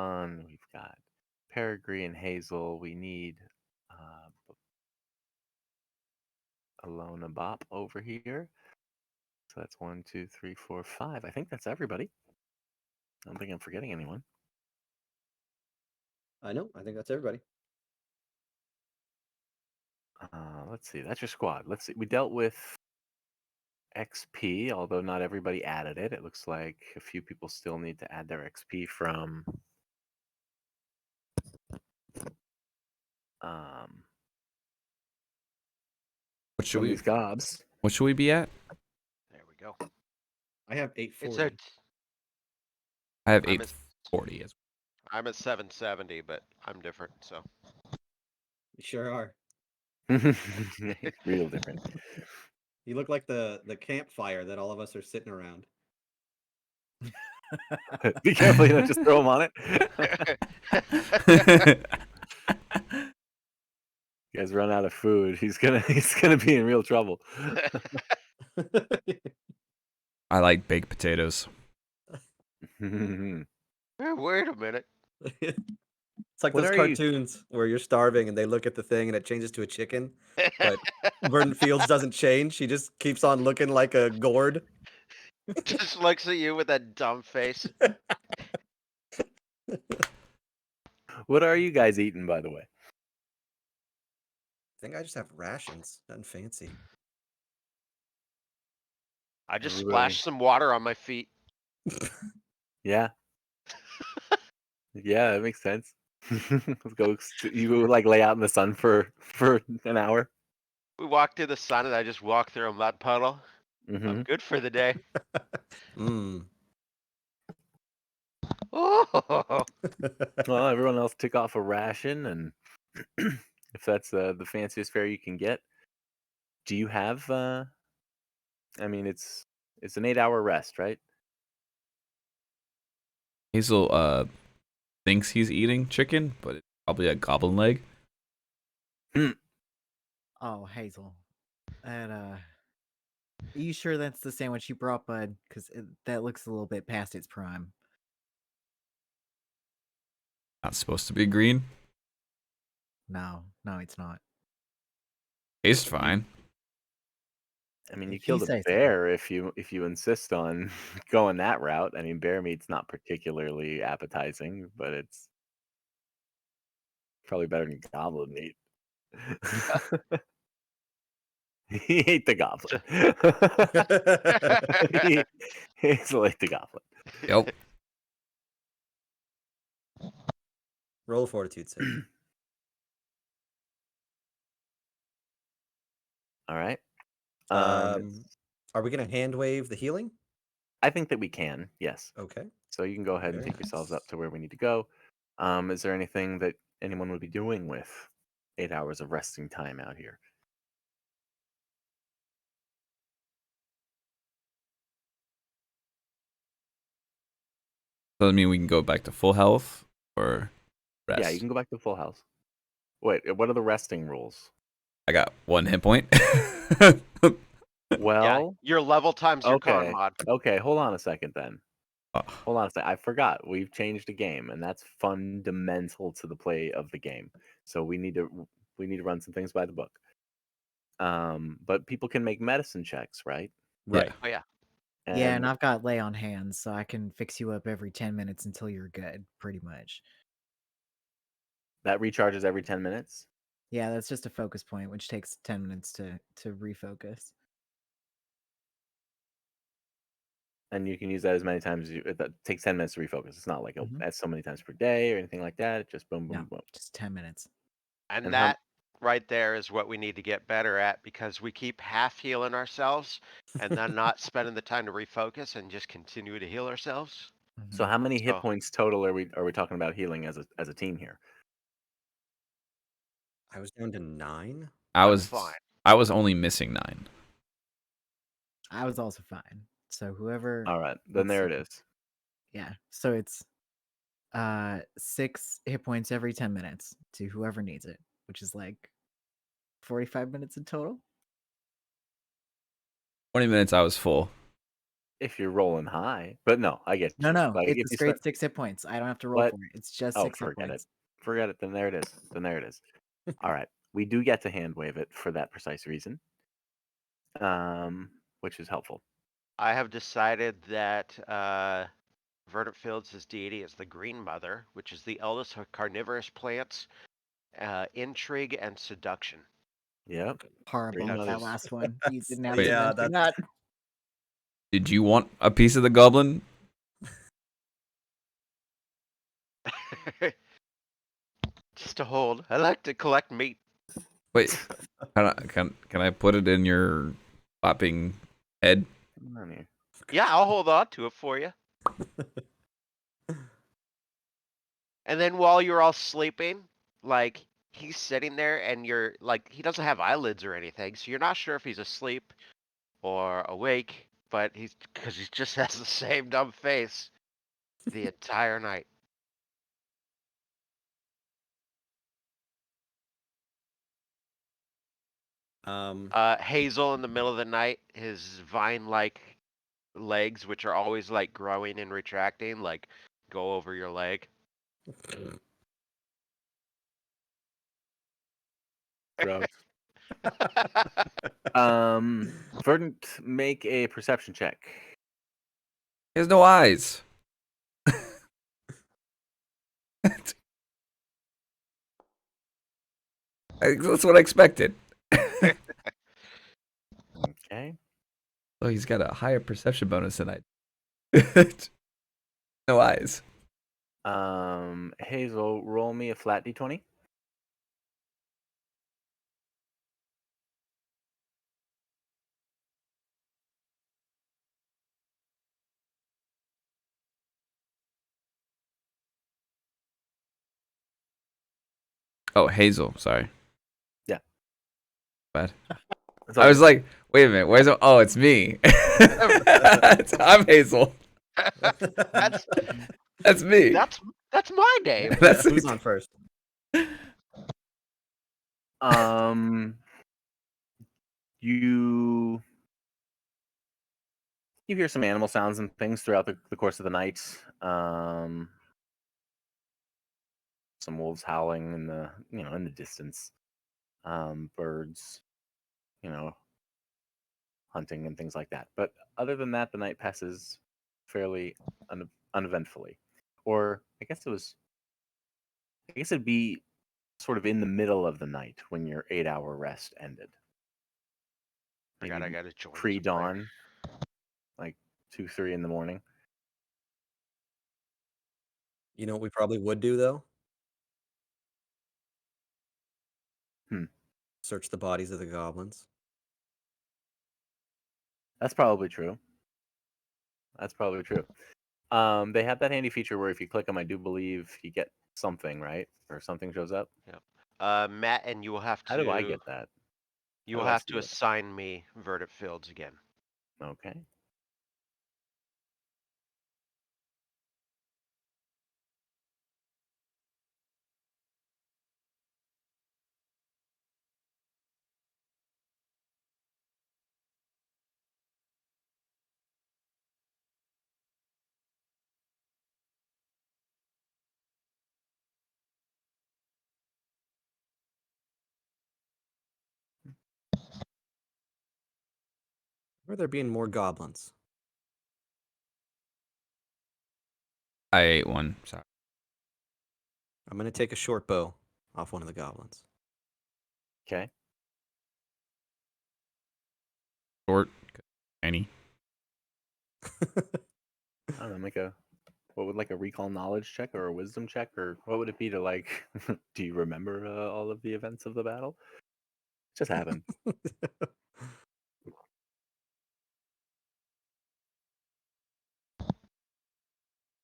Con. We've got Peregrine, Hazel. We need uh, Alona Bop over here. So that's 1, 2, 3, 4, 5. I think that's everybody. I don't think I'm forgetting anyone. I know. I think that's everybody. Let's see. That's your squad. Let's see. We dealt with XP, although not everybody added it. It looks like a few people still need to add their XP from What should from we these gobs. What should we be at? There we go. I have It's 840. I have I'm at 840 as I'm at 770, but I'm different, so. You sure are. Real different. You look like the campfire that all of us are sitting around. Be careful, you don't just throw them on it. You guys run out of food. He's gonna be in real trouble. I like baked potatoes. Wait a minute. It's like What those are you- cartoons where you're starving and they look at the thing and it changes to a chicken, but Vernon Fields doesn't change. He just keeps on looking like a gourd. Just looks at you with that dumb face. What are you guys eating, by the way? I think I just have rations. Nothing fancy. I just Everybody- splashed some water on my feet. Yeah. Yeah, that makes sense. Let's go. You like lay out in the sun for an hour. We walked through the sun and I just walked through a mud puddle. Mhm. I'm good for the day. Mm. Oh, Well, everyone else took off a ration, and if that's the fanciest fare you can get, do you have? I mean, it's an 8-hour rest, right? Hazel thinks he's eating chicken, but it's probably a goblin leg. Oh, Hazel. And are you sure that's the sandwich you brought, bud? Because that looks a little bit past its prime. Not supposed to be green. No, it's not. Tastes fine. I mean, you If you killed a say so. bear if you insist on going that route. I mean, bear meat's not particularly appetizing, but it's probably better than goblin meat. He ate the goblin. He's like the goblin. Yep. Roll a fortitude save. All right. Are we gonna hand wave the healing? I think that we can. Yes. Okay. So you can go ahead and Very take yourselves nice. up to where we need to go. Is there anything that anyone would be doing with 8 hours of resting time out here? Does that mean we can go back to full health or rest? Yeah, you can go back to full health. Wait, what are the resting rules? I got 1 hit point. yeah. Well, Your level times your con okay. mod. Okay, hold on a second then. Oh, Hold on a second. I forgot. We've changed the game, and that's fundamental to the play of the game. So we need to run some things by the book. But people can make medicine checks, right? Right. Oh yeah. Yeah, and I've got lay on hands, so I can fix you up every 10 minutes until you're good, pretty much. that recharges every 10 minutes. Yeah, that's just a focus point, which takes 10 minutes to refocus. And you can use that as many times as you. That takes 10 minutes to refocus. It's not like Mhm. that's so many times per day or anything like that. It's just boom, boom, No, boom. just 10 minutes. And And how- that right there is what we need to get better at because we keep half healing ourselves and then not spending the time to refocus and just continue to heal ourselves. So Mhm. how many hit So- points total are we talking about healing as a team here? I was down to 9. I I'm was fine. I was only missing 9. I was also fine. So whoever All right, then Let's there see. it is. Yeah. So it's 6 hit points every 10 minutes to whoever needs it, which is like 45 minutes in total. 20 minutes I was full. if you're rolling high. But no, I get No, you. no, Like it's if a you straight start 6 hit points. I don't have to roll what? for it. It's just Oh, 6 hit forget it. points. Forget it. Then there it is. Then there it is. All right. We do get to hand wave it for that precise reason. Which is helpful. I have decided that Verdant Fields' deity is the Green Mother, which is the eldest of carnivorous plants, intrigue and seduction. Yep. Horrible Green that Mother's- last one. You didn't have Wait. to Yeah, mention that. Did you want a piece of the goblin? Just to hold. I like to collect meat. Wait, can I put it in your flopping head? Come on here. Yeah, I'll hold on to it for you. And then while you're all sleeping, like he's sitting there and you're like, he doesn't have eyelids or anything, so you're not sure if he's asleep or awake, but because he just has the same dumb face the entire night. Hazel in the middle of the night, his vine-like legs, which are always like growing and retracting, like go over your leg. Gross. Verdant, make a perception check. He has no eyes. That's what I expected. Okay. Oh, he's got a higher perception bonus than I. No eyes. Hazel, roll me a flat d20. Oh, Hazel. Sorry. Yeah. Bad. It's all I was good. like, wait a minute. Where's it? Oh, it's me. I'm Hazel. That's That's me. that's my name. That's Who's on first? You hear some animal sounds and things throughout the course of the night. Some wolves howling in the distance. Birds, hunting and things like that. But other than that, the night passes fairly uneventfully. Or I guess it'd be sort of in the middle of the night when your 8-hour rest ended. I Maybe gotta join. pre-dawn, like 2, 3 in the morning. You know what we probably would do though? Search the bodies of the goblins. That's probably true. They have that handy feature where if you click them, I do believe you get something, right? Or something shows up. Matt, and you will have to. How do I get that? You How will do I have see to it? assign me Verdant Fields again. Okay. Where there being more goblins? I ate one. Sorry. I'm gonna take a short bow off one of the goblins. Okay. Short. Any. I don't know. What would like a recall knowledge check or a wisdom check, or what would it be to like? Do you remember all of the events of the battle? Just happened.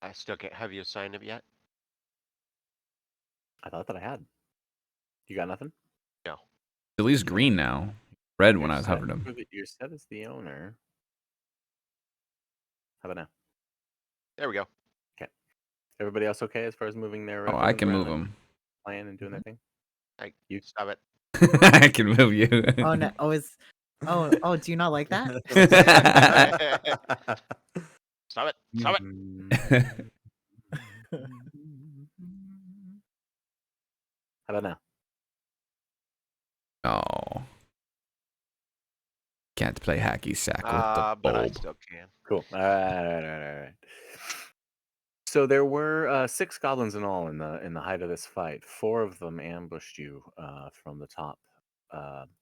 I still can't. Have you assigned him yet? I thought that I had. You got nothing? No. At least green now. Red when I You're hovered set him. for you're set as the owner. How about now? There we go. Everybody else okay as far as moving their? Oh, I tokens can around move and him. playing and doing their thing. I You- stop it. I can move you. Oh no! Oh, do you not like that? Stop it! Stop it! Mm. How about now? Oh. Can't play hacky sack with the But I bulb. still can. Cool. All right. So there were 6 goblins in all in the height of this fight. 4 of them ambushed you from the top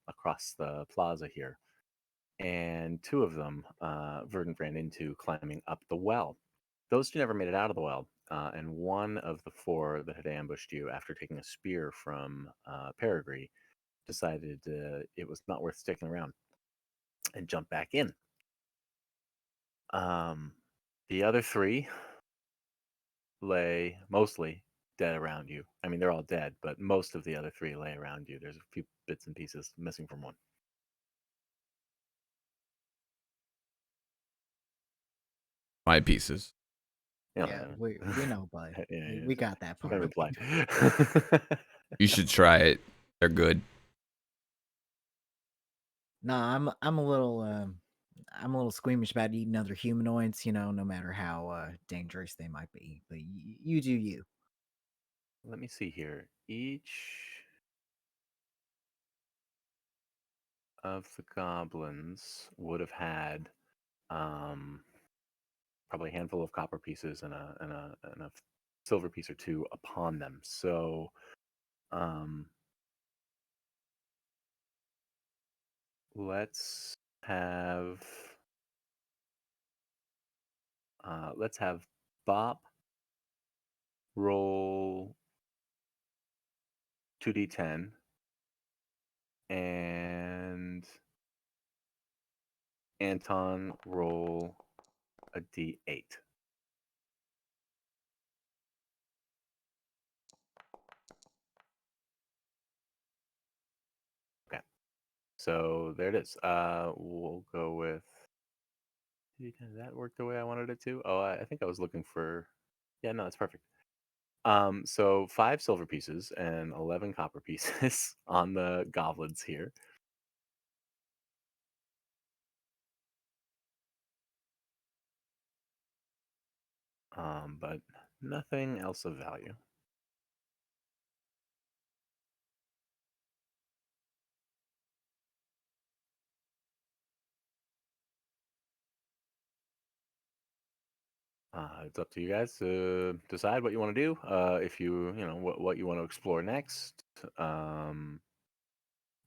across the plaza here, and 2 of them Verdant ran into climbing up the well. Those 2 never made it out of the well, and one of the 4 that had ambushed you, after taking a spear from Peregrine, decided it was not worth sticking around and jumped back in. The other 3 lay mostly dead around you. I mean, they're all dead, but most of the other 3 lay around you. There's a few bits and pieces missing from one. My pieces. You know, Yeah, we know, bud. yeah, We got that kind of part. implied. You should try it. They're good. No, I'm a little squeamish about eating other humanoids. No matter how dangerous they might be. But you do you. Let me see here. Each of the goblins would have had probably a handful of copper pieces and a silver piece or 2 upon them. So let's have Bob roll 2d10 and Anton roll a d8. Okay, so there it is. We'll go with. Did that work the way I wanted it to? Oh, I think I was looking for. Yeah, no, that's perfect. So 5 silver pieces and 11 copper pieces on the goblins here. But nothing else of value. It's up to you guys to decide what you want to do. If what you want to explore next, where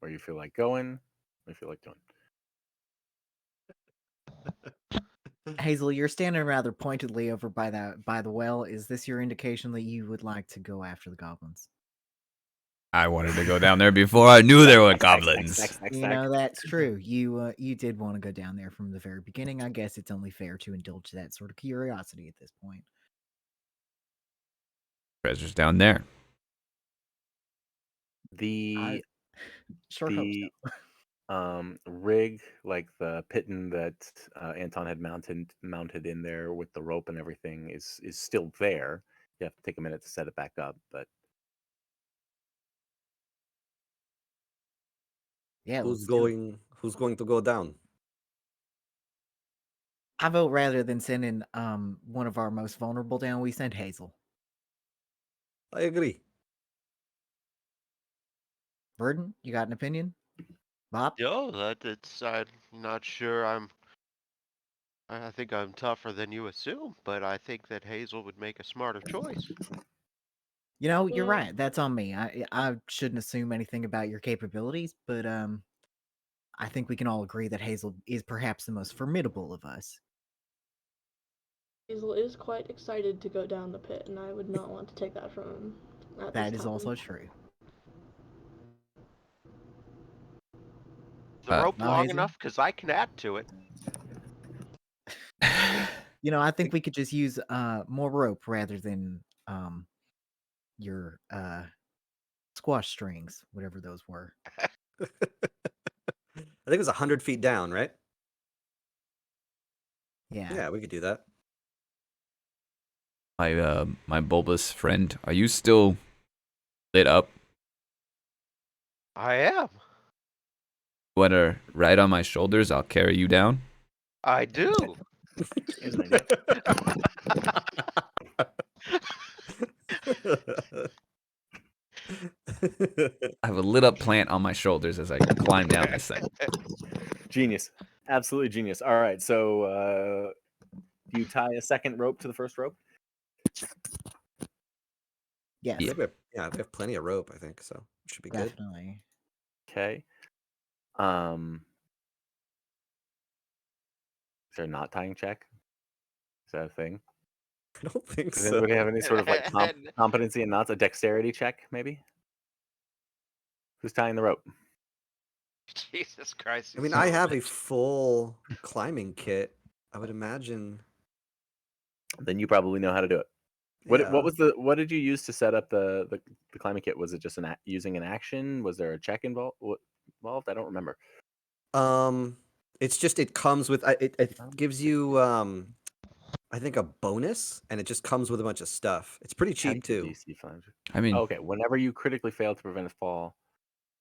you feel like going, what you feel like doing. Hazel, you're standing rather pointedly over by the well. Is this your indication that you would like to go after the goblins? I wanted to go down there before I knew there were Next. goblins. That's true. You did want to go down there from the very beginning. I guess it's only fair to indulge that sort of curiosity at this point. Treasure's down there. The Sure hope so. rig, like the piton that Anton had mounted in there with the rope and everything, is still there. You have to take a minute to set it back up, but Yeah, Who's let's do it. Who's going to go down? I vote rather than sending one of our most vulnerable down, we send Hazel. I agree. Burden, you got an opinion? Bob? No, I'm not sure. I think I'm tougher than you assume, but I think that Hazel would make a smarter choice. You're Yeah. right. That's on me. I shouldn't assume anything about your capabilities, but I think we can all agree that Hazel is perhaps the most formidable of us. Hazel is quite excited to go down the pit, and I would not want to take that from him at That this is time. also true. The rope No, long Hazel? enough? Because I can add to it. I think we could just use more rope rather than your squash strings, whatever those were. I think it was 100 feet down, right? Yeah. Yeah, we could do that. My bulbous friend, are you still lit up? I am. wanna ride on my shoulders? I'll carry you down. I do. Here's an idea. I have a lit up plant on my shoulders as I climb down this thing. Genius. Absolutely genius. All right. So do you tie a second rope to the first rope? Yes, I think we have plenty of rope, I think, so it should be good. definitely. Okay. Is there a knot tying check? Is that a thing? I don't think Does so. anybody have any sort of like competency in knots? A dexterity check, maybe? Who's tying the rope? Jesus Christ. I mean, he's I so have a rich. full climbing kit. I would imagine. Then you probably know how to do it. What did you use to set up the climbing kit? Was it just using an action? Was there a check involved? I don't remember. It's just it comes with it gives you I think a bonus, and it just comes with a bunch of stuff. It's pretty cheap Attempt to too. DC 500. I mean, Okay, whenever you critically fail to prevent a fall,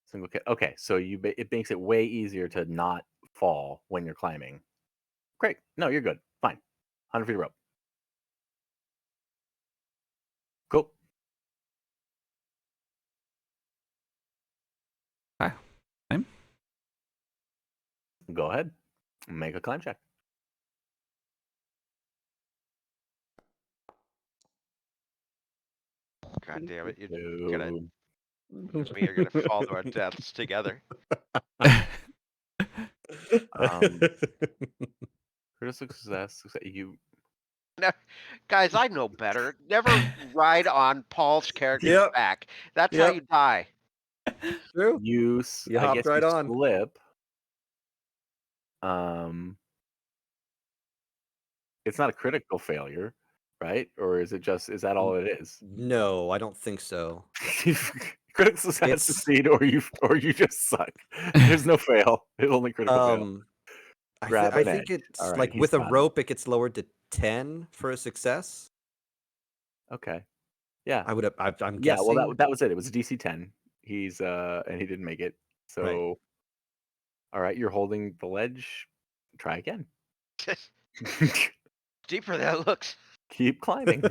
single kit. Okay, so it makes it way easier to not fall when you're climbing. Great. No, you're good. Fine. 100 feet of rope. Cool. Hi. Climb. Go ahead. Make a climb check. God damn it. You're gonna, Boom. me are gonna fall to our deaths together. Critical success. You Guys, I know better. Never ride on Paul's character's Yep. back. That's how Yep. you die. True. You You I hopped guess right you on. slip. It's not a critical failure, right? Or is that all it is? No, I don't think so. Critical success It's- succeed or you just suck. There's no fail. It's only critical fail. Grab I an think edge. it's All right, like he's with a got it. rope, it gets lowered to 10 for a success. Okay. Yeah. I'm Yeah, guessing. well that was it. It was a DC 10. He's and he didn't make it. So all right, you're holding the ledge. Try again. Deeper than it looks. Keep climbing.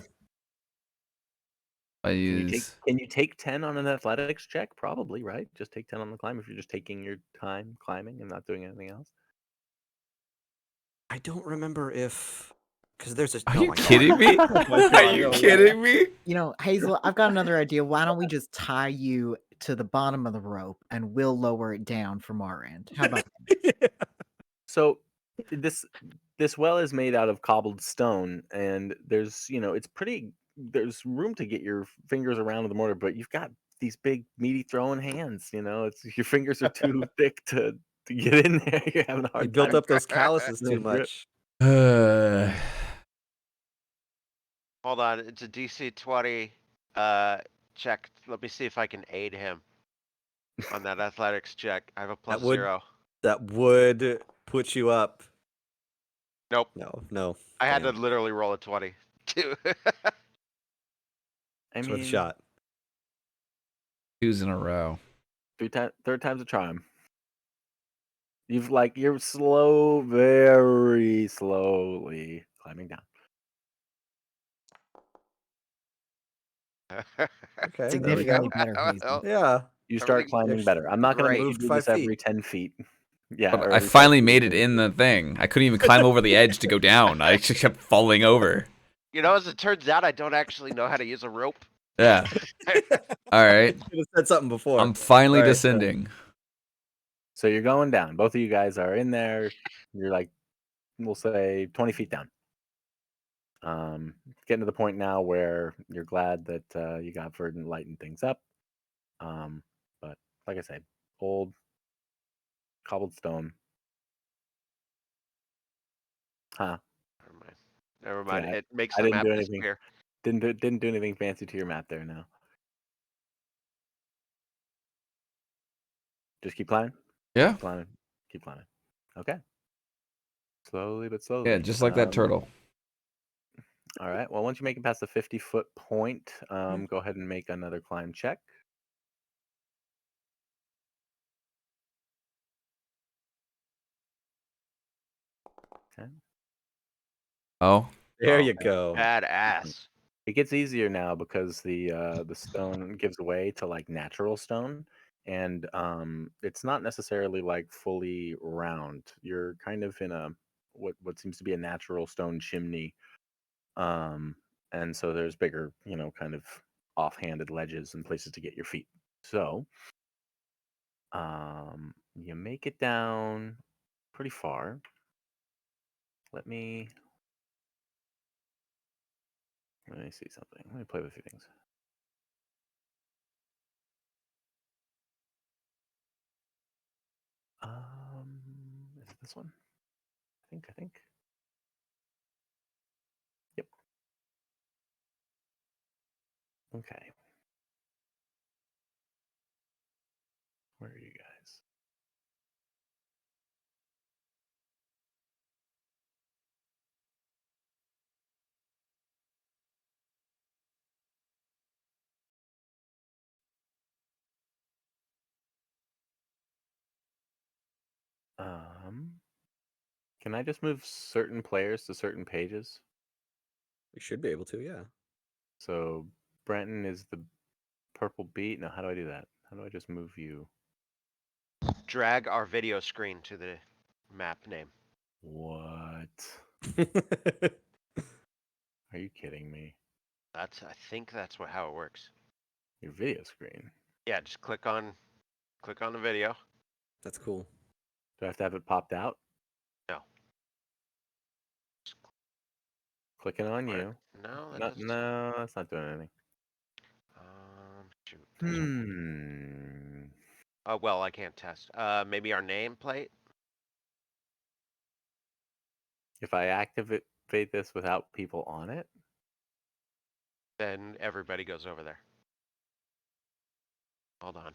I use. Can you take 10 on an athletics check? Probably, right? Just take 10 on the climb if you're just taking your time climbing and not doing anything else. I don't remember if because there's a. Are oh you my God. kidding me? Oh my Are God, you no way. kidding me? You know, Hazel, I've got another idea. Why don't we just tie you to the bottom of the rope and we'll lower it down from our end? How about that? So this well is made out of cobbled stone, and there's there's room to get your fingers around the mortar, but you've got these big meaty throwing hands. It's your fingers are too thick to get in there. You're having a hard You built time. up those calluses too Grip. much. Hold on. It's a DC 20 check. Let me see if I can aid him on that athletics check. I have a plus would- 0. That would put you up. Nope. No. I had to Damn. literally roll a 20 too. I It's worth a mean, shot. 2s in a row. third time's a charm. You're very slowly climbing down. Okay. there we Significantly go. better, Hazel. Yeah. You start Everything's climbing better. I'm not going to make you moved do 5 this every feet. 10 feet. Yeah. But or I every 5 finally feet. made it in the thing. I couldn't even climb over the edge to go down. I just kept falling over. You know, as it turns out, I don't actually know how to use a rope. Yeah. All right. Should have said something before. I'm finally All right, descending. So you're going down. Both of you guys are in there. You're we'll say 20 feet down. Getting to the point now where you're glad that you got Verdant lighten things up. But like I said, old cobbled stone. Huh. Never mind. Yeah, It makes I the didn't map do anything. disappear. Didn't do anything fancy to your map there. No. Just keep climbing. Yeah. Keep climbing. Okay. Slowly but slowly. Yeah, just like that turtle. All right. Well, once you make it past the 50-foot point, go ahead and make another climb check. 10. Oh, There Oh, you go. Badass. It gets easier now because the stone gives way to like natural stone, and it's not necessarily like fully round. You're kind of in a what seems to be a natural stone chimney, um, and so there's bigger, kind of offhanded ledges and places to get your feet. So, you make it down pretty far. Let me see something. Let me play with a few things. Is it this one? I think. Yep. Okay. Where are you guys? Can I just move certain players to certain pages? We should be able to, yeah. So Brenton is the purple beat. Now, how do I do that? How do I just move you? Drag our video screen to the map name. What? Are you kidding me? I think that's how it works. Your video screen. Yeah, just click on the video. That's cool. Do I have to have it popped out? No. Clicking on Or- you. No, that No, doesn't. no, that's not doing anything. Shoot. there's a- Hmm. Oh well, I can't test. Maybe our nameplate. If I activate this without people on it, Then everybody goes over there. Hold on.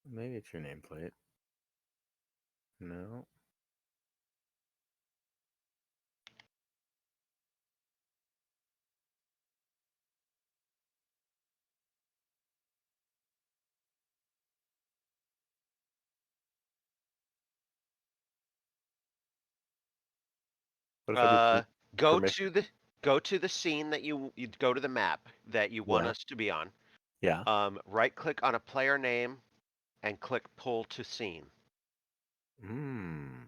maybe it's your nameplate. No. What if I do Go permission? to the scene that you go to the map that you want Yeah. us to be on. Yeah. Right click on a player name and click pull to scene. Hmm.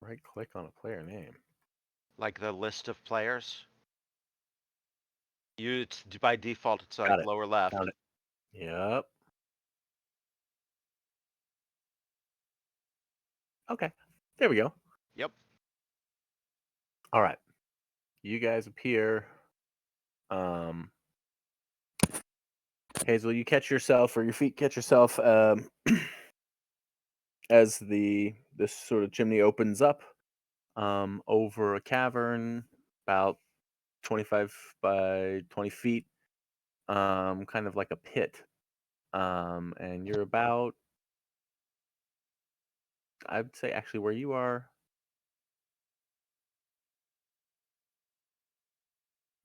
Right click on a player name. Like the list of players. It's by default it's like Got it. lower left. Found it. Yep. Okay. There we go. Yep. All right. You guys appear. Hazel, you catch yourself, or your feet catch yourself, as this sort of chimney opens up, over a cavern about 25 by 20 feet, kind of like a pit. And you're about, I'd say, actually, where you are,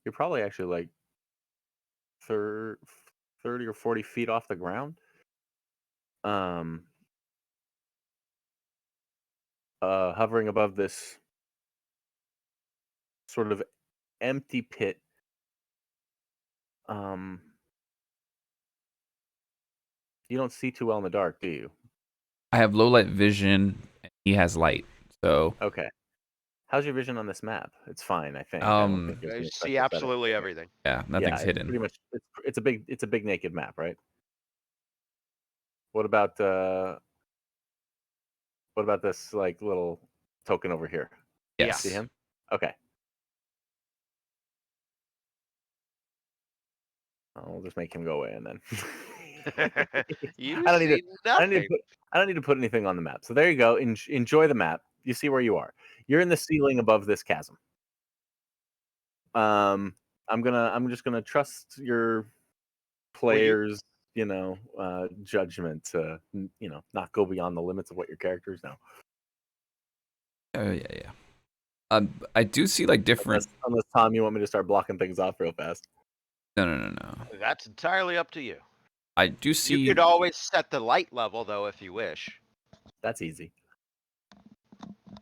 you're probably actually like 30 or 40 feet off the ground. Um, hovering above this sort of empty pit. Um, you don't see too well in the dark, do you? I have low light vision. And he has light, so Okay. How's your vision on this map? It's fine, I think. I don't think there's I any see special settings. absolutely everything. yeah, Yeah, nothing's it's hidden. pretty much it's a big naked map, right? What about this like little token over here? Yes. See him? Okay. I'll just make him go away and then You I don't need to see I don't need nothing. to I don't need to put anything on the map. So there you go. Enjoy the map. You see where you are. You're in the ceiling above this chasm. I'm just gonna trust your players, judgment to not go beyond the limits of what your characters know. Yeah. I do see like different. Unless Tom, you want me to start blocking things off real fast. No. That's entirely up to you. I do see. You could always set the light level though if you wish. That's easy.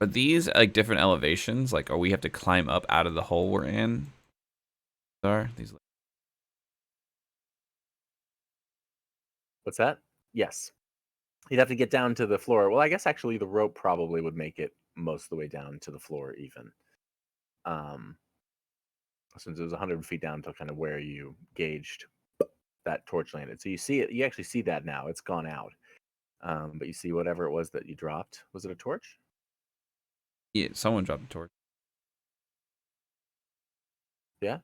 Are these like different elevations? Like, or we have to climb up out of the hole we're in? Are these? What's that? Yes. You'd have to get down to the floor. Well, I guess actually the rope probably would make it most of the way down to the floor even. Since it was 100 feet down to kind of where you gauged that torch landed. So you see it, you actually see that now. It's gone out. But you see whatever it was that you dropped. Was it a torch? Yeah, someone dropped a torch. Yeah?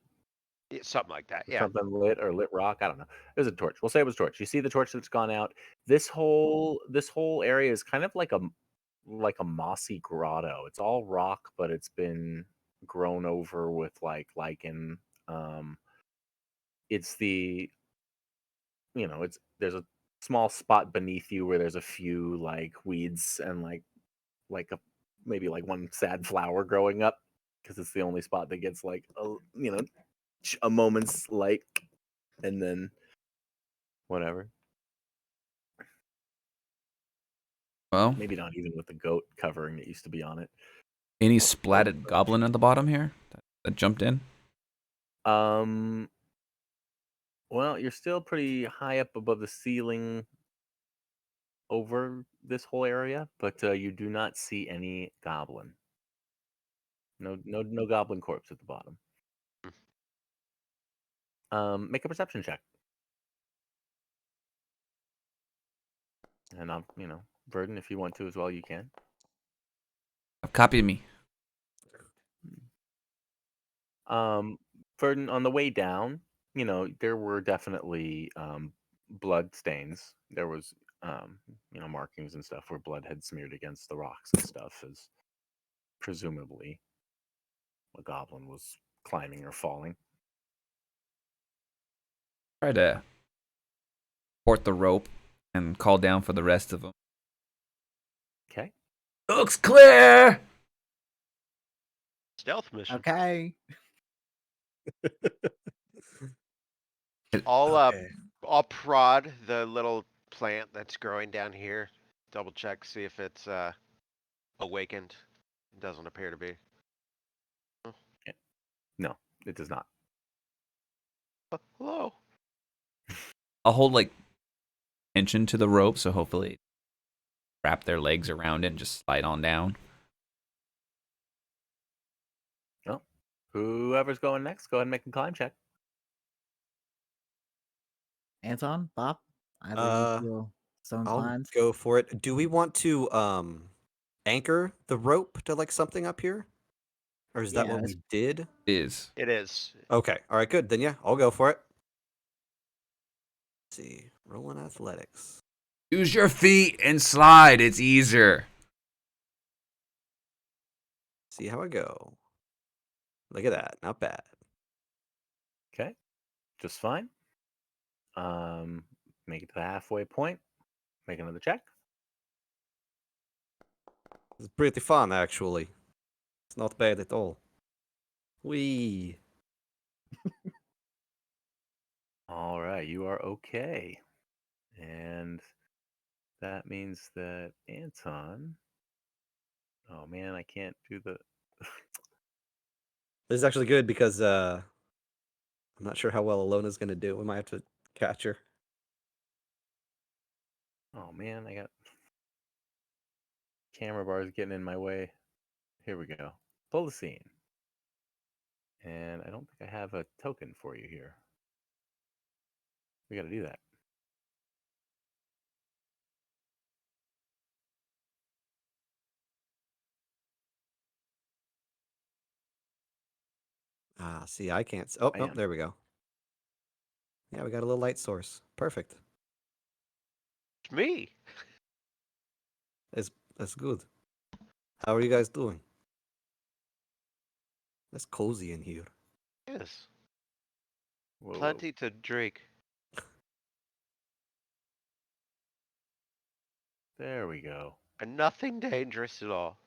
Yeah, something like that. Yeah. Something lit or lit rock. I don't know. It was a torch. We'll say it was a torch. You see the torch that's gone out. This whole area is kind of like a mossy grotto. It's all rock, but it's been grown over with like lichen. It's there's a small spot beneath you where there's a few like weeds and like a maybe like one sad flower growing up because it's the only spot that gets like a moment's light and then whatever. Well, Maybe not even with the goat covering that used to be on it. any splatted goblin at the bottom here that jumped in? Well, you're still pretty high up above the ceiling over this whole area, but you do not see any goblin. No goblin corpse at the bottom. Make a perception check. And Verdun, if you want to as well, you can. Copy me. Verdun, on the way down, there were definitely blood stains. There was markings and stuff where blood had smeared against the rocks and stuff, as presumably a goblin was climbing or falling. Try to port the rope and call down for the rest of them. Okay. Looks clear. Stealth mission. Okay. I'll prod the little plant that's growing down here. Double check, see if it's awakened. It doesn't appear to be. No, it does not. Hello. I'll hold like tension to the rope, so hopefully wrap their legs around it and just slide on down. Well, whoever's going next, go ahead and make a climb check. Anton, Bob, either Uh, you feel so I'll inclined. go for it. Do we want to anchor the rope to like something up here? Or is that Yeah, what we did? Is It is. Okay. All right, good. Then yeah, I'll go for it. Let's see. Rolling athletics. use your feet and slide. It's easier. See how I go. Look at that. Not bad. Okay. Just fine. Make it to the halfway point. Make another check. It's pretty fun actually. It's not bad at all. Wee. All right, you are okay. And that means that Anton. Oh man, I can't do the. This is actually good because I'm not sure how well Alona's gonna do. We might have to catch her. Oh man, I got camera bars getting in my way. Here we go. Pull the scene. And I don't think I have a token for you here. We got to do that. Ah, see, I can't. Oh, I no, am. there we go. Yeah, we got a little light source. Perfect. It's me. That's good. How are you guys doing? That's cozy in here. Yes. Whoa, whoa. Plenty to drink. There we go. And nothing dangerous at all.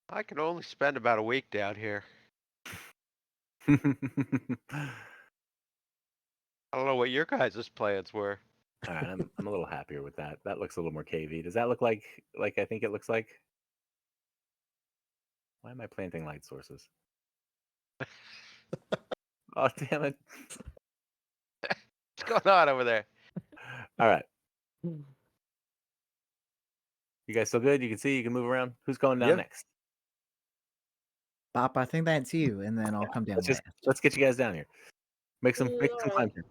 I can only spend about a week down here. I don't know what your guys' plans were. All right, I'm a little happier with that. That looks a little more cavey. Does that look like I think it looks like? Why am I planting light sources? Oh, damn it. What's going on over there? All right. You guys still good? You can see, you can move around. Who's going down Yeah. next? Bop, I think that's you, and then I'll come down last. Let's get you guys down here. Make some Alright. climb here.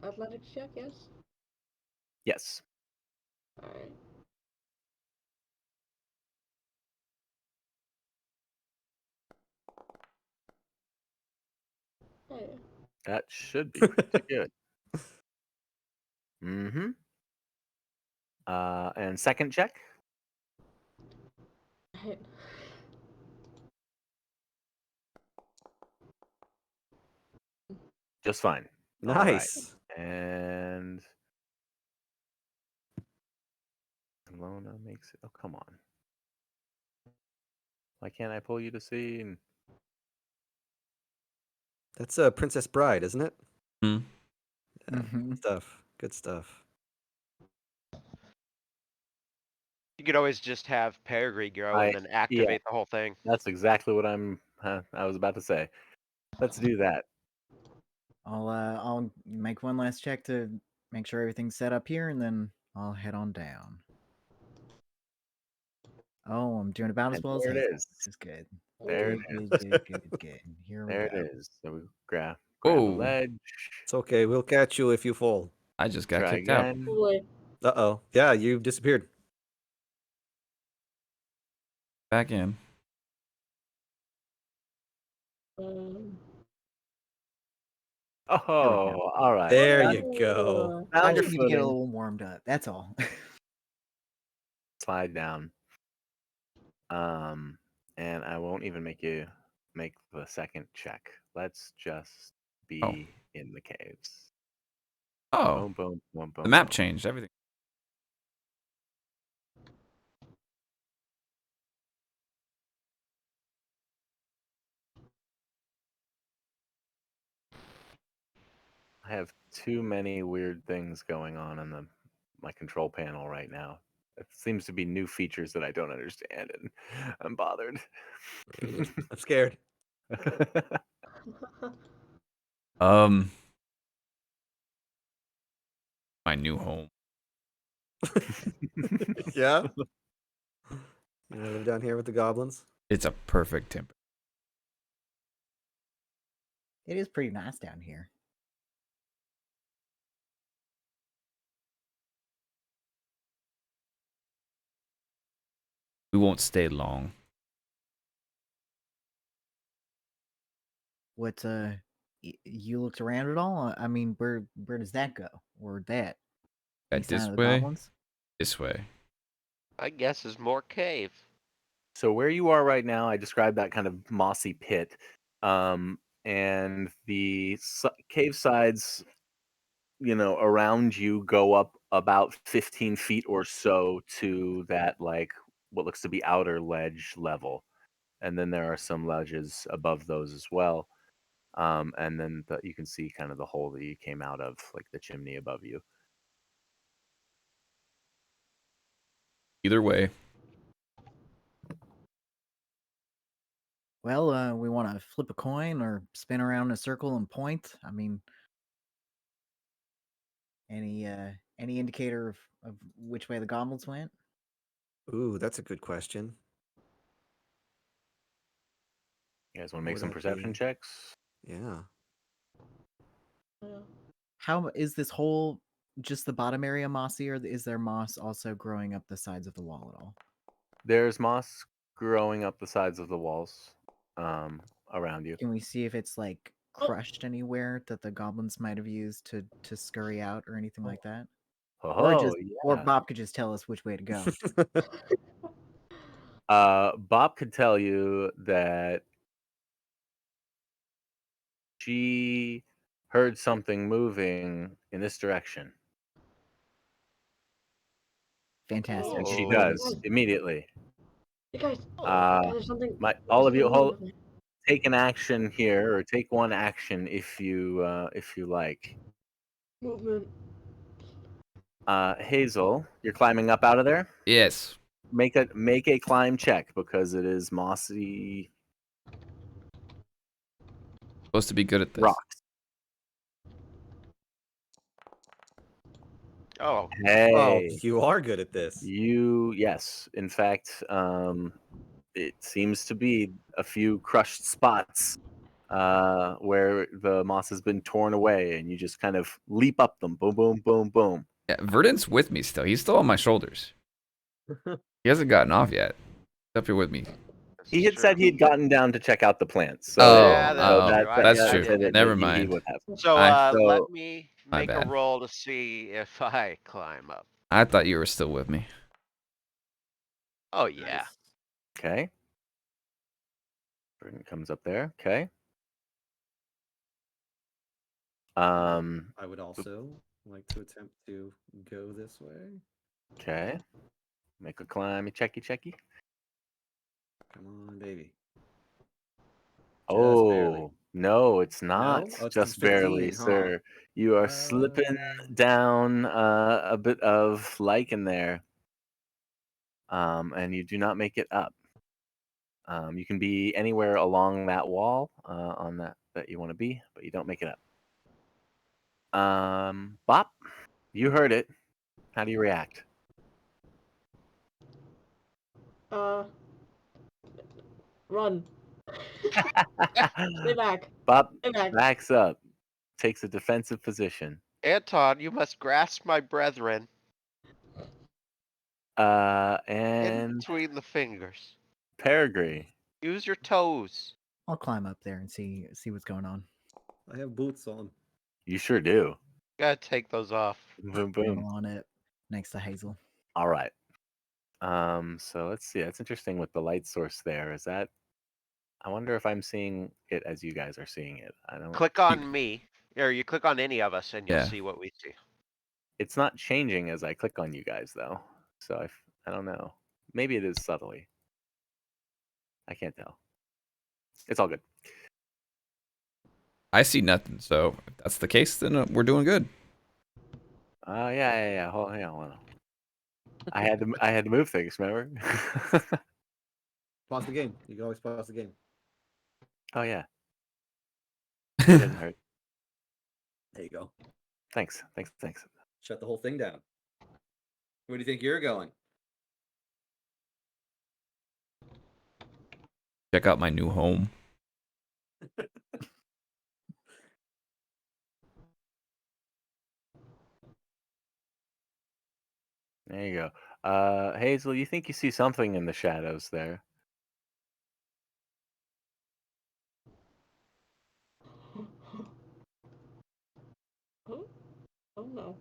Athletics check, yes? Yes. Alright. Hey. That should be pretty good. Mm-hmm. And second check. Hit. Just fine. All right. Nice. And Lona makes it. Oh, come on. Why can't I pull you to see? And That's Princess Bride, isn't it? Hmm. Yeah, Mhm. good stuff. Good stuff. You could always just have Peregrine grow and then yeah. activate the whole thing. That's exactly what I was about to say. Let's do that. I'll make one last check to make sure everything's set up here, and then I'll head on down. Oh, I'm doing about as And well as there it Hazel. is. This is good. There it Good, is. good, good, good, good. Here we There go. it is. So we grab a Whoa. ledge. It's okay. We'll catch you if you fall. I just got Try kicked out. again. Boy. Uh-oh. Yeah, you disappeared. Back in. Um, Oh, all right. There Now- you go. now I you're just need to get a footing. little warmed up. That's all. Slide down. And I won't even make you make the second check. Let's just be in the caves. Oh, Boom, boom, boom, boom. the map boom. changed. Everything. I have too many weird things going on in my control panel right now. It seems to be new features that I don't understand, and I'm bothered. I'm scared. My new home. Yeah? You want to live down here with the goblins? It's a perfect temper. It is pretty nice down here. We won't stay long. What you looked around at all? I mean, where does that go? Or that? Any sign This of the way. goblins? This way. I guess is more cave. So where you are right now, I described that kind of mossy pit, and the cave sides, around you go up about 15 feet or so to that like what looks to be outer ledge level, and then there are some ledges above those as well, and then you can see kind of the hole that you came out of, like the chimney above you. Either way. Well, we want to flip a coin or spin around in a circle and point. I mean, any indicator of which way the goblins went? Ooh, that's a good question. You guys want to What make would some that perception be? checks? Yeah. yeah. How is this whole just the bottom area mossy, or is there moss also growing up the sides of the wall at all? There's moss growing up the sides of the walls around you. Can we see if it's like crushed anywhere that the goblins might have used to scurry out or anything like that? Oh, Or yeah. Bob could just tell us which way to go. Bob could tell you that she heard something moving in this direction. Fantastic. And she Oh. does immediately. You guys, Uh, there's something. all there's of you something wrong hold, with me. take an action here, or take one action if you like. Movement. Hazel, you're climbing up out of there. Yes. Make a climb check because it is mossy Supposed to be good at this. rocks. Oh, Oh, Hey, you are good at this. yes. In fact, it seems to be a few crushed spots where the moss has been torn away, and you just kind of leap up them. Boom, boom, boom, boom. Yeah, Verdant's with me still. He's still on my shoulders. He hasn't gotten off yet. He's up here with me. this He is had true. said he'd gotten down to check out the plants. So, Oh, that's true. that Never he mind. would have. So, I- let So- me My make a bad. roll to see if I climb up. I thought you were still with me. Oh, yeah. Okay. Burden comes up there. Okay. I would also like to attempt to go this way. Okay. Make a climb, checky. Come on, baby. Oh, barely. no, it's not. Oh, it's Just barely, 15, huh? sir. You are slipping down a bit of lichen there. And you do not make it up. You can be anywhere along that wall on that you want to be, but you don't make it up. Bop, you heard it. How do you react? Run. Stay back. Bop Stay back. backs up, takes a defensive position. Anton, you must grasp my brethren in And between the fingers. Peregrine. Use your toes. I'll climb up there and see what's going on. I have boots on. You sure do. Gotta take those off. Boom, Scramble boom. on it next to Hazel. All right. So let's see. That's interesting with the light source there. Is that? I wonder if I'm seeing it as you guys are seeing it. I don't. Click on me, or you click on any of us, and you'll Yeah. see what we see. It's not changing as I click on you guys though. So I don't know. Maybe it is subtly. I can't tell. It's all good. I see nothing. So if that's the case, then we're doing good. Yeah. Hold on. I had to move things. Remember? Pause the game. You can always pause the game. Oh yeah. It doesn't hurt. There you go. Thanks. Shut the whole thing down. Where do you think you're going? Check out my new home. There you go. Hazel, you think you see something in the shadows there? Oh no.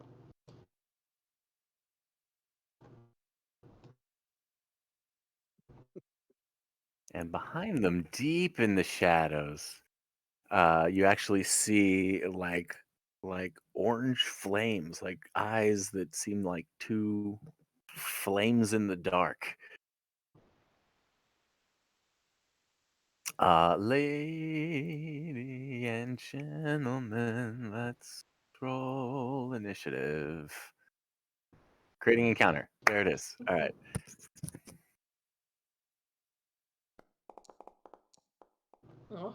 And behind them, deep in the shadows, you actually see like orange flames, like eyes that seem like two flames in the dark. Lady and gentlemen, let's roll initiative. Creating encounter. There it is. All right. Oh.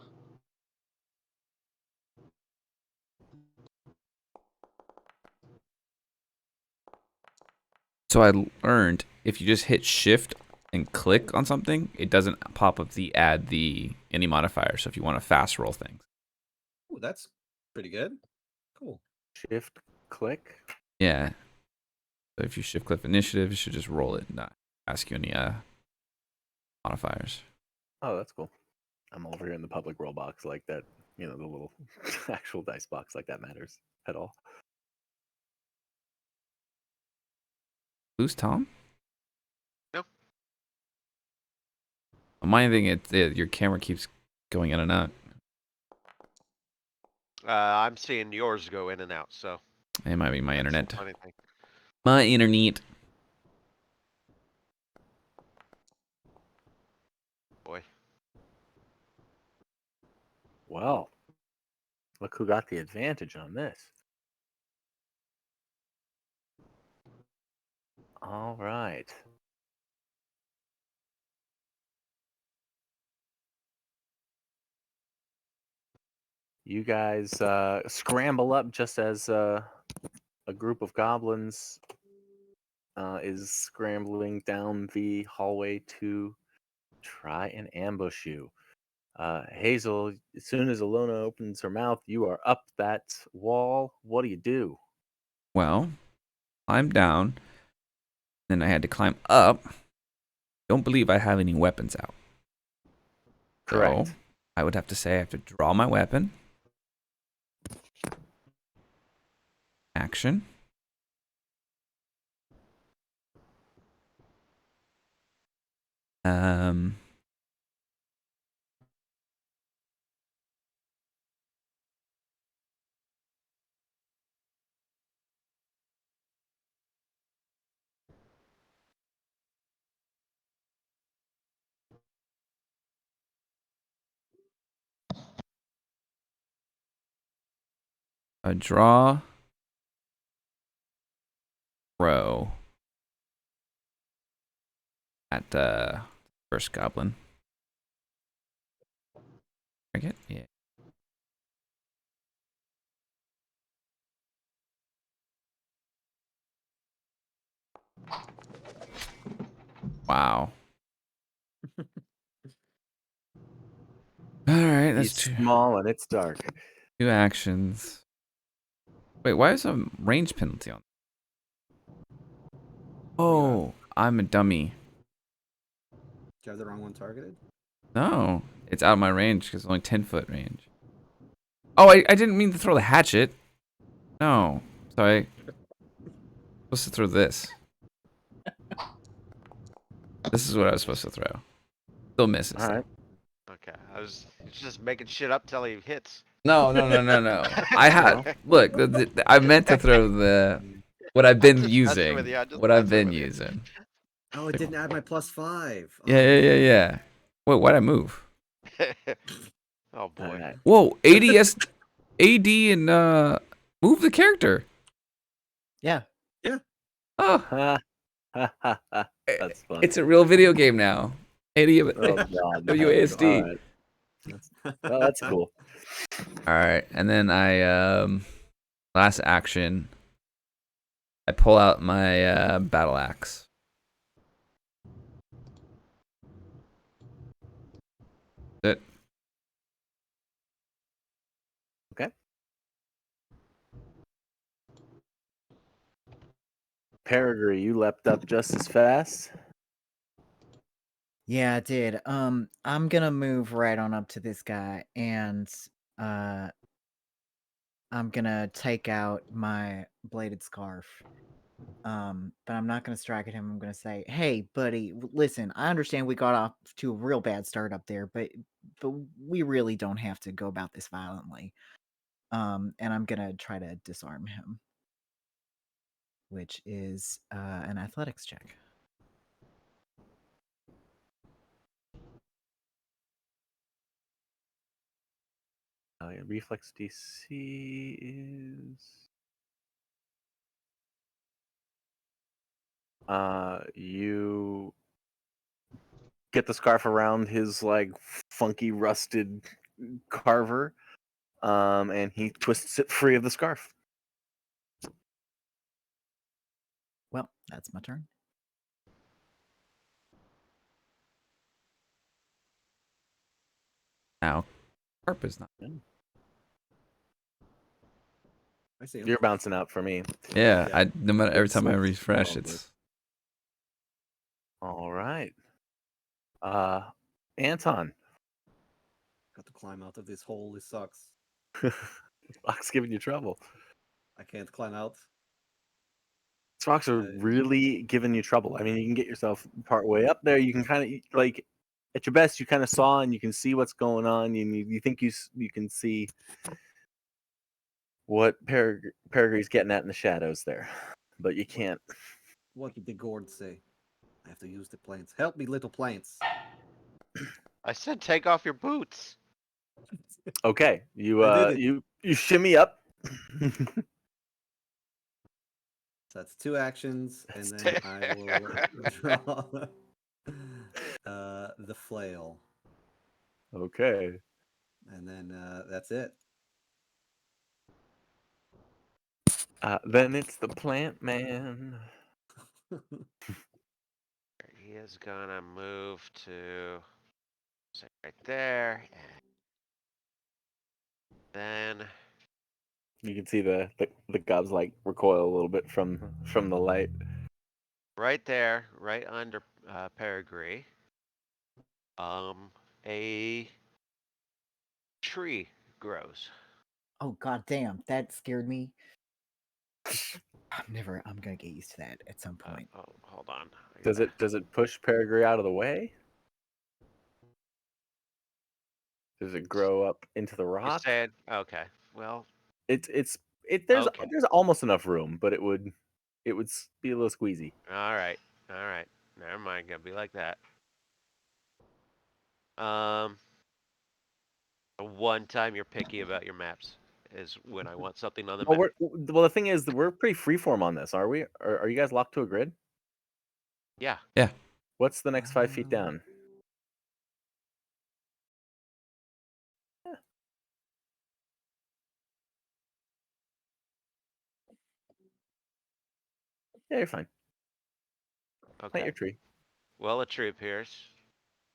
So I learned if you just hit shift and click on something, it doesn't pop up the any modifier. So if you want to fast roll things. Ooh, that's pretty good. Cool. Shift click. Yeah. So if you shift click initiative, you should just roll it and not ask you any modifiers. Oh, that's cool. I'm over here in the public roll box like that. You know, the little actual dice box, like that matters at all. Who's Tom? No. On my thing, your camera keeps going in and out. I'm seeing yours go in and out, so. It might be my that's the internet. funny thing. My internet. Well, look who got the advantage on this. All right. You guys scramble up just as a group of goblins is scrambling down the hallway to try and ambush you. Hazel, as soon as Alona opens her mouth, you are up that wall. What do you do? Well, I'm down. Then I had to climb up. Don't believe I have any weapons out. Correct. So I would have to say I have to draw my weapon. Action. A draw. Row. At first goblin. Target? Yeah. Wow. All right, that's It's two small and it's dark. actions. Wait, why is a range penalty on? Oh, I'm a dummy. Do you have the wrong one targeted? No, it's out of my range because it's only 10-foot range. Oh, I didn't mean to throw the hatchet. No, sorry. Supposed to throw this. This is what I was supposed to throw. Still misses. All right. Okay, I was just making shit up till he hits. No. I had look. I meant to throw what I've been Just messing using. with you, I'm just What I've messing been with you. using. Oh, it didn't add my +5. Yeah. Wait, why'd I move? Oh All boy. right. Whoa, AD and move the character. Yeah. Oh, Ha, ha, ha, ha. That's fun. it's a real video game now. AD Oh, God. WASD. All right. Well, that's cool. All right, and then I last action, I pull out my battle axe. That's it. Okay. Peregrine, you leapt up just as fast. Yeah, I did. I'm gonna move right on up to this guy and I'm gonna take out my bladed scarf. But I'm not gonna strike at him. I'm gonna say, "Hey, buddy, listen. I understand we got off to a real bad start up there, but we really don't have to go about this violently." And I'm gonna try to disarm him, which is an athletics check. Reflex DC is you get the scarf around his like funky rusted carver, and he twists it free of the scarf. Well, that's my turn. Now, Carp is not. I see him. You're bouncing out for me. Yeah, Yeah. no matter every It's time I so refresh, small, it's All right. Anton. Got to climb out of this hole. This sucks. Fox giving you trouble. I can't climb out. Rocks are really giving you trouble. I mean, you can get yourself part way up there. You can kind of like, at your best, you kind of saw and you can see what's going on. And you think you can see what Peregrine's getting at in the shadows there, but you can't. What did the gourd say? I have to use the plants. Help me, little plants. I said take off your boots. Okay, you I did it. you shimmy up. So that's 2 actions, and That's then I will draw the flail, Okay. and then that's it. Then it's the plant man. He is gonna move to say right there, and then You can see the gobs like recoil a little bit from the light. right there, right under Peregrine, a tree grows. Oh god damn, that scared me. I'm gonna get used to that at some point. Oh, hold on. Does it push Peregrine out of the way? Does it grow up into the You rock? said okay. Well, There's okay. there's almost enough room, but it would be a little squeezy. All right. All right. Never mind. Gonna be like that. Um, one time you're picky about your maps is when I want something on the Well, map. the thing is that we're pretty freeform on this, are we? Are you guys locked to a grid? Yeah. What's the next 5 feet down? Yeah, you're fine. Plant Okay. your tree. Well, a tree appears.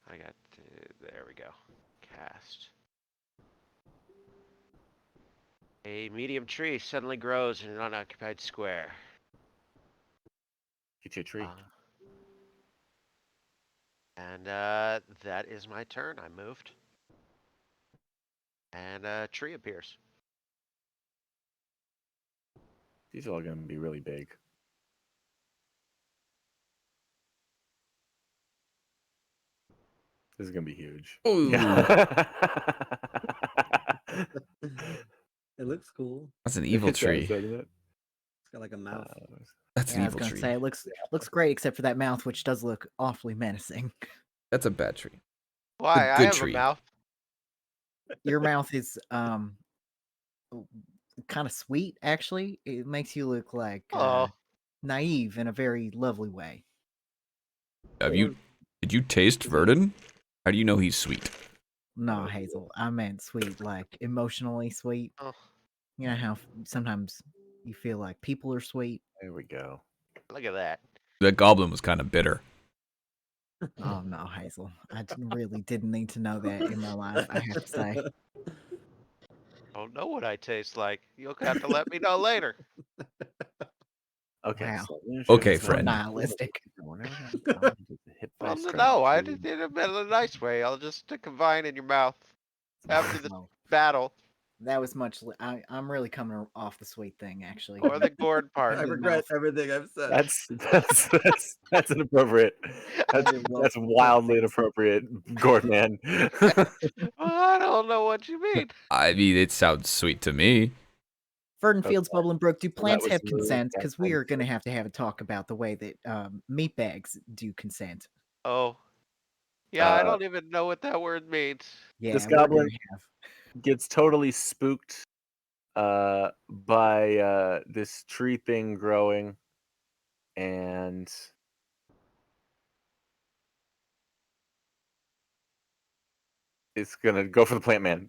I got to, there we go. Cast. A medium tree suddenly grows in an unoccupied square. Get you a tree. And that is my turn. I moved. And a tree appears. These are all going to be really big. This is going to be huge. Ooh. Yeah. It looks cool. That's an evil It does, tree. doesn't it? It's got like a mouth. That's Yeah, an I was evil gonna tree. say it looks great except for that mouth, which does look awfully menacing. That's a bad tree. Why? I good have tree. a mouth. Your mouth is kind of sweet, actually. It makes you look like Oh, naive in a very lovely way. Did you taste Verdon? How do you know he's sweet? No, Hazel, I meant sweet, like emotionally sweet. oh, You know how sometimes you feel like people are sweet. There we go. look at that. That goblin was kind of bitter. Oh no, Hazel, really didn't need to know that in my life. I have to say. I don't know what I taste like. You'll have to let me know later. Okay. Wow. So Okay, So friend. nihilistic. Hit by Well, scratch no, I tree. did it in a nice way. I'll just stick a vine in your mouth after the Well, battle that was much. I'm really coming off the sweet thing, actually. or the gourd part. I Your regret mouth. everything I've said. That's inappropriate. That's, Very well that's put, wildly Hazel. inappropriate, Gord man. Well, I don't know what you mean. I mean, it sounds sweet to me. Verdon Okay. Fields, Bubble, and Brook, do that plants was have smooth, consent? that Because we one. are going to have a talk about the way that meat bags do consent. Oh. Yeah, I Uh, don't even know what that word means. Yeah, This we're goblin- going to have. Gets totally spooked by this tree thing growing, and it's gonna go for the plant man.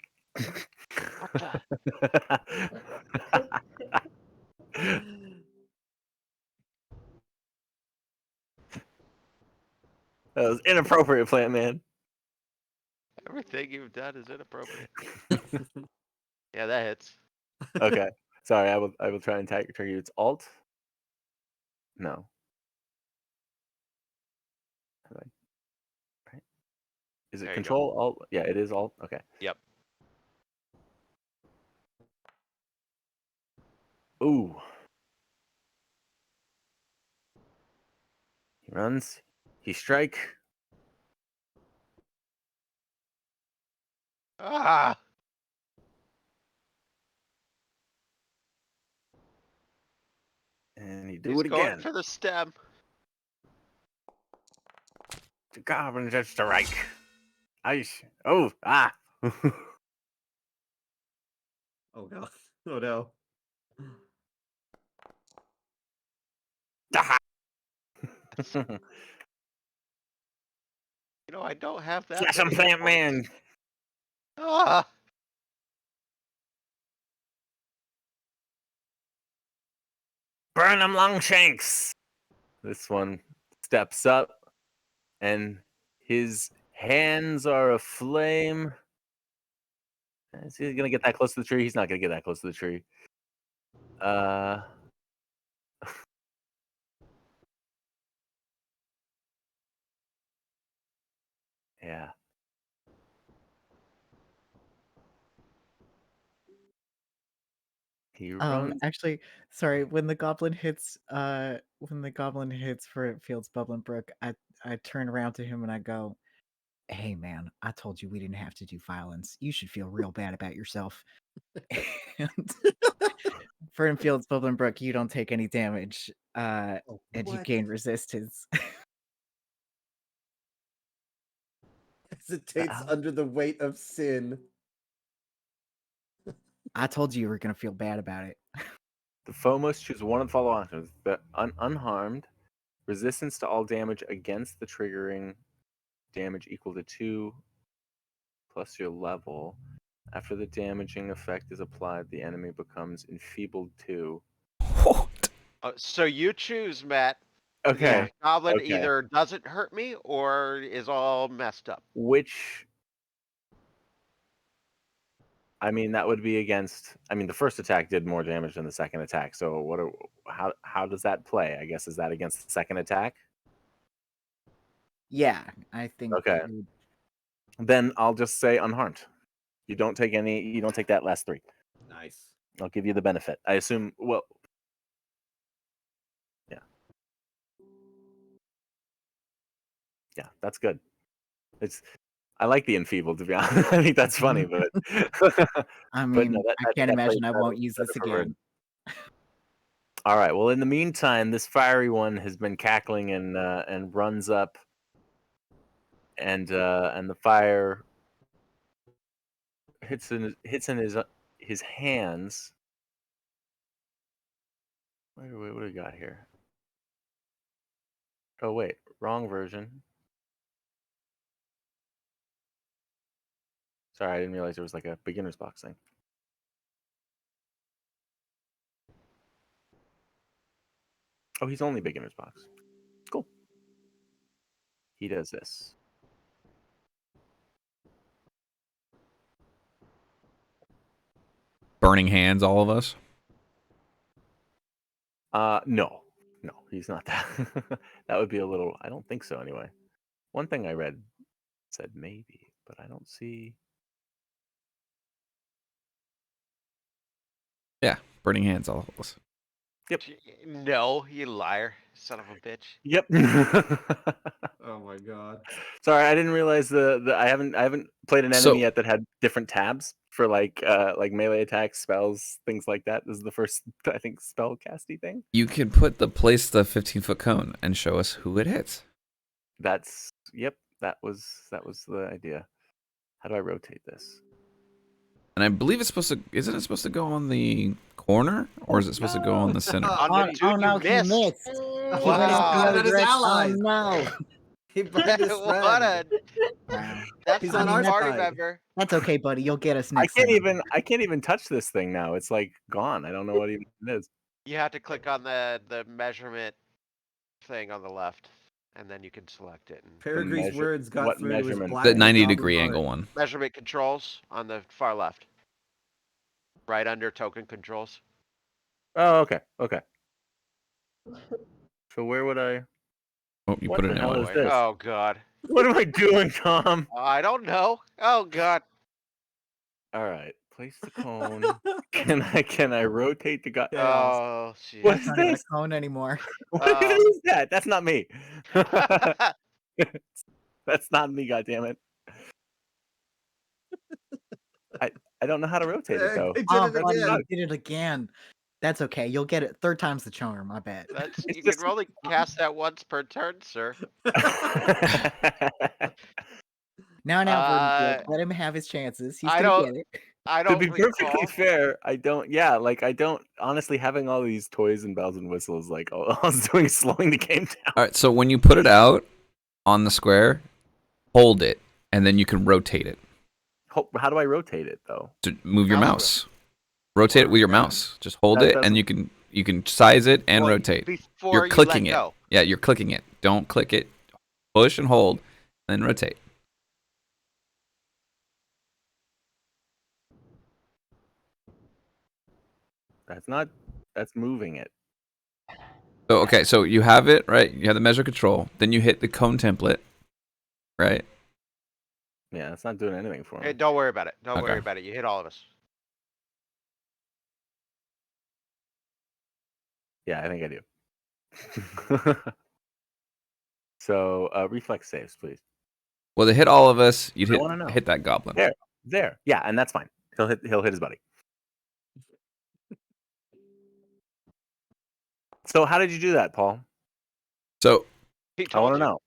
What the? That was inappropriate, plant man. Everything you've done is inappropriate. Yeah, that hits. Okay, sorry. I will try and target you. It's Alt. No. Right? Is it There you go. Control Alt? Yeah, it is Alt. Okay. Yep. Ooh. He runs. He strike. Ah! And he do He's it going again. for the stem. The goblin just strike. Ice. Oh, ah. Oh god. Oh no. You know, I don't have that. Slash him, many Plant points. Man. Ah, Burn him, Longshanks. This one steps up, and his hands are aflame. Is he gonna get that close to the tree? He's not gonna get that close to the tree. Yeah. He runs. Actually, sorry, when the goblin hits for Fields Bubbling Brook, I turn around to him and I go, "Hey man, I told you we didn't have to do violence. You should feel real bad about yourself." And for Fields Bubbling Brook, you don't take any damage, Oh, and you what? gain resistance. Hesitates Ow. under the weight of sin. I told you were gonna feel bad about it. The foe must choose one of the following options: the unharmed, resistance to all damage against the triggering damage equal to 2 plus your level. After the damaging effect is applied, the enemy becomes enfeebled 2. What? so you choose, Matt. Okay. The goblin okay. either doesn't hurt me or is all messed up. Which, I mean, that would be against. I mean, the first attack did more damage than the second attack. So how does that play? I guess is that against the second attack? Yeah, I think. Okay. you would- Then I'll just say unharmed. You don't take that last 3. Nice. I'll give you the benefit. I assume. Well, yeah, yeah, that's good. I like the enfeebled, to be honest. I think that's funny, but I but mean, no, I can't that imagine plays I won't use better this for Rid. again. All right. Well, in the meantime, this fiery one has been cackling and runs up, and the fire hits in his hands. Wait, what do we got here? Oh wait, wrong version. Sorry, I didn't realize there was like a beginner's box thing. Oh, he's only beginner's box. Cool. He does this. Burning hands, all of us. No, he's not that. That would be a little. I don't think so. Anyway, one thing I read said maybe, but I don't see. Yeah, burning hands, all of us. Yep. No, you liar, son of a bitch. Yep. Oh my god. Sorry, I didn't realize the I haven't played an So- enemy yet that had different tabs for like melee attacks, spells, things like that. This is the first I think spell casty thing. You can place the 15-foot cone and show us who it hits. That's that was the idea. How do I rotate this? And I believe isn't it supposed to go on the corner, or is it supposed to go on the center? On Oh, the dude oh you no, he missed. missed. Hey. He went Wow. into the That is direct- allies. Oh no. He burned his What friend. a Wow. that's He's a on our party side. member. That's okay, buddy. You'll get us I next can't time. even touch this thing now. It's like gone. I don't know what even it is. You have to click on the measurement thing on the left, and then you can select it. And Peregrine's measure- words got what through to his measurement? black The and 90-degree goblin angle heart. one. measurement controls on the far left, right under token controls. Oh, okay. So where would I? Oh, you What put it the in hell one. is this? Oh god. What am I doing, Tom? I don't know. Oh god. All right, place the cone. Can I rotate the guy? Chaos. Oh shit. What That's is not even a this? cone anymore. What is that? That's not me. That's not me. Goddammit. I don't know how to rotate it though. He did Oh, it buddy, again. you did it again. That's okay. You'll get it. Third time's the charm. I bet. That's It's you just- can only cast that once per turn, sir. Now, Uh, Verdant, let him have his chances. He's I gonna don't- get it. I To don't be perfectly recall. fair, I don't. Yeah, like I don't. Honestly, having all these toys and bells and whistles, like all I was doing is slowing the game down. All right, so when you put it out on the square, hold it, and then you can rotate it How do I rotate it though? to move your Mouse mouse. Rotate it with your Yeah. mouse. Just hold That it, and doesn't- you can size it and Well, rotate. before You're you clicking let it. go. Yeah, you're clicking it. Don't click it. Push and hold, and then rotate. That's not. That's moving it. So okay, so you have it right. You have the measure control. Then you hit the cone template, right? Yeah, it's not doing anything for me. Hey, don't worry about it. Don't Okay. worry about it. You hit all of us. Yeah, I think I do. So, reflex saves, please. Well, to hit all of us, you'd I wanna know. hit that goblin. There. Yeah, and that's fine. He'll hit his buddy. So, how did you do that, Paul? So He I told want to you. know.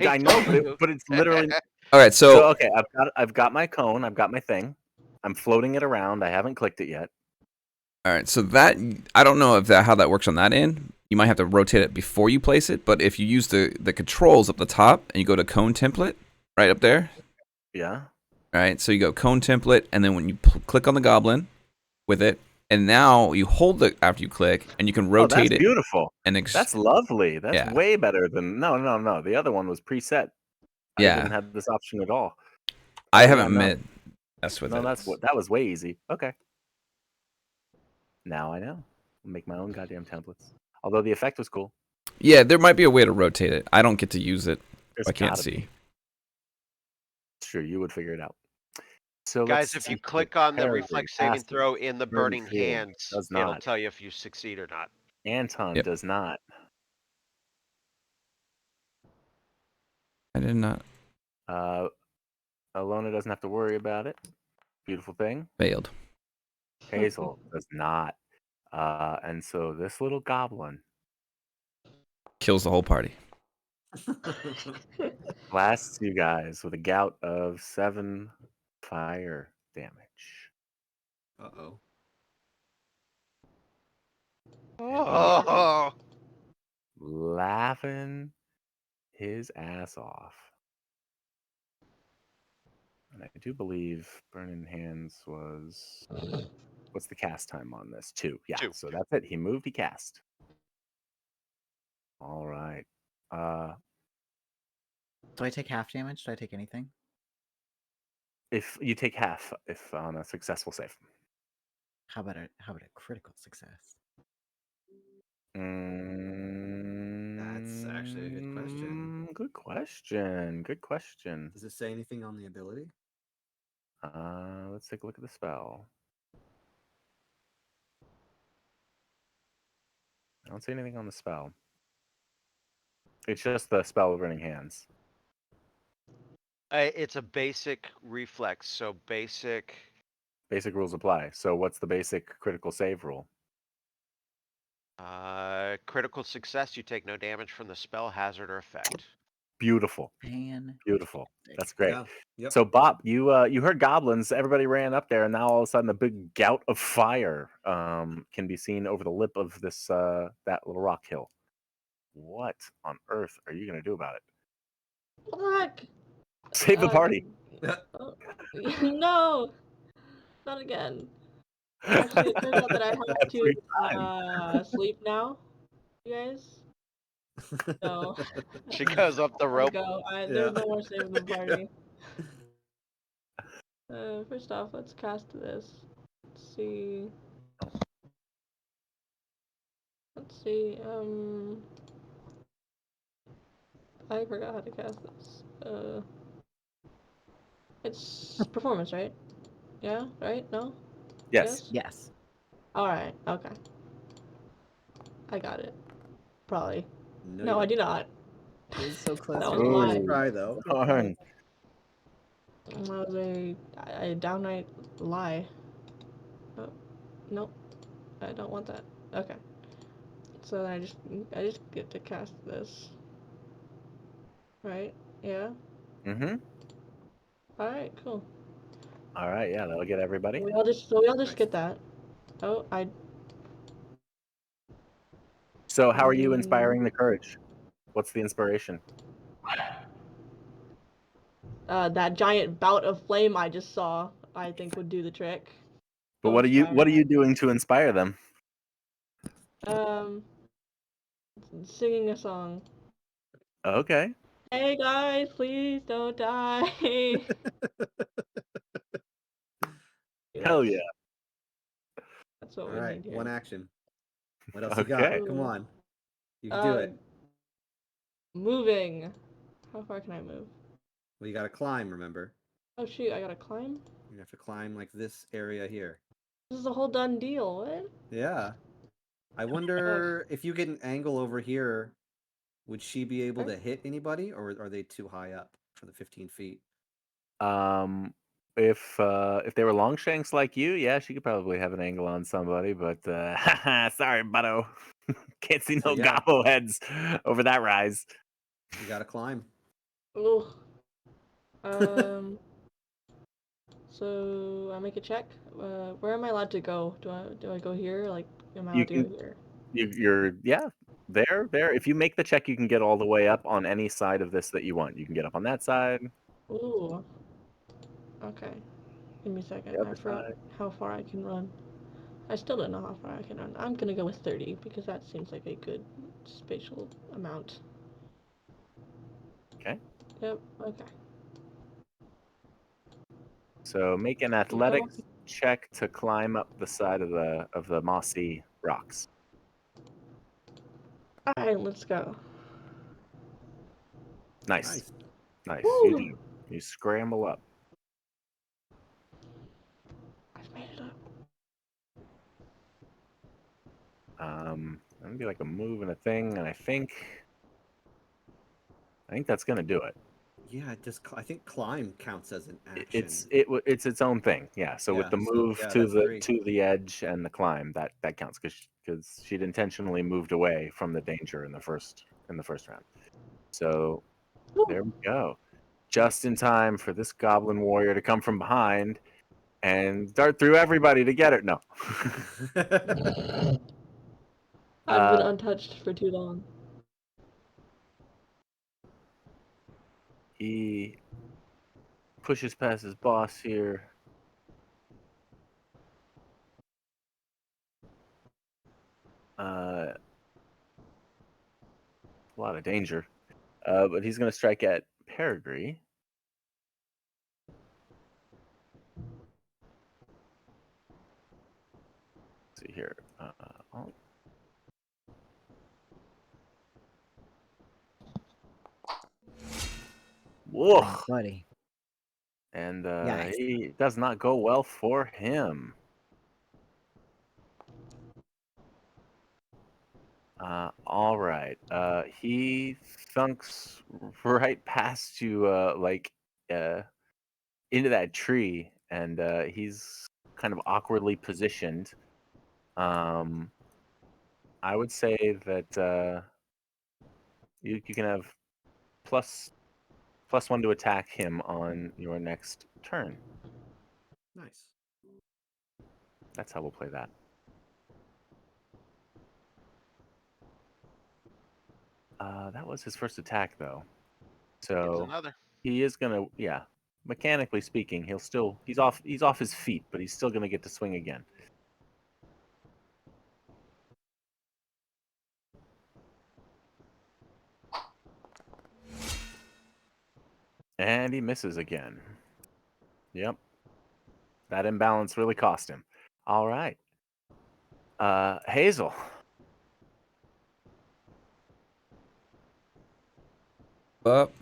He I know, told you. but it's literally. all right, So so okay, I've got my cone. I've got my thing. I'm floating it around. I haven't clicked it yet. all right, so that I don't know if that how that works on that end. You might have to rotate it before you place it, but if you use the controls up the top and you go to cone template right up there, Yeah. all right, so you go cone template, and then when you click on the goblin with it, and now you hold it after you click, and you can Oh, rotate that's it. beautiful. And That's lovely. That's Yeah. way better than no. The other one was preset. I Yeah. didn't have this option at all. I Oh, haven't yeah, messed with no, it. that was way easy. Okay. Now I know. I'll make my own goddamn templates. Although the effect was cool. Yeah, there might be a way to rotate it. I don't get to use it. There's I can't gotta see. be. Sure, you would figure it out. So Guys, let's if you see. click on the Parry, reflex saving passive, throw in the burning burning field. hands, Does it'll not. tell you if you succeed or not. Anton Yep. does not. I did not. Alona doesn't have to worry about it. Beautiful thing. Failed. Hazel does not. And so this little goblin Kills the whole party. blasts you guys with a gout of 7 fire damage. Uh-oh. Oh, Laughing his ass off. And I do believe Burning Hands was. What's the cast time on this? 2. Yeah, 2. so that's it. He moved, he cast. All right. Do I take half damage? Do I take anything? If you take half if on a successful save. How about a critical success? That's actually a good question. Good question. Good question. Does it say anything on the ability? Let's take a look at the spell. I don't see anything on the spell. It's just the spell of Burning Hands. it's a basic reflex, so basic. Basic rules apply. So what's the basic critical save rule? Critical success, you take no damage from the spell, hazard, or effect. Beautiful. Man. Beautiful. That's great. Yeah. Yep. So Bob, you heard goblins. Everybody ran up there, and now all of a sudden, a big gout of fire can be seen over the lip of this that little rock hill. What on earth are you gonna do about it? What the heck? Save the party. No, not again. Actually, it turns out that I have Every to sleep now. You guys. So She goes up the I'll rope. go. Yeah. There's no more saving the party. First off, let's cast this. Let's see. Let's see. I forgot how to cast this. It's performance, right? Yeah. Right? No. Yes. Yes. All right. Okay. I got it. Probably. No, No, I do not. It was so close. That to was a a lie. first try, though. Darn. That was a downright lie. Oh, nope. I don't want that. Okay. So then I just get to cast this. Right? Yeah? Mm-hmm. Alright, cool. All right, yeah, that'll get everybody. We all just Nice. get that. Oh, So, how are you Mm. inspiring the courage? What's the inspiration? That giant bout of flame I just saw, I think would do the trick. But Go what are inspire you them. doing to inspire them? Singing a song. Okay. Hey guys, please don't die. Hell yeah. That's what All we right, need here. one action. What else Okay. you got? Come on. You can do it. Moving. How far can I move? Well, you got to climb, remember? Oh shoot, I gotta climb? You have to climb like this area here. This is a whole done deal. What? Yeah. I wonder if you get an angle over here, would she be able to hit anybody, or are they too high up for the 15 feet? If they were Longshanks like you, yeah, she could probably have an angle on somebody, but sorry, Butto. Can't see So, no yeah. gobbo heads over that rise. You got to climb. Ugh. So I make a check. Where am I allowed to go? Do I go here? Like, am I You allowed to can go here? you're yeah, there. If you make the check, you can get all the way up on any side of this that you want. You can get up on that side, Ooh. Okay. Give me a second. the I other forgot side. how far I can run. I still don't know how far I can run. I'm gonna go with 30 because that seems like a good spatial amount. Okay. Yep. Okay. So make an athletics check to climb up the side of the mossy rocks. All right, let's go. Nice. Nice. Woo! You do. You scramble up. I've made it up. That'd be like a move and a thing, and I think that's gonna do it. Yeah, I think climb counts as an action. It's its own thing. Yeah. So with Yeah, the move yeah, to that's the 3. edge and the climb, that counts because she'd intentionally moved away from the danger in the first round. So Woo! there we go. Just in time for this goblin warrior to come from behind and dart through everybody to get it. No. I've been untouched for too long. He pushes past his boss here. A lot of danger. But he's going to strike at Peregrine. Let's see here. Whoa. Dang, buddy. And Yikes. he does not go well for him. All right. He thunks right past you, into that tree, and he's kind of awkwardly positioned. I would say that you can have +1 to attack him on your next turn. Nice. That's how we'll play that. That was his first attack, though. It's So another. he is gonna, yeah. Mechanically speaking, he's off his feet, but he's still gonna get to swing again. And he misses again. Yep. That imbalance really cost him. All right. Hazel. Up.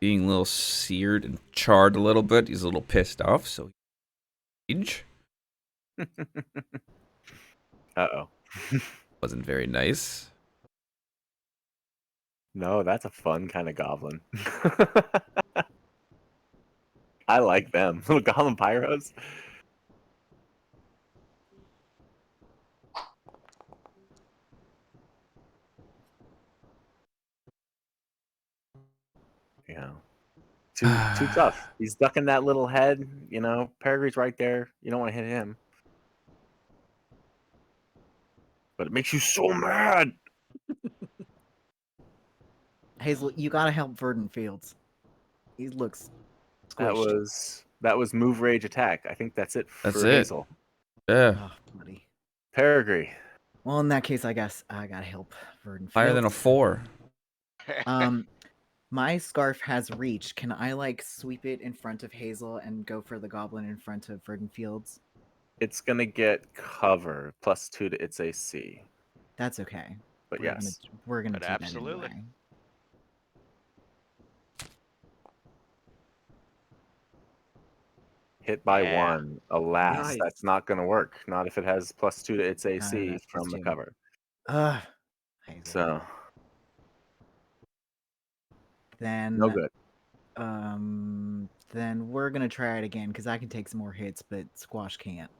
Being a little seared and charred a little bit. He's a little pissed off, so age Uh-oh. wasn't very nice. No, that's a fun kind of goblin. I like them. Little goblin pyros. Yeah. too tough. He's ducking that little head. You know, Peregrine's right there. You don't want to hit him. But it makes you so mad. Hazel, you gotta help Verdant Fields. He looks squished. That was move, rage, attack. I think that's it That's for it. Hazel. Yeah. Oh, buddy. Peregrine. Well, in that case, I guess I gotta help Verdant Fields. Higher than a 4. My scarf has reach. Can I like sweep it in front of Hazel and go for the goblin in front of Verdant Fields? It's gonna get cover +2 to its AC. That's okay. But We're yes, we're gonna But do absolutely. that anyway. hit by Yeah. 1. Alas, Nice. that's not gonna work. Not if it has +2 to its AC that's from the +2. cover. Ugh. Hazel. So Then no good. then we're gonna try it again because I can take some more hits, but Squash can't.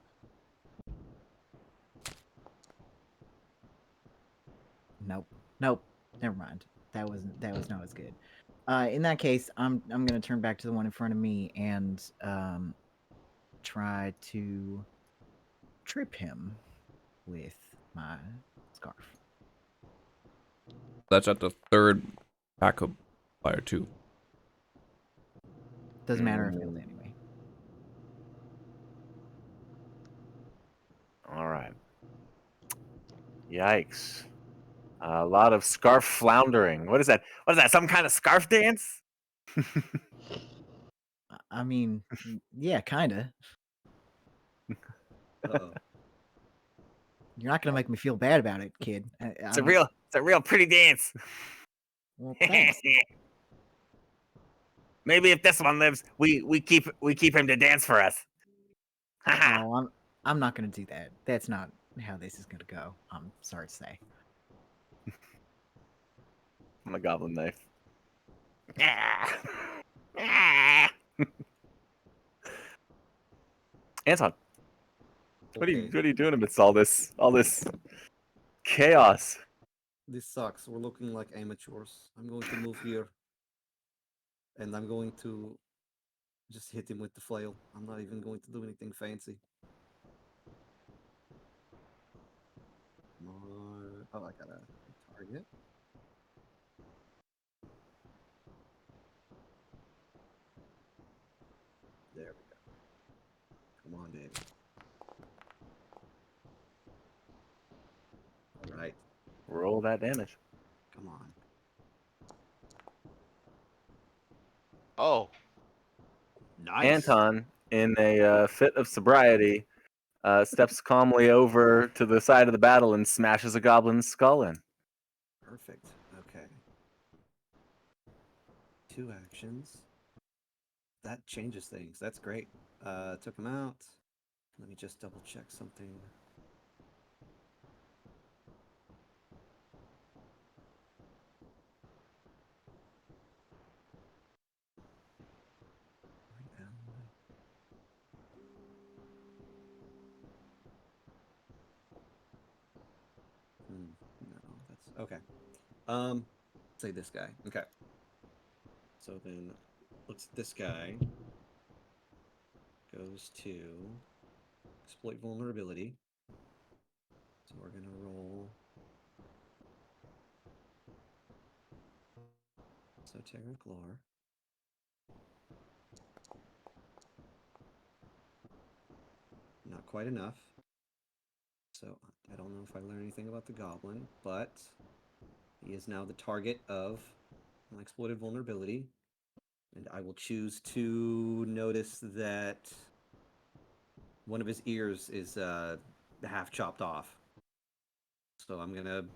Nope. Never mind. That was not as good. In that case, I'm gonna turn back to the one in front of me and try to trip him with my scarf. That's at the 3rd backup player too. Doesn't matter if failed anyway. All right. Yikes. A lot of scarf floundering. What is that? What is that? Some kind of scarf dance? I mean, yeah, kinda. Uh-oh. You're not gonna make me feel bad about it, kid. It's a real pretty dance. Well, thanks. Maybe if this one lives, we keep him to dance for us. No, I'm not gonna do that. That's not how this is gonna go. I'm sorry to say. On a goblin knife. Anton, what are Okay. you doing amidst all this chaos? This sucks. We're looking like amateurs. I'm going to move here. And I'm going to just hit him with the flail. I'm not even going to do anything fancy. Oh, I got a target. There we go. Come on, baby. All right. Roll that damage. Come on. Oh, Nice. Anton, in a fit of sobriety, steps calmly over to the side of the battle and smashes a goblin's skull in. Perfect. Okay. 2 actions. That changes things. That's great. Took him out. Let me just double check something. No, that's okay. Say this guy. Okay. So then, looks at this guy. Goes to exploit vulnerability. So we're gonna roll. Esoteric lore. Not quite enough. So I don't know if I learned anything about the goblin, but he is now the target of an exploited vulnerability. And I will choose to notice that one of his ears is half chopped off. So I'm going to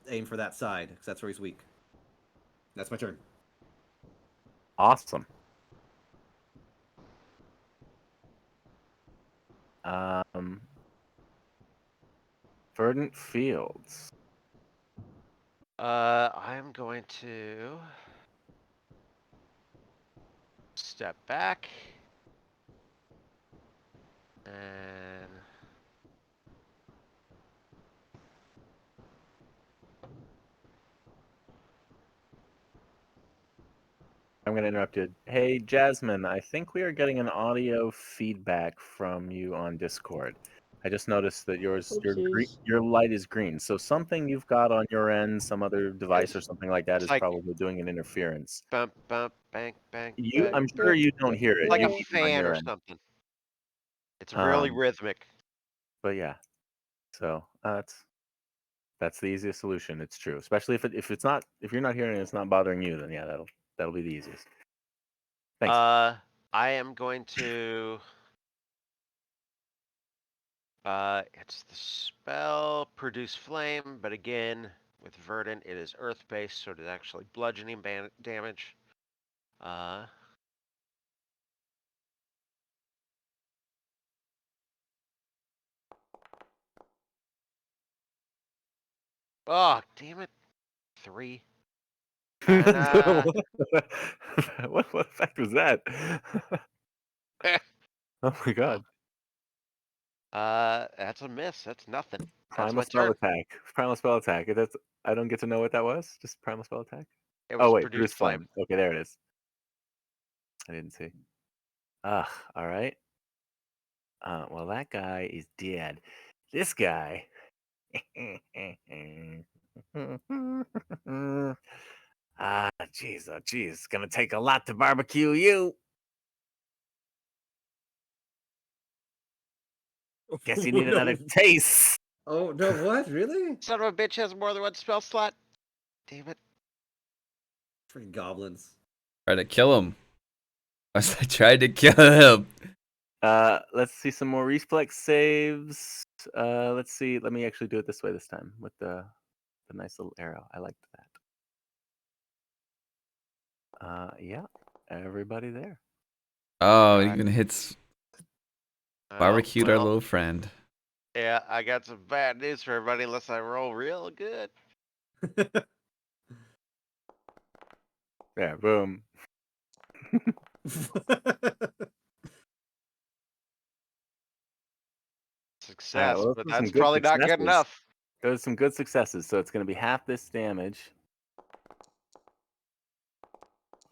aim for that side, because that's where he's weak. That's my turn. Awesome. Verdant Fields. I'm going to step back and I'm going to interrupt you. Hey, Jasmine, I think we are getting an audio feedback from you on Discord. I just noticed that Oopsies. your light is green. So something you've got on your end, some other device or something like that, It's is like probably doing an interference. bump, bump, bang, bang, You, bang. I'm sure you don't hear it. It's like You a need it on fan your or end. something. It's really Um, rhythmic. But yeah, so that's the easiest solution. It's true, especially if you're not hearing it, it's not bothering you. Then yeah, that'll be the easiest. Thanks. I am going to. It's the spell produce flame, but again, with Verdant, it is earth based, so it is actually bludgeoning damage. Oh, damn it. 3. And, what effect was that? Oh my god! that's a miss. That's nothing. That's Primal my spell turn. attack. Primal spell attack. That's I don't get to know what that was. Just primal spell attack. It Oh was wait, produce produce flame. flame. Okay, there it is. I didn't see. All right. Well, that guy is dead. This guy. Jeez, oh, jeez. It's gonna take a lot to barbecue you. Guess you need another taste. Oh no! What? Really? Son of a bitch has more than one spell slot. Damn it. Freaking goblins. Try to kill him. I tried to kill him. Let's see some more reflex saves. Let's see. Let me actually do it this way this time with the nice little arrow. I liked that. Yeah, everybody there. Oh, it Alright. even hits Oh, barbecued our well, little friend. yeah, I got some bad news for everybody unless I roll real good. Yeah, boom. Success, Well, but those are some that's good probably not good successes. enough. Those are some good successes. So it's going to be half this damage.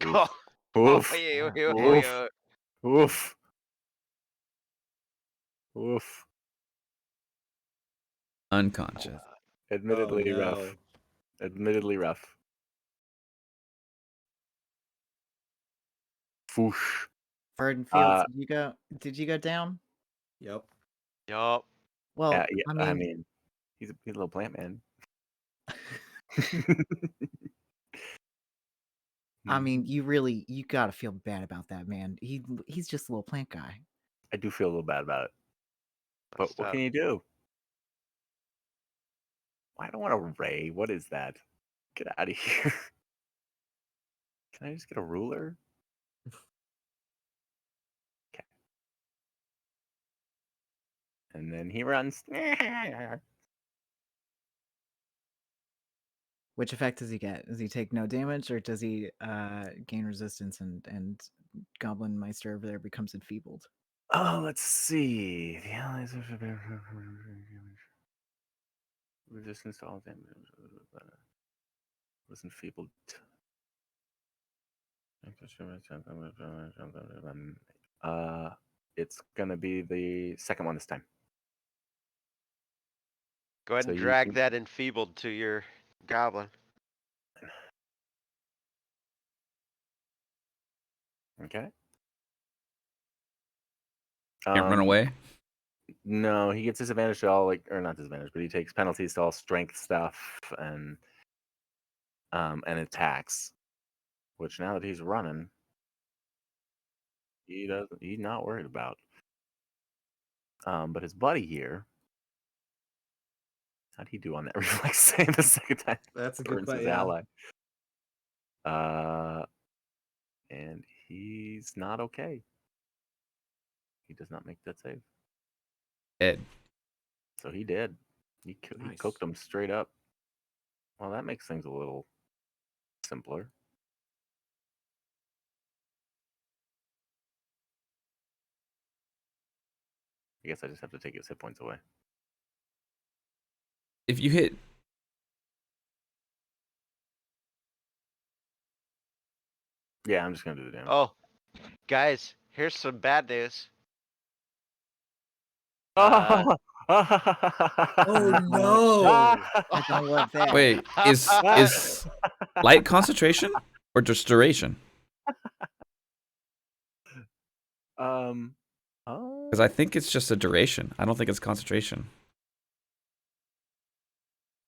Oof. Oh, Oof. yeah. Oof. Oof. Unconscious. Admittedly Oh, rough. no. Admittedly rough. Foosh. Verdant Fields, Uh, did you go down? Yep. Yup. Well, yeah, I mean, he's a little plant man. you gotta feel bad about that man. He's just a little plant guy. I do feel a little bad about it. But That's what tough. can you do? I don't want a ray. What is that? Get out of here. Can I just get a ruler? Okay. And then he runs. Which effect does he get? Does he take no damage, or does he gain resistance and Goblin Meister over there becomes enfeebled? Oh, let's see. The allies resistance to all damage was enfeebled. It's gonna be the second one this time. Go ahead So and you drag can- that enfeebled to your goblin. Okay. Can't run away. No, he gets disadvantage to all or not disadvantage, but he takes penalties to all strength stuff and attacks. Which now that he's running, he's not worried about. But his buddy here, how'd he do on that reflex save the second time? That's a good Burns his question. Yeah. ally. And he's not okay. He does not make that save. Dead. So he did. He Nice. cooked him straight up. Well, that makes things a little simpler. I guess I just have to take his hit points away. If you hit Yeah, I'm just gonna do the damage. Oh, guys, here's some bad news. Oh no! I don't work there. Wait, is light concentration or just duration? Oh. Because I think it's just a duration. I don't think it's concentration.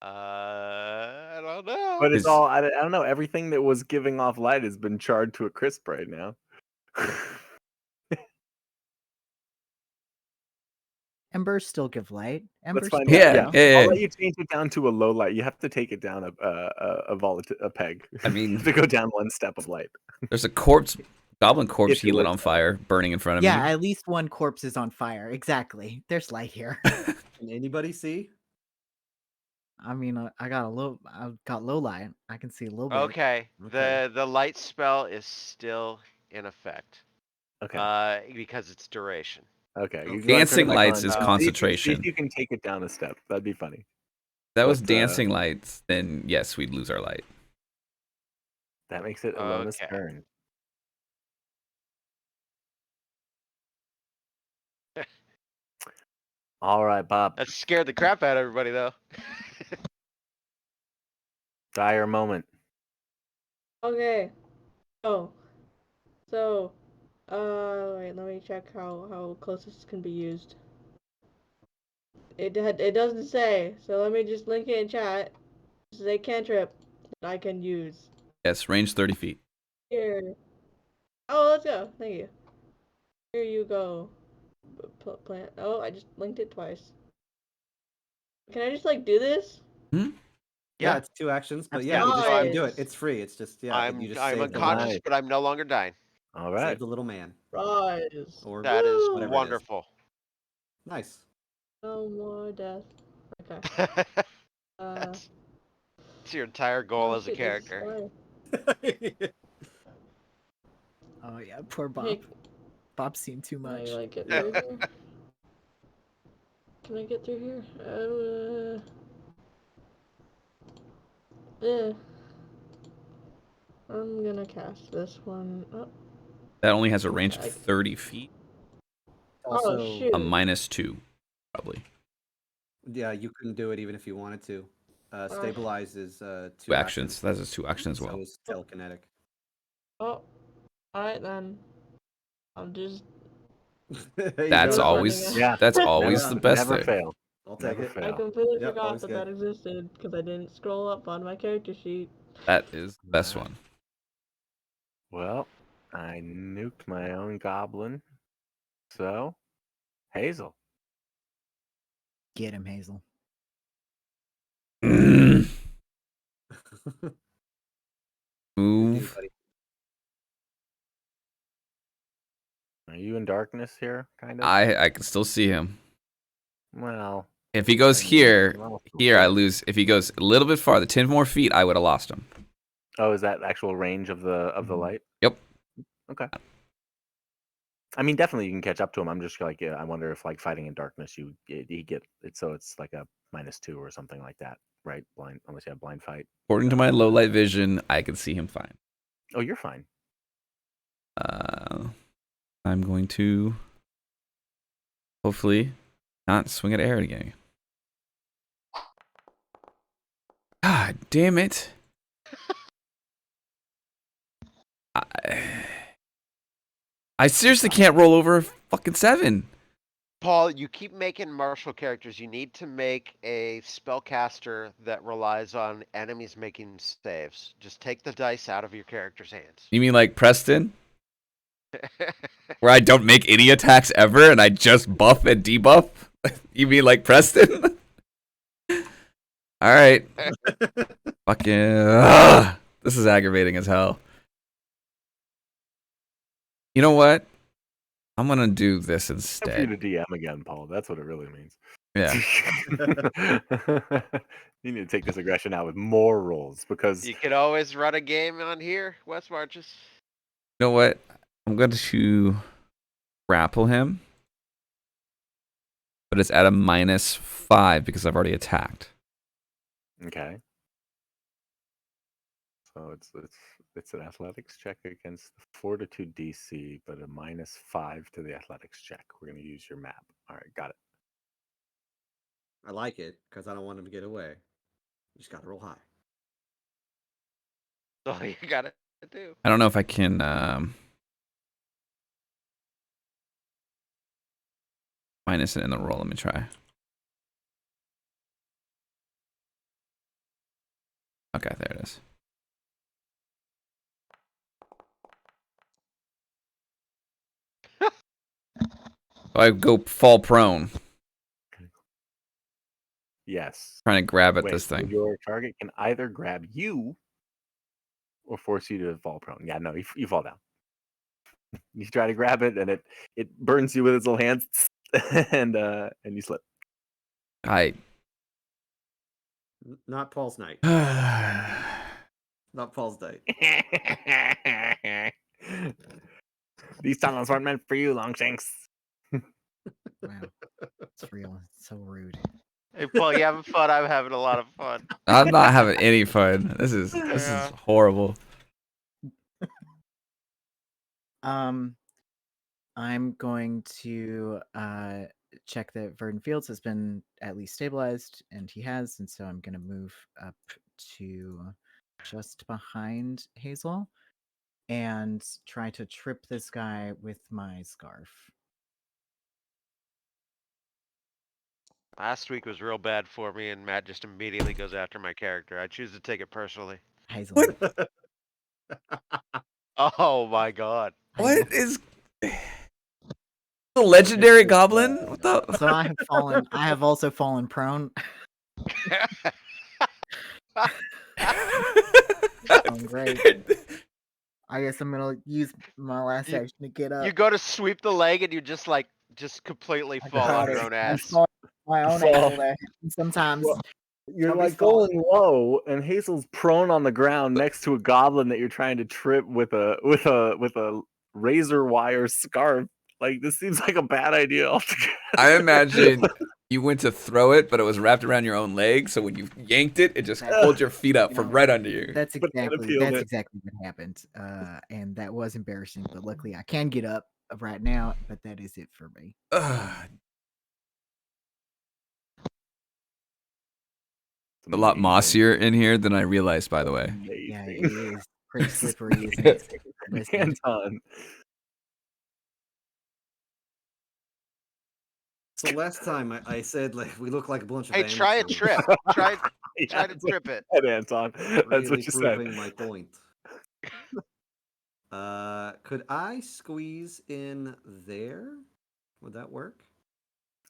I don't know. But it's Is- all I don't know. Everything that was giving off light has been charred to a crisp right now. Embers still give light. Let's Embers find still, Yeah, out. you know? yeah. I'll let you change it down to a low light. You have to take it down a peg. I mean- you have to go down one step of light. There's a corpse, goblin corpse If he it lit works on out. fire, burning in front of Yeah, me. at least one corpse is on fire. Exactly. There's light here. Can anybody see? I mean, I've got low light. I can see a little bit. Okay, Okay. the light spell is still in effect. Okay. Because it's duration. Okay. You Okay. go ahead and turn it Dancing back lights on. is See if concentration. you can take it down a step. That'd be funny. If that was but, dancing lights, then yes, we'd lose our light. That makes it Alona's Okay. turn. All right, Bob. That scared the crap out of everybody, though. Dire moment. Okay. Oh. So, wait, let me check how close this can be used. It doesn't say, so let me just link it in chat. This is a cantrip that I can use. Yes, range 30 feet. Here. Oh, let's go. Thank you. Here you go. Plant. Oh, I just linked it twice. Can I just like do this? Yeah, Yeah. it's 2 actions, but That's yeah, you just nice. do it. It's free. It's just I'm you just I'm save the unconscious, Nice. but I'm no longer dying. All save right. the little man. Rise. Or That is whatever it is. wonderful. Nice. No more death. Okay. That's your entire goal Oh, as a shit, this is character. fine. Oh yeah, poor Bob. Hey, Bob's seen too can I much. like get through here? Can I get through here? Yeah. I'm gonna cast this one. Oh, That only has a range of I- 30 feet. Also, shoot. A -2, probably. yeah, you couldn't do it even if you wanted to. Stabilize is 2 Two actions. That is 2 actions as well. So is telekinetic. Oh, alright then. I'm just. There you That's go. always Yeah. that's always Never, the best never thing. fail. I'll take Never it. I fail. completely Yep, forgot always that good. that existed because I didn't scroll up on my character sheet. That is the best Alright. one. Well, I nuked my own goblin. So, Hazel. Get him, Hazel. Move. Anybody? Are you in darkness here, kind of? I can still see him. Well, If he goes I mean, here, well, here I lose. If he goes a little bit farther, 10 more feet, I would have lost him. Oh, is that actual range of the Mhm. light? Yep. Okay. I mean, definitely you can catch up to him. I'm just like, I wonder if like fighting in darkness, you get it, so it's like a -2 or something like that, right? Blind, unless you have blind fight. According to my low light vision, I can see him fine. Oh, you're fine. I'm going to hopefully not swing at air again. God damn it. I seriously can't roll over a fucking 7. Paul, you keep making martial characters. You need to make a spellcaster that relies on enemies making saves. Just take the dice out of your character's hands. You mean like Preston? Where I don't make any attacks ever and I just buff and debuff? You mean like Preston? Alright. Fucking. This is aggravating as hell. You know what? I'm gonna do this Time for you instead. to DM again, Paul. That's what it really means. Yeah. You need to take this aggression out with more rolls because You could always run a game on here, West Marches. You know what? I'm going to grapple him. But it's at a -5 because I've already attacked. okay. So It's an athletics check against the fortitude DC, but a -5 to the athletics check. We're going to use your map. All right, got it. I like it because I don't want him to get away. You just got to roll high. That's all you gotta do. I don't know if I can minus it in the roll. Let me try. Okay, there it is. So I go fall prone, Yes. trying to grab at Wait, this so thing. your target can either grab you or force you to fall prone. Yeah, no, you fall down. You try to grab it, and it burns you with its little hands, and you slip. I. Not Paul's night. Not Paul's night. These tunnels weren't meant for you, Longshanks. Wow, it's real. It's so rude. Hey, Paul, you having fun? I'm having a lot of fun. I'm not having any fun. This is Yeah. horrible. I'm going to check that Verdant Fields has been at least stabilized, and he has, and so I'm going to move up to just behind Hazel and try to trip this guy with my scarf. Last week was real bad for me, and Matt just immediately goes after my character. I choose to take it personally. Hazel. Oh my god. Hazel. What is the legendary goblin? What the? So I have fallen. I have also fallen prone. Oh, great. I guess I'm gonna use my last You- action to get up. You go to sweep the leg, and you just completely I fall got on your it. own I ass. saw my own Fall. ankle there. And sometimes You're Somebody's like going low, and Hazel's prone on the ground next to a goblin that you're trying to trip with a razor wire scarf. Like, this seems like a bad idea altogether. I imagine you went to throw it, but it was wrapped around your own leg. So when you yanked it, it just pulled your feet up You from know, right under you. that's Banana exactly peeled it. what happened. And that was embarrassing, but luckily I can get up right now. But that is it for me. Ugh. A lot mossier in here than I realized, by the way. Yeah, it Amazing. is pretty slippery, isn't it? Listen, Anton. So last time I said like we look like a bunch of Hey, try a amateurs. trip. Try to Yeah, trip it. that's Anton. That's Really what you said. proving my point. Could I squeeze in there? Would that work?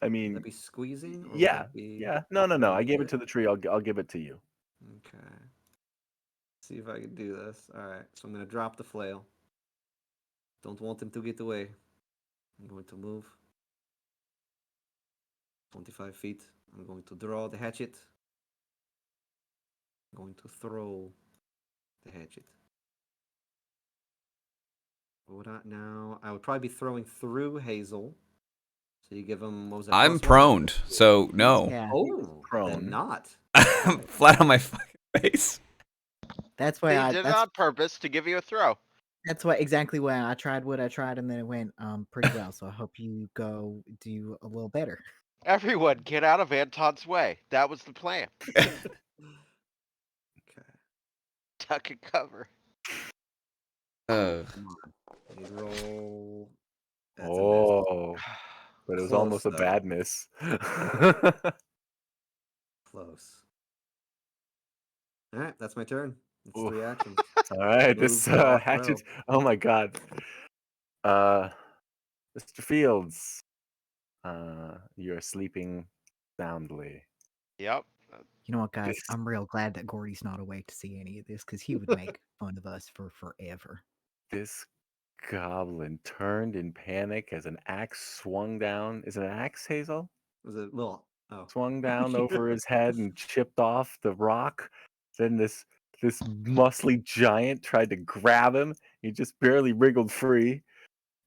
I Would mean, that be squeezing? Or would yeah, that be yeah. No. a I little gave it bit? to the tree. I'll give it to you. Okay. See if I can do this. All right. So I'm gonna drop the flail. Don't want him to get away. I'm going to move 25 feet. I'm going to draw the hatchet. I'm going to throw the hatchet. What would I now? I would probably be throwing through Hazel. So you give him what was that? I'm +1? proned, so no. yeah, Oh, prone. then not. I'm flat on my fucking face. that's He why did it on purpose to give you a throw. that's why exactly why I tried what I tried, and then it went pretty well. So I hope you go do a little better. Everyone, get out of Anton's way. That was the plan. Okay. Duck and cover. Ugh. Come on. You roll. That's a miss. Oh, but it was Close, almost a though. bad miss. Close. All right, that's my turn. That's Oof. 3 actions. All right, this Move, walk, hatchet. row. Oh my god. Mr. Fields, you're sleeping soundly. Yep. You know what, guys? This- I'm real glad that Gordy's not awake to see any of this because he would make fun of us for forever. This goblin turned in panic as an axe swung down. Is it an axe, Hazel? Was it little? Oh. Swung down over his head and chipped off the rock. Then this muscly giant tried to grab him. He just barely wriggled free.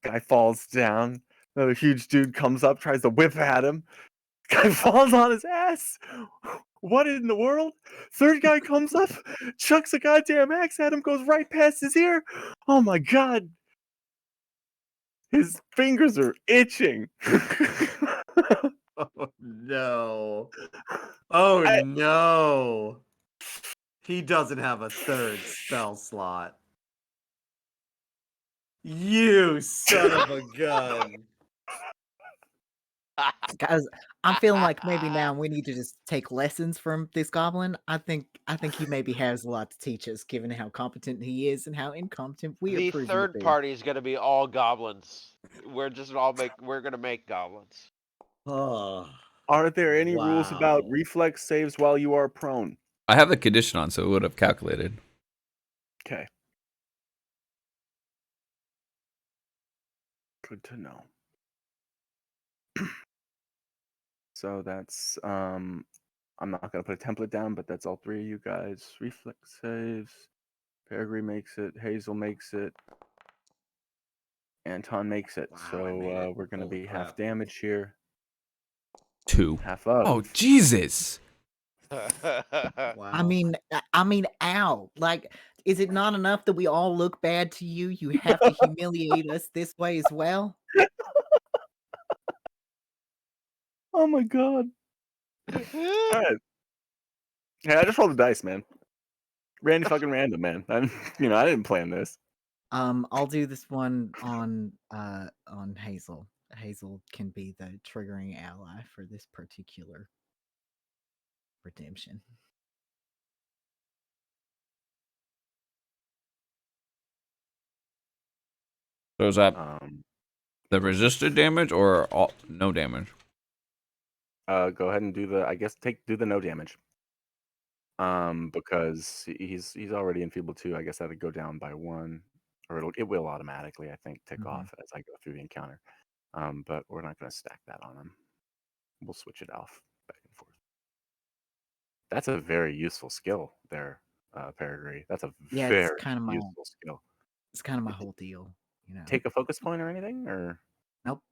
Guy falls down. Another huge dude comes up, tries to whip at him. Guy falls on his ass. What in the world? Third guy comes up, chucks a goddamn axe at him, goes right past his ear. Oh my god. His fingers are itching. Oh no. Oh I- no. He doesn't have a third spell slot. You son of a gun. Guys, I'm feeling like maybe now we need to just take lessons from this goblin. I think he maybe has a lot to teach us, given how competent he is and how incompetent we are The proving to third be. party is gonna be all goblins. We're gonna make goblins. Oh. Are there any rules about Wow. reflex saves while you are prone? I have the condition on, so it would have calculated. Okay. Good to know. So that's I'm not gonna put a template down, but that's all three of you guys. Reflex saves. Peregrine makes it. Hazel makes it. Anton makes it. Wow, I So made it. we're gonna Holy be half crap. damage here. 2. Half up. Oh, Jesus. Wow. I mean, ow! Like, is it not enough that we all look bad to you? You have to humiliate us this way as well. Oh my god. Alright. Hey, I just rolled the dice, man. Randy fucking random, man. I didn't plan this. I'll do this one on Hazel. Hazel can be the triggering ally for this particular redemption. So is that Um the resisted damage or no damage? go ahead and do the no damage. Because he's already enfeebled 2. I guess that'd go down by 1. Or it will automatically, I think, tick Mhm. off as I go through the encounter. But we're not gonna stack that on him. We'll switch it off back and forth. That's a very useful skill there, Peregrine. That's a Yeah, very it's kind of my useful skill. whole deal, you know. Take a focus point or anything, or Nope.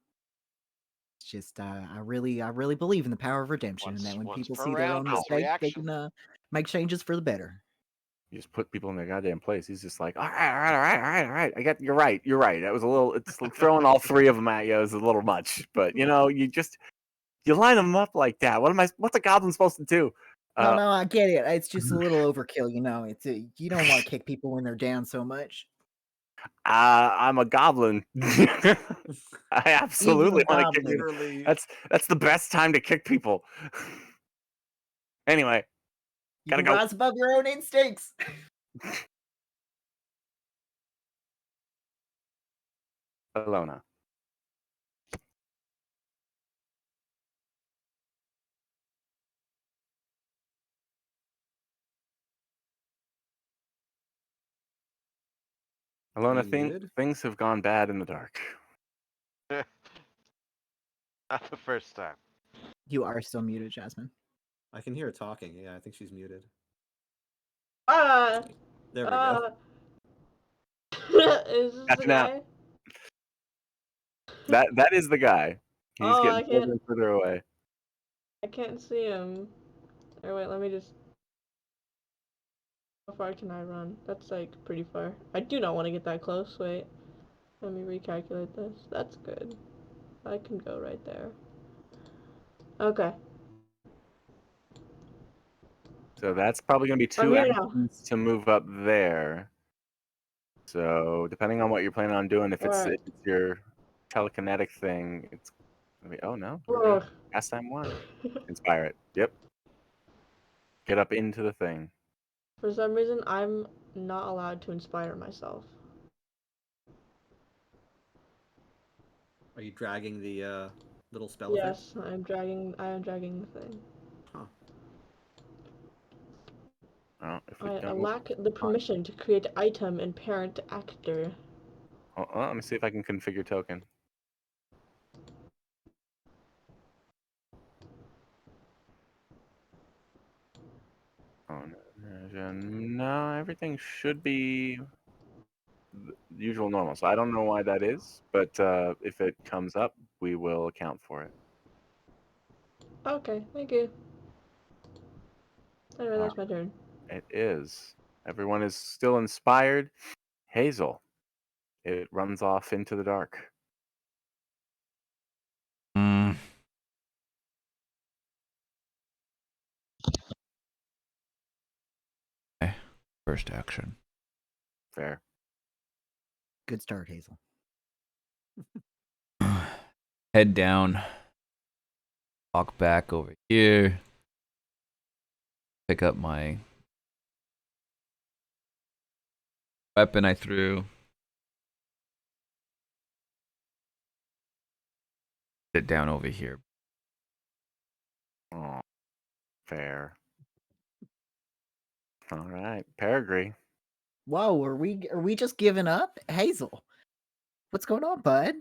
It's just I really believe in the power of redemption, and that when Once people per see their own round, it's mistake, they reaction. can make changes for the better. you just put people in their goddamn place. He's just like, all right. You're right. That was a little. It's like throwing all 3 of them at you is a little much, but you line them up like that. What's a goblin supposed to do? No, I get it. It's just a little overkill, you know. You don't want to kick people when they're down so much. I'm a goblin. I absolutely want to kick goblin. people. Literally. That's the best time to kick people. Anyway, You gotta can go. rise above your own instincts. Alona. Alona, you muted? things have gone bad in the dark. Not the first time. You are still muted, Jasmine. I can hear her talking. Yeah, I think she's muted. Ah! There we go. Is this Gotcha the now. guy? That is the guy. He's Oh, getting I further can't- and further away. I can't see him. Or wait, let me just. How far can I run? That's like pretty far. I do not want to get that close. Wait. Let me recalculate this. That's good. I can go right there. Okay. So that's probably going to be I'm 2 here now. actions to move up there. So depending on what you're planning on doing, if it's Alright. your telekinetic thing, it's going to be, oh no, Ugh. last time 1. Inspire it. Yep. Get up into the thing. For some reason, I'm not allowed to inspire myself. Are you dragging the little spell effect? Yes, I am dragging the thing. Huh. Oh, if we I don't, lack the permission to create item in parent actor. let me see if I can configure token. Oh no, everything should be the usual normal. So I don't know why that is, but if it comes up, we will account for it. Okay, thank you. Anyway, that's my turn. It is. Everyone is still inspired. Hazel. It runs off into the dark. Mm. Okay. First action. Fair. Good start, Hazel. Head down. Walk back over here. Pick up my weapon I threw. Sit down over here. Oh, fair. All right, Peregrine. Whoa, are we just giving up? Hazel. What's going on, bud?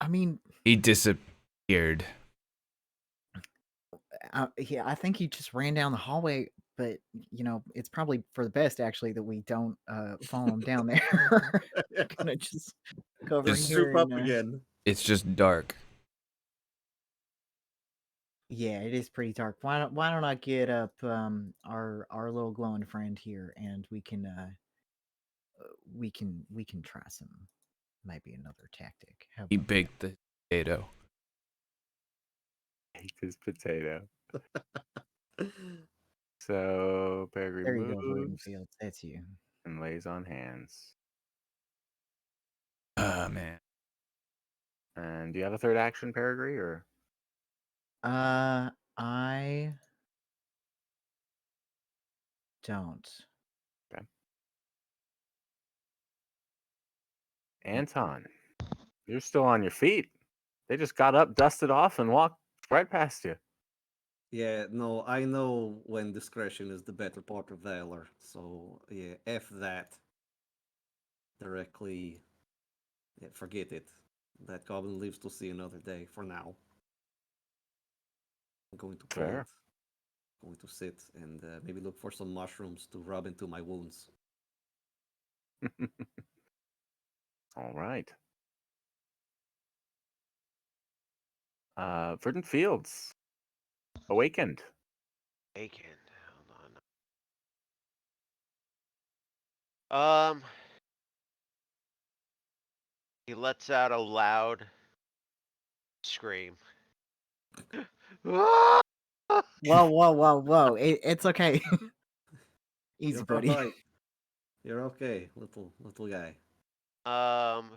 I mean, He disappeared. yeah, I think he just ran down the hallway, but it's probably for the best actually that we don't follow him down there. Gonna just go over Just here Troop up and, again. It's just dark. yeah, it is pretty dark. Why don't I get up our little glowing friend here and we can try some maybe another tactic. How He about that? baked the potato. Ate his potato. So Peregrine There you go, Verdant moves Fields. That's you. and lays on hands. Oh man. And do you have a third action, Peregrine, or I don't. Anton? You're still on your feet. They just got up, dusted off, and walked right past you. Yeah, no, I know when discretion is the better part of valor. So yeah, F that. Directly, yeah, forget it. That goblin lives to see another day. For now, I'm going to pull Fair. it. Going to sit and maybe look for some mushrooms to rub into my wounds. All right. Verdant Fields. Awakened. Bacon. Hold on. He lets out a loud scream. Whoa, whoa! It's okay. Easy, You're buddy. alright. You're okay, little guy. Um.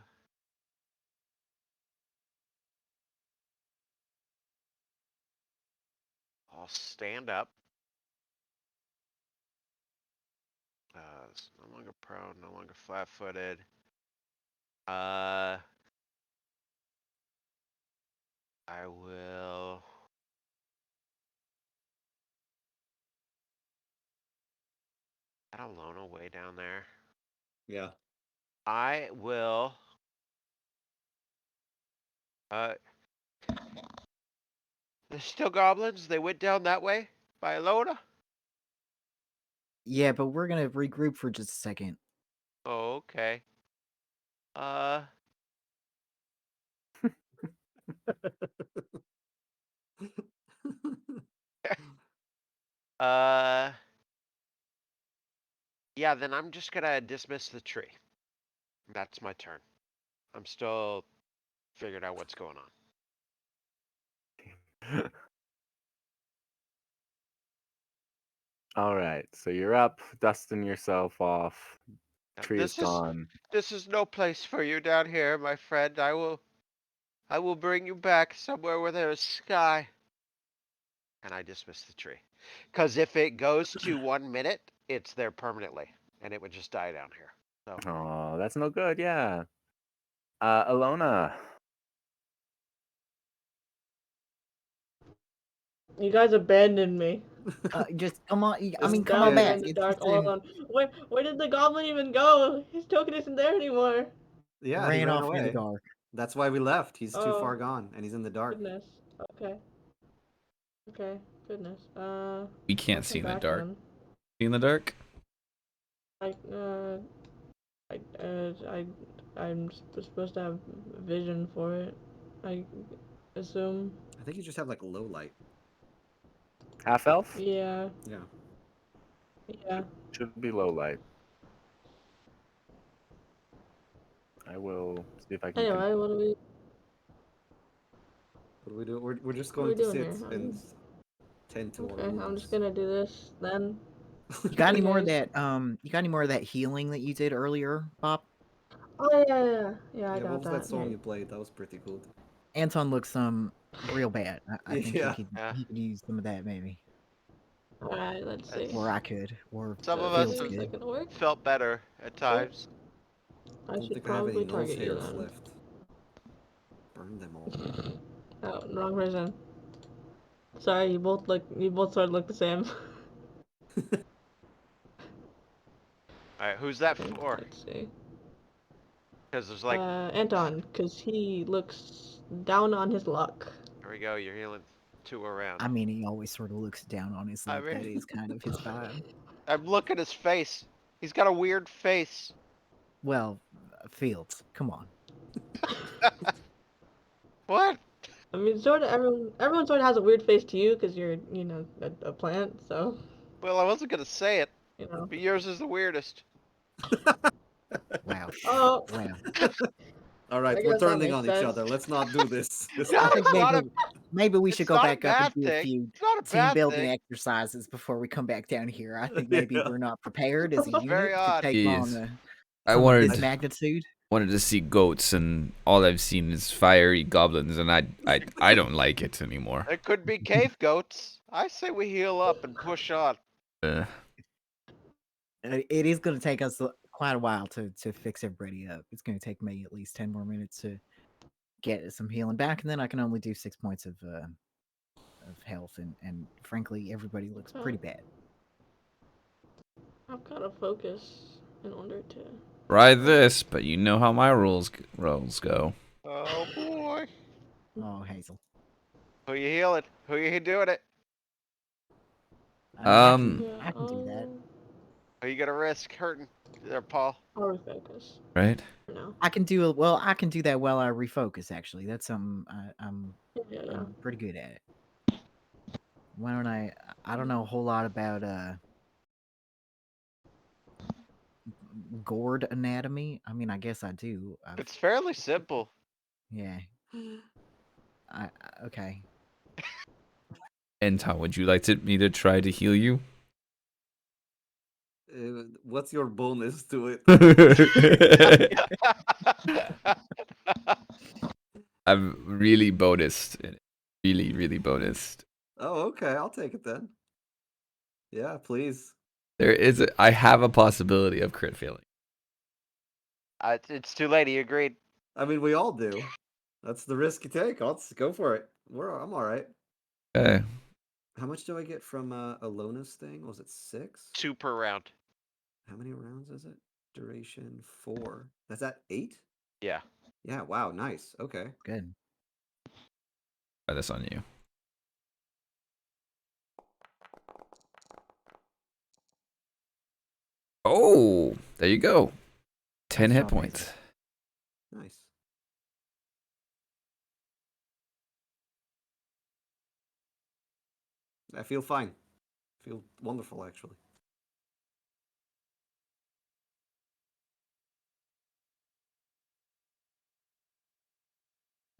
I'll stand up. It's no longer prone, no longer flat-footed. I will. That Alona way down there. Yeah. I will. There's still goblins. They went down that way by Alona. Yeah, but we're gonna regroup for just a second. Oh, okay. Uh. Yeah, then I'm just gonna dismiss the tree. That's my turn. I'm still figuring out what's going on. All right. So you're up, dusting yourself off. Now, Tree is gone. This is no place for you down here, my friend. I will bring you back somewhere where there is sky. And I dismiss the tree. Because if it goes to 1 minute, it's there permanently. And it would just die down here. So Oh, that's no good. Yeah. Alona. You guys abandoned me. Just come on. I Just mean, come Down on yeah. here back. in the It's dark, just all alone. Where did the goblin even go? His token isn't there anymore. Yeah, he ran ran off in the away. dark. That's why we left. He's too Oh. far gone, and he's in the dark. Goodness. Okay. Okay. Goodness. We can't I'll see come in the back dark. then. See in the dark? I'm supposed to have vision for it. I assume. I think you just have like low light. Half elf? Yeah. Yeah. Yeah. Should be low light. I will see if I can. Anyway, what do we What do we do? We're just what are we going to doing sit here? and tend to Okay, our I'm wounds. just gonna do this then. You got any Okay, more of guys. that? You got any more of that healing that you did earlier, Bob? Oh yeah. I Yeah, got what was that song Here. you played? That was pretty good. Anton looks real bad. I think Yeah. Yeah. he could use some of that maybe, All right, let's see. or I could, or Some of So us Fields is have that could. gonna work? felt better at times. I I don't should think I have any probably nose target you hairs then. left. Burn them all. Oh, wrong person. Sorry, you both sort of look the same. Alright, who's that Okay, for? let's see. Because there's like, Anton, because he looks down on his luck. there we go, you're healing 2 around. I mean, he always sort of looks down on his I luck. That mean- is kind of his vibe. I'm looking at his face. He's got a weird face. Well, Fields, come on. What? I mean, sort of everyone sort of has a weird face to you because you're, a plant. So, Well, I wasn't gonna say it, you know. but yours is the weirdest. Wow. Oh, Wow. All right, I we're guess that turning makes on each sense. other. Let's not do this. No, I think it's not maybe we should it's go not a back up and bad do a thing. few It's not a team bad building thing. exercises before we come back down here. I think maybe Yeah. we're not prepared as a unit Very to odd. take on Jeez. I something of wanted this magnitude. to see goats, and all I've seen is fiery goblins, and I don't like it anymore. There could be cave goats. I say we heal up and push on. It is going to take us quite a while to fix everybody up. It's going to take me at least 10 more minutes to get some healing back, and then I can only do 6 points of health, and frankly, everybody looks pretty bad. I've got to focus in order to. Try this, but you know how my rules go. Oh boy. Oh, Hazel. Who you healing? Who you doing it? I Yeah, can do that. Who you gonna risk hurting? There, Paul. I'll refocus Right? for now. I can do I can do that while I refocus. Actually, that's something I'm Yeah. pretty good at it. Why don't I don't know a whole lot about gourd anatomy. I mean, I guess I do. It's fairly simple. Yeah. Okay. Anton, would you like me to try to heal you? What's your bonus to it? I'm really bonused. Really, really bonused. Oh, okay. I'll take it then. Yeah, please. I have a possibility of crit failing. It's too late. He agreed. I mean, we all do. That's the risk you take. Let's go for it. I'm all right. Okay. How much do I get from Alona's thing? Was it 6? 2 per round. How many rounds is it? Duration 4. That's at 8? Yeah. Yeah. Wow. Nice. Okay. Good. Try this on you. Oh, there you go. 10 Nice hit job, points. Hazel. Nice. I feel fine. I feel wonderful, actually.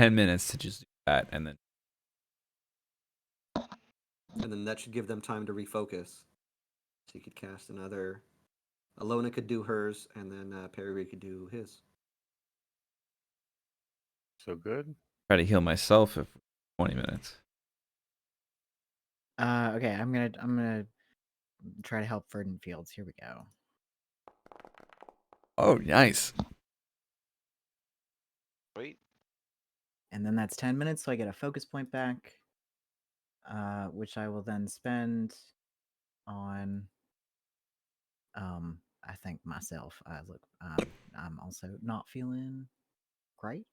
$10 minutes to just do that, and then And then that should give them time to refocus. So you could cast another. Alona could do hers, and then Perry could do his. So good. try to heal myself if 20 minutes. Okay, I'm gonna try to help Verdant Fields. Here we go. Oh, nice. Sweet. And then that's 10 minutes, so I get a focus point back, which I will then spend on, I think myself. I'm also not feeling great.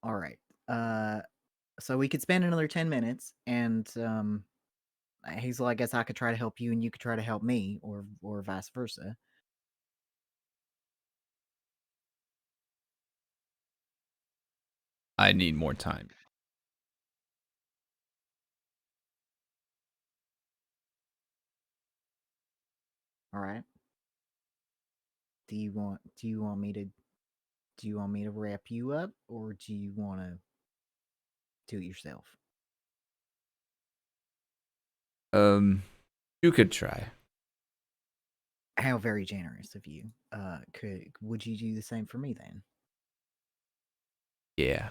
All right. So we could spend another 10 minutes, and Hazel, I guess I could try to help you, and you could try to help me, or vice versa. I need more time. All right. Do you want me to wrap you up, or do you want to do it yourself? You could try. How very generous of you. Would you do the same for me then? Yeah.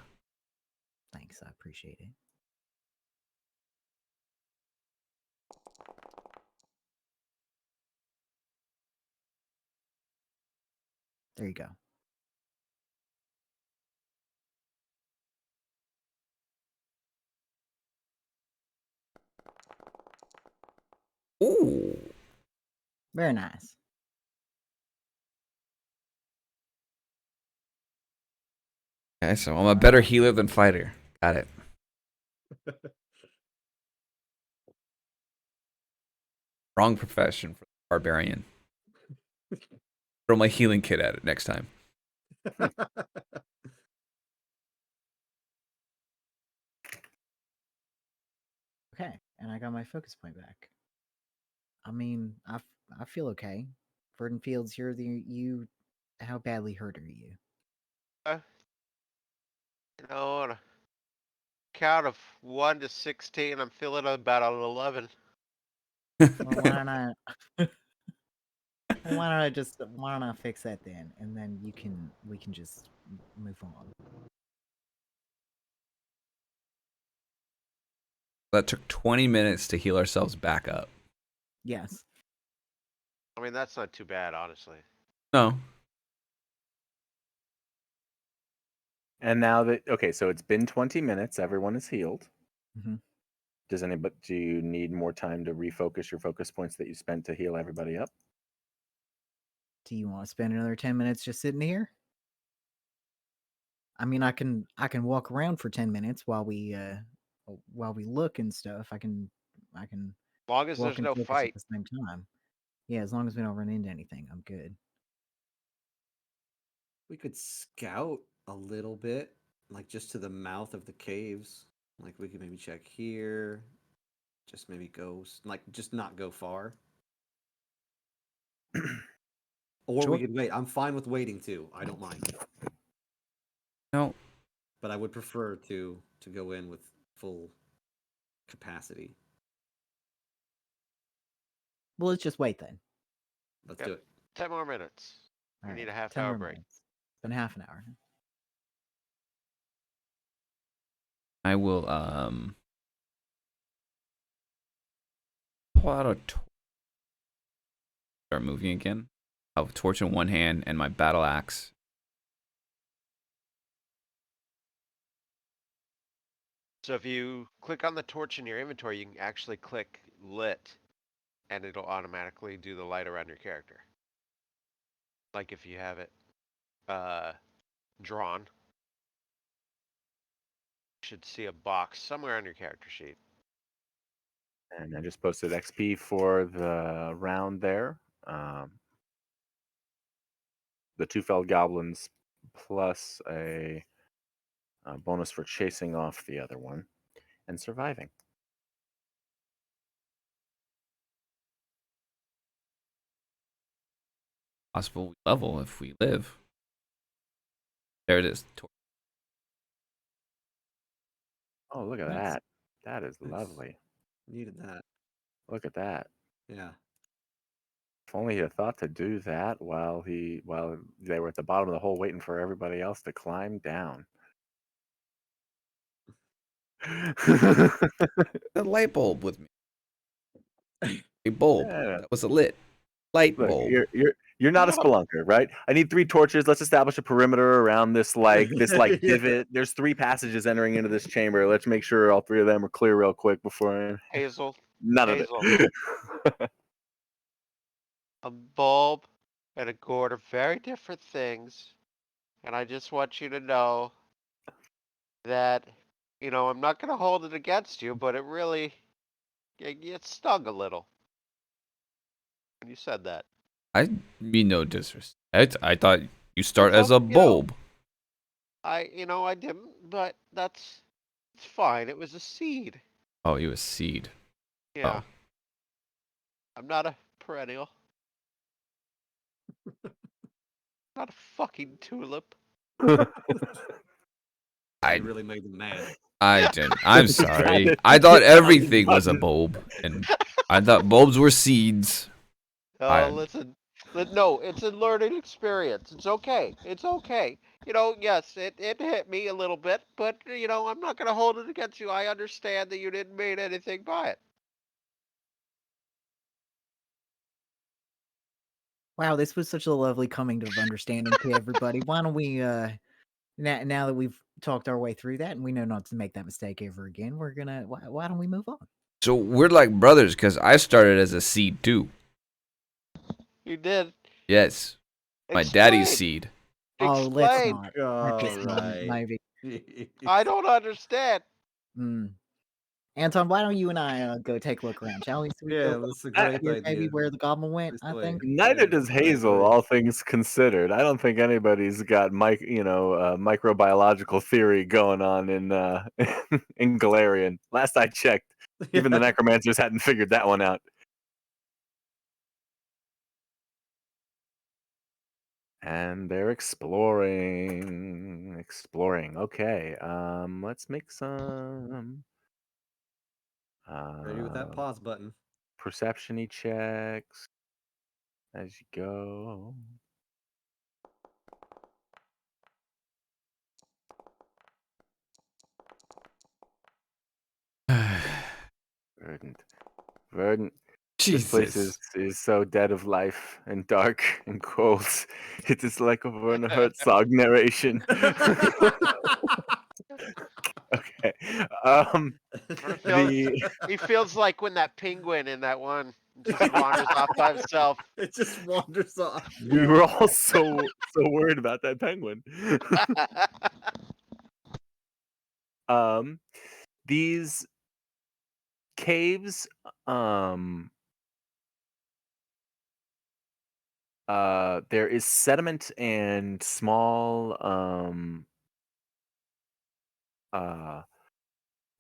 Thanks, I appreciate it. There you go. Ooh. Very nice. Okay, so I'm a better healer than fighter. Got it. Wrong profession for the barbarian. Throw my healing kit at it next time. Okay, and I got my focus point back. I mean, I feel okay. Verdant Fields, you. How badly hurt are you? You know, on a count of 1 to 16, I'm feeling about an 11. Well, why don't I? Why don't I fix that then, and then we can just move on. That took 20 minutes to heal ourselves back up. Yes. I mean, that's not too bad, honestly. No. And now that so it's been 20 minutes. Everyone is healed. Mhm. Do you need more time to refocus your focus points that you spent to heal everybody up? Do you want to spend another 10 minutes just sitting here? I mean, I can walk around for 10 minutes while we look and stuff. I can As long as walk there's and no focus fight. at the same time. Yeah, as long as we don't run into anything, I'm good. We could scout a little bit, like just to the mouth of the caves. Like we could maybe check here. Just maybe just not go far. Or Sure. we could wait. I'm fine with waiting too. I don't mind. No. But I would prefer to go in with full capacity. Well, let's just wait then. Let's Yep. do it. 10 more minutes. All We need right, a 10 half-hour more break. minutes. It's been half an hour. I will pull out a start moving again. I have a torch in one hand and my battle axe. So if you click on the torch in your inventory, you can actually click lit, and it'll automatically do the light around your character. Like if you have it drawn, you should see a box somewhere on your character sheet. And I just posted XP for the round there. The two felled goblins plus a bonus for chasing off the other one and surviving. Possible level if we live. There it is. Oh, look at Nice. that. That is Nice. lovely. Needed that. Look at that. Yeah. If only he had thought to do that while they were at the bottom of the hole waiting for everybody else to climb down. A light bulb with me. A bulb. Yeah. That was a lit light Look, bulb. you're not a spelunker, right? I need 3 torches. Let's establish a perimeter around this Yeah. divot. There's 3 passages entering into this chamber. Let's make sure all 3 of them are clear real quick before Hazel, none of Hazel. it. A bulb and a gourd are very different things. And I just want you to know that, I'm not going to hold it against you, but it stung a little when you said that. I mean no disrespect. I thought you start It's as a up to you. bulb. I didn't, but it's fine. It was a seed. Oh, you a seed. Yeah. Oh. I'm not a perennial. Not a fucking tulip. I You really made them mad. I didn't. I'm It sorry. sounded- I thought it sounded everything was a button. bulb, and I thought bulbs were seeds. Oh, listen. No, it's a learning experience. It's okay. It's okay. Yes, it hit me a little bit, but I'm not gonna hold it against you. I understand that you didn't mean anything by it. Wow, this was such a lovely coming of understanding to everybody. Why don't we now that we've talked our way through that and we know not to make that mistake ever again, we're gonna why don't we move on? So we're like brothers because I started as a seed too. You did. Yes, my daddy's Explain. seed. Oh, let's Explain. not at this moment, Alright. maybe. I don't understand. Anton, why don't you and I go take a look around, shall we? So we Yeah, go that's a I- great here, idea. maybe where the goblin went, This I way. think. Neither Yeah, does I Hazel, agree. all things considered. I don't think anybody's got microbiological theory going on in in Galarian. Last I checked, even the necromancers hadn't figured that one out. And they're exploring. Okay. Let's make some Ready with that pause button. perception-y checks as you go. Verdant. This place Jesus. is so dead of life and dark and cold. It is like a Werner Herzog narration. Okay. He feels like when that penguin in that one just wanders off by himself. It just wanders off. We were all so worried about that penguin. These caves, there is sediment and small,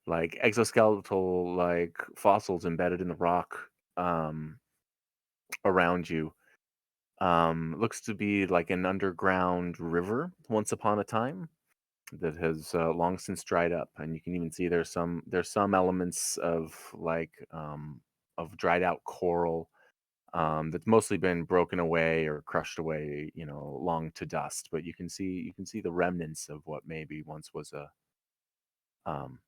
like exoskeletal, like fossils embedded in the rock, around you. Looks to be like an underground river once upon a time that has long since dried up, and you can even see there's some elements of of dried out coral that's mostly been broken away or crushed away, long to dust. But you can see the remnants of what maybe once was um,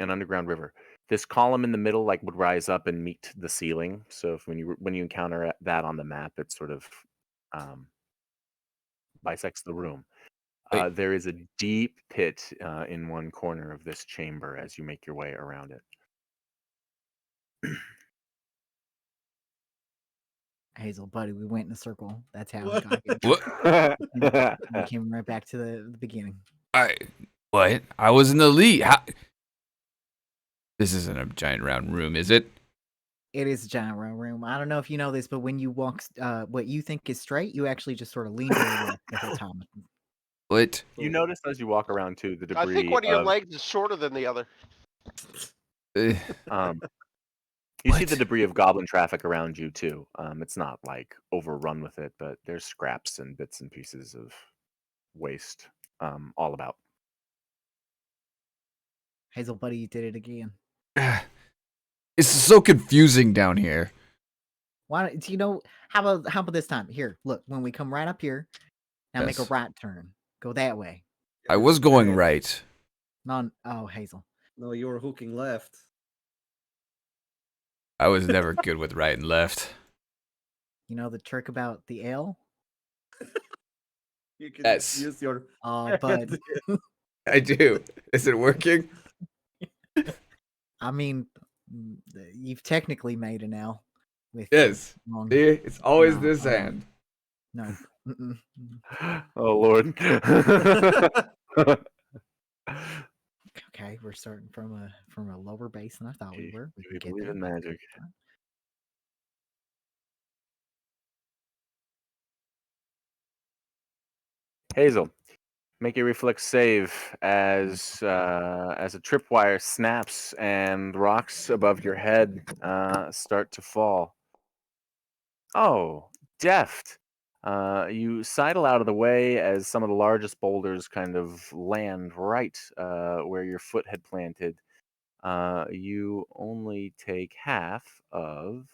an underground river. This column in the middle like would rise up and meet the ceiling. So if when you encounter that on the map, it sort of um, bisects the room. Wait. There is a deep pit in one corner of this chamber as you make your way around it. Hazel, buddy, we went in a circle. That's how we got here. What? We came right back to the beginning. What? I was in the lead. How? This isn't a giant round room, is it? It is a giant round room. I don't know if you know this, but when you walk, what you think is straight, you actually just sort of lean to the left the whole time. What? You notice as you walk around too the I debris think one of your of, legs is shorter than the other. um, you see the What? debris of goblin traffic around you too. It's not like overrun with it, but there's scraps and bits and pieces of waste all about. Hazel, buddy, you did it again. It's so confusing down here. Why don't do you know how about this time? Here, look, when we come right up here, now make a Yes. right turn. Go that way. I was going Hey, right. Oh, Hazel. No, you were hooking left. I was never good with right and left. You know the trick about the L? You can Yes. use your Oh, bud. I do. Is it working? I mean, you've technically made an L. With Yes. long- See, it's always No, this hold on. hand. No. Mm-mm. Oh Lord. Okay, we're starting from a lower base than I thought we were. We We can get believe there. in magic. Hazel, Make a reflex save as a tripwire snaps and rocks above your head start to fall. Oh, deft. You sidle out of the way as some of the largest boulders kind of land right where your foot had planted. You only take half of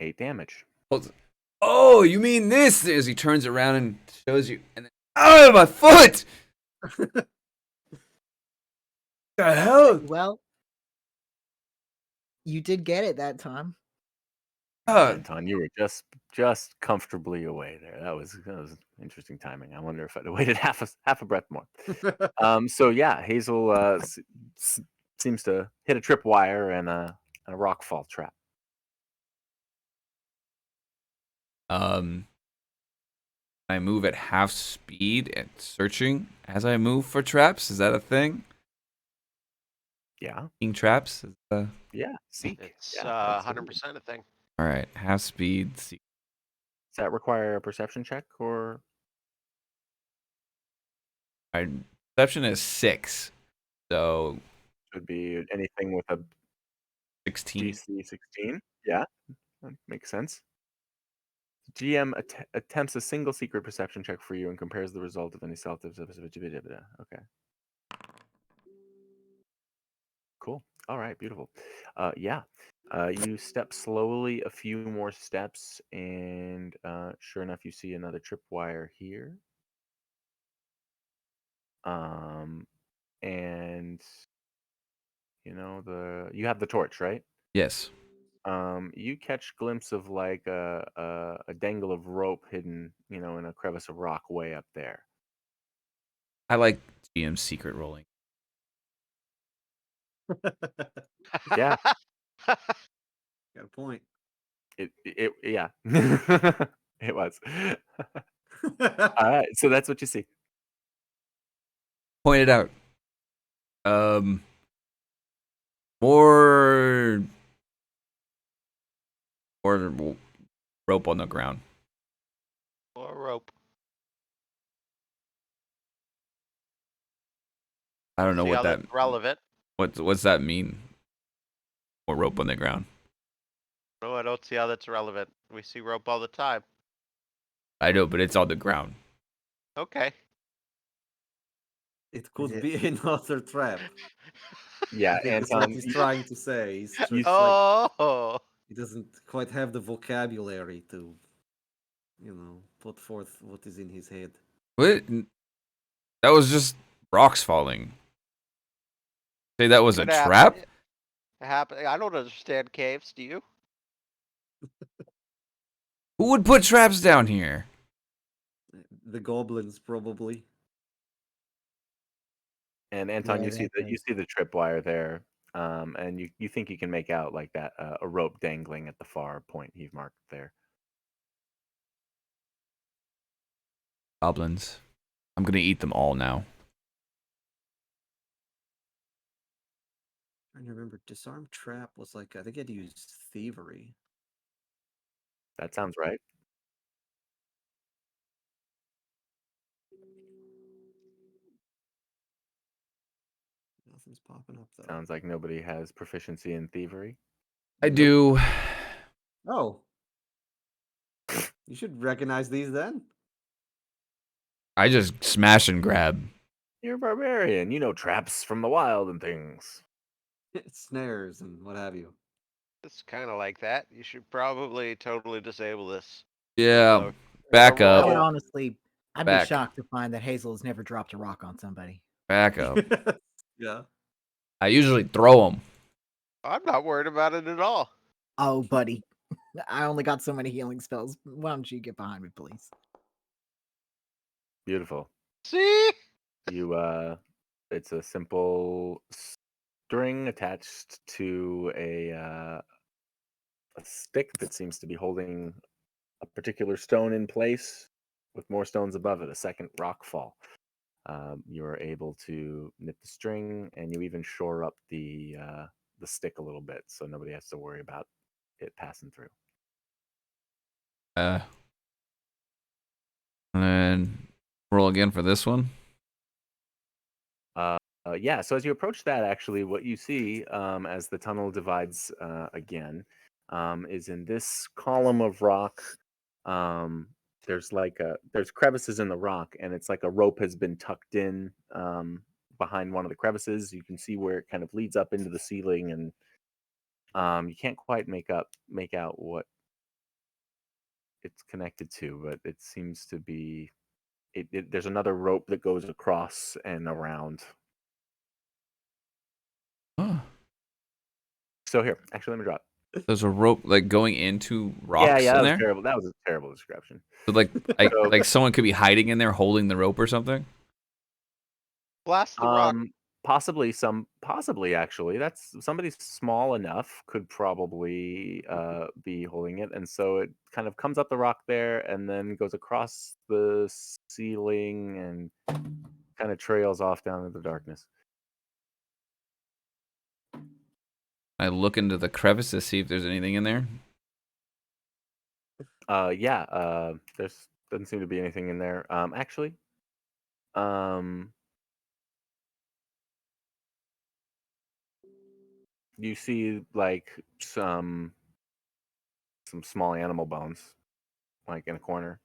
8 damage. Oh, you mean this? As he turns around and shows you, and then, oh, my foot! The hell? Well, you did get it that time. Anton, you were just comfortably away there. That was interesting timing. I wonder if I'd have waited half a breath more. So yeah, Hazel seems to hit a tripwire and a rockfall trap. I move at half speed and searching as I move for traps. Is that a thing? Yeah, Seeing traps? yeah. Seek. It's Yeah, 100% a thing. All right, half speed. Seek. Does that require a perception check or? My perception is 6, so Should be anything with a 16. DC 16. Yeah, that makes sense. GM attempts a single secret perception check for you and compares the result of any self. Okay. Cool. All right. Beautiful. Yeah. You step slowly a few more steps, and sure enough, you see another tripwire here. And you have the torch, right? Yes. You catch glimpse of like a dangle of rope hidden, in a crevice of rock way up there. I like GM secret rolling. Yeah. Got a point. It yeah. It was. All right, so that's what you see. Point it out. More rope on the ground. Or rope. I don't know See what how that. that's relevant. What's that mean? More rope on the ground. No, I don't see how that's relevant. We see rope all the time. I know, but it's on the ground. Okay. It could it- be another trap. Yeah, I think that's what Anton. he's trying to say. He's just like, Oh. he doesn't quite have the vocabulary to, put forth what is in his head. What? That was just rocks falling. Say that was a Could happen. trap? It happen. I don't understand caves. Do you? Who would put traps down here? The goblins probably. And Anton, Yeah, you see that you see the tripwire there, and you think you can make out like that a rope dangling at the far point he's marked there. Goblins. I'm gonna eat them all now. I remember disarm trap was like, I think I'd used thievery. That sounds right. Nothing's popping up though. Sounds like nobody has proficiency in thievery. I Nope. do. Oh. You should recognize these then. I just smash and grab. You're a barbarian. You know traps from the wild and things. Snares and what have you. It's kind of like that. You should probably totally disable this. Yeah. So, Back a I up. would roll. honestly, I'd Back. be shocked to find that Hazel has never dropped a rock on somebody. Back up. Yeah. I usually throw them. I'm not worried about it at all. Oh, buddy, I only got so many healing spells. Why don't you get behind me, please? Beautiful. See? It's a simple string attached to a stick that seems to be holding a particular stone in place with more stones above it, a second rock fall. You're able to nip the string, and you even shore up the the stick a little bit, so nobody has to worry about it passing through. And then roll again for this one. Yeah, so as you approach that, actually, what you see as the tunnel divides again is in this column of rock. There's there's crevices in the rock, and it's like a rope has been tucked in behind one of the crevices. You can see where it kind of leads up into the ceiling, and you can't quite make out what it's connected to, but it seems to be. There's another rope that goes across and around. Oh, So here, actually, let me drop. there's a rope like going into rocks Yeah, in that was there. terrible. That was a terrible description. So So- like someone could be hiding in there holding the rope or something. Blast the rock. Possibly actually. That's somebody small enough could probably be holding it, and so it kind of comes up the rock there, and then goes across the ceiling and kind of trails off down into the darkness. I look into the crevice to see if there's anything in there. Yeah. There's doesn't seem to be anything in there. Actually, you see like some small animal bones, like in a corner.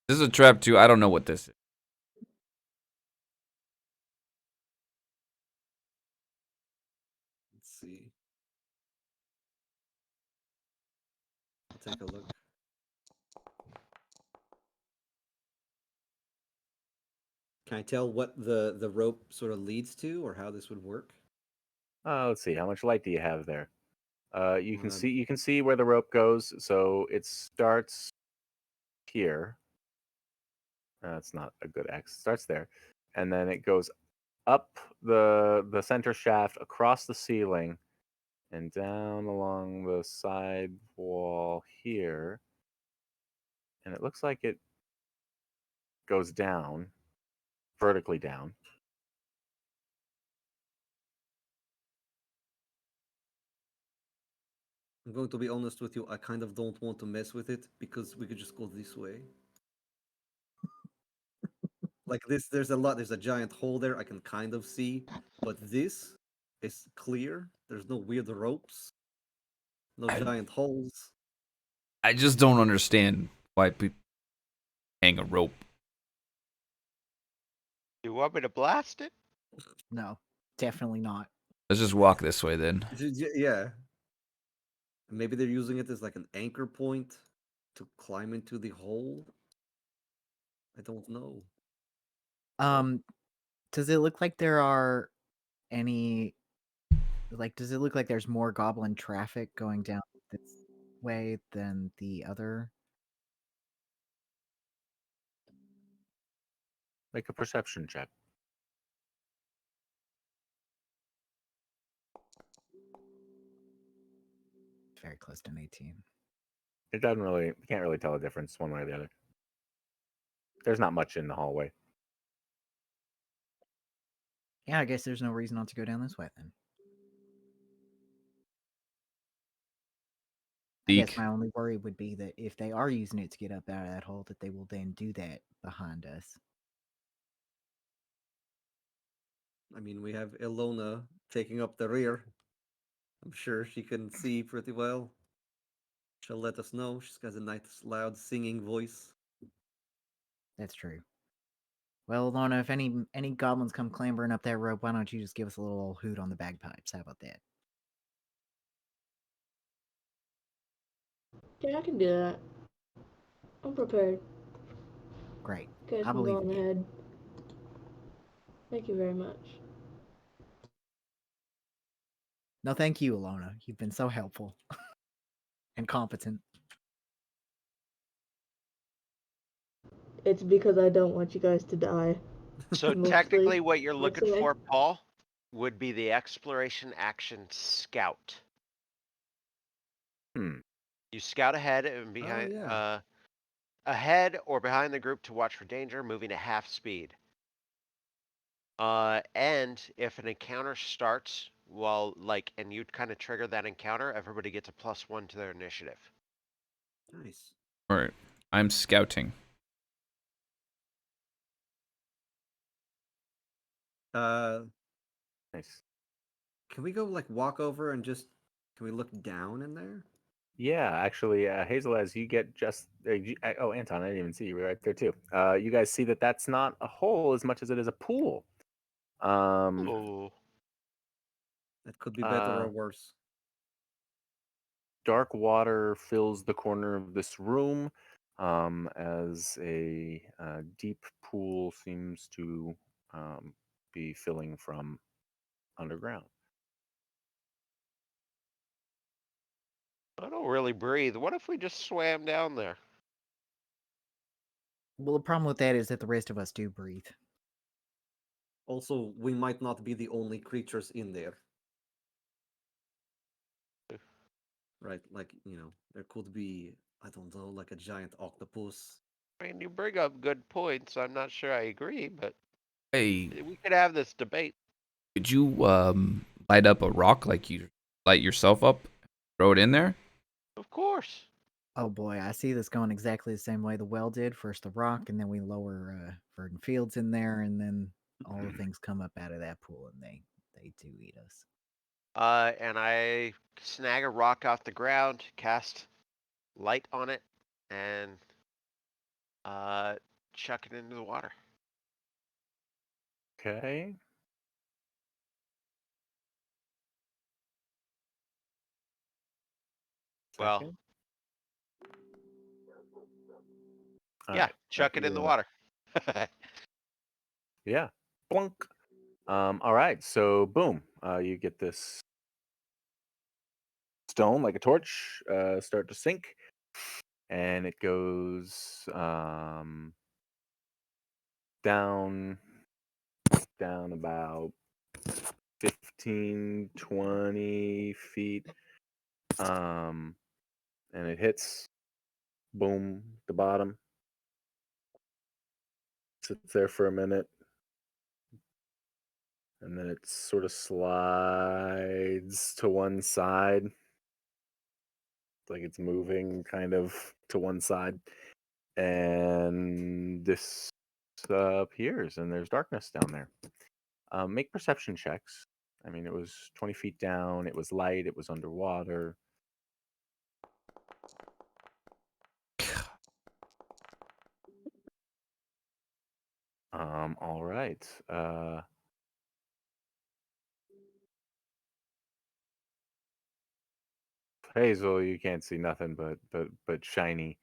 This is a trap too. I don't know what this is. Let's see. I'll take a look. Can I tell what the rope sort of leads to, or how this would work? Let's see. How much light do you have there? You can Um, see where the rope goes. So it starts here. That's not a good X. It starts there, and then it goes up the center shaft, across the ceiling, and down along the side wall here. And it looks like it goes down, vertically down. I'm going to be honest with you. I kind of don't want to mess with it because we could just go this way. Like this, there's a giant hole there I can kind of see, but this is clear. There's no weird ropes, no giant holes. I just don't understand why people hang a rope. You want me to blast it? No, definitely not. Let's just walk this way then. Yeah. Maybe they're using it as like an anchor point to climb into the hole. I don't know. Does it look like there are any does it look like there's more goblin traffic going down this way than the other? Make a perception check. Very close to an 18. It doesn't really. You can't really tell a difference one way or the other. There's not much in the hallway. Yeah, I guess there's no reason not to go down this way then. I guess Deke. my only worry would be that if they are using it to get up out of that hole, that they will then do that behind us. I mean, we have Ilona taking up the rear. I'm sure she can see pretty well. She'll let us know. She's got a nice, loud singing voice. That's true. Well, Lorna, if any goblins come clambering up that rope, why don't you just give us a little hoot on the bagpipes? How about that? Yeah, I can do that. I'm prepared. Great. You guys I can go believe on in you. ahead. Thank you very much. No, thank you, Alona. You've been so helpful and competent. It's because I don't want you guys to die. So Mostly, technically what you're I'd looking say. for, Paul, would be the exploration action scout. Hmm. You scout ahead and behind yeah. ahead or behind the group to watch for danger, moving at half speed. And if an encounter starts and you kind of trigger that encounter, everybody gets a +1 to their initiative. Nice. Or I'm scouting. Nice. Can we go like walk over and just can we look down in there? Yeah, actually, Hazel, as you get just oh, Anton, I didn't even see you right there too. You guys see that that's not a hole as much as it is a pool. Ooh. That could be better or Uh, worse. Dark water fills the corner of this room, as a deep pool seems to be filling from underground. I don't really breathe. What if we just swam down there? Well, the problem with that is that the rest of us do breathe. Also, we might not be the only creatures in there. Right, like, there could be, I don't know, like a giant octopus. I mean, you bring up good points. I'm not sure I agree, but Hey, we could have this debate. could you light up a rock like you light yourself up, throw it in there? Of course. Oh boy, I see this going exactly the same way the well did. First the rock, and then we lower Verdant Fields in there, and then all the things come up out of that pool, and they do eat us. And I snag a rock off the ground, cast light on it, and chuck it into the water. Okay. Well, Second. yeah, Alright, chuck it in the water. Yeah. Blunk. All right, so boom, you get this stone like a torch start to sink, and it goes down about 15, 20 feet, and it hits, boom, the bottom, sits there for a minute, and then it sort of slides to one side, like it's moving kind of to one side, and this appears, and there's darkness down there. Make perception checks. I mean, it was 20 feet down, it was light, it was underwater. All right. Hazel, you can't see nothing but shiny.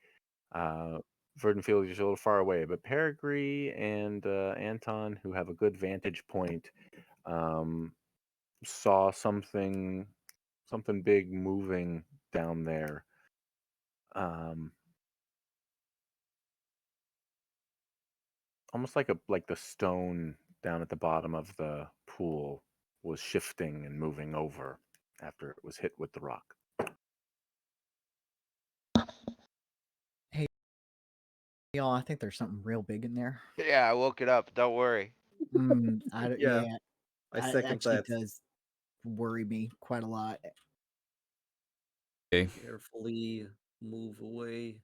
Verdant Field is a little far away, but Peregrine and Anton, who have a good vantage point, saw something big moving down there. Almost like the stone down at the bottom of the pool was shifting and moving over after it was hit with the rock. Y'all, I think there's something real big in there. Yeah, I woke it up. Don't worry. Yeah, Yeah, I it second actually that. does worry me quite a lot. Okay. Carefully move away.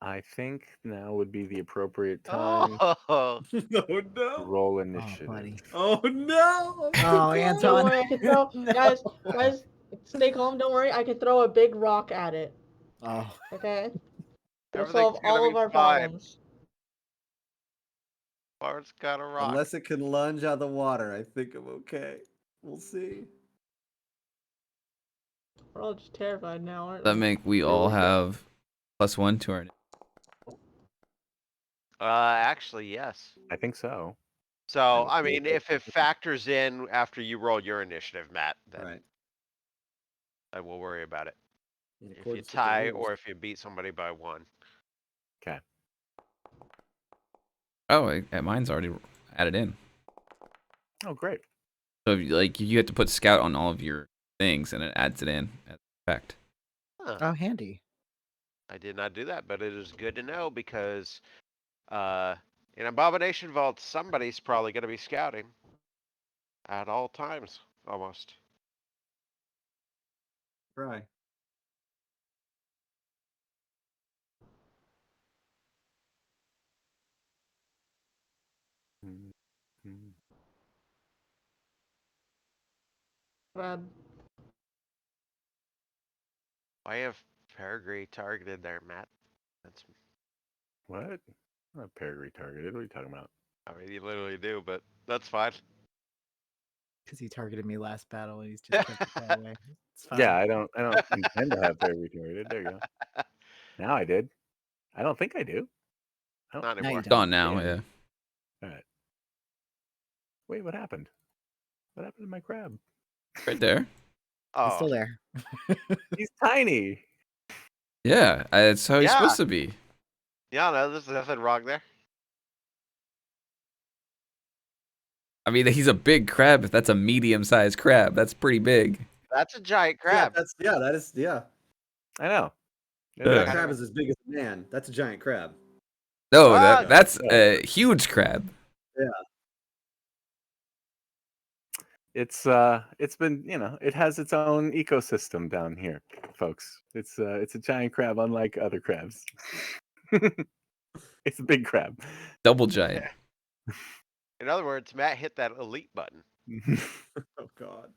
I think now would be the appropriate time Oh, Oh to no! roll Oh, initiative. buddy. Oh no! I'm so Oh, close. Anton. Don't worry, I can throw No. guys, stay calm, don't worry, I can throw a big rock at it. Oh, Okay? We'll everything's solve gonna all be of our fine. problems. Bart's got a rock. Unless it can lunge out of the water, I think I'm okay. We'll see. We're all just terrified now, aren't That we? make we Here all we go. have +1 to our. Actually, yes. I think so. So, I I would mean, say if it factors in after you roll your initiative, Matt, then Right. I will worry about it. In If you accordance with the tie rules. or if you beat somebody by 1. Okay. Oh, mine's already added in. Oh, great. So you have to put scout on all of your things, and it adds it in as effect. Huh. oh, handy. I did not do that, but it is good to know because in Abomination Vault, somebody's probably going to be scouting at all times, almost. Try. Mhm. Crab. Why have Peregrine targeted there, Matt? That's, What? I'm not Peregrine targeted. What are you talking about? I mean, you literally do, but that's fine. Because he targeted me last battle and he's just kept it that way. It's fine. Yeah, I don't intend to have Peregrine targeted. There you go. Now I did. I don't think I do. Not Now you anymore. don't. Gone now, Yeah. yeah. All right. Wait, what happened? What happened to my crab? Right there. He's Oh, still there. He's tiny. Yeah, it's how he's Yeah. supposed to be. yeah, no, there's nothing wrong there. I mean, he's a big crab. If that's a medium-sized crab, that's pretty big. That's a giant Yeah, crab. that is I know. It Yeah. That is. crab is as big as a man. That's a giant crab. No, Ah, that's yeah. a huge crab. It's been, it has its own ecosystem down here, folks. It's a giant crab unlike other crabs. It's a big crab. Double giant. In other words, Matt hit that elite button. Oh God.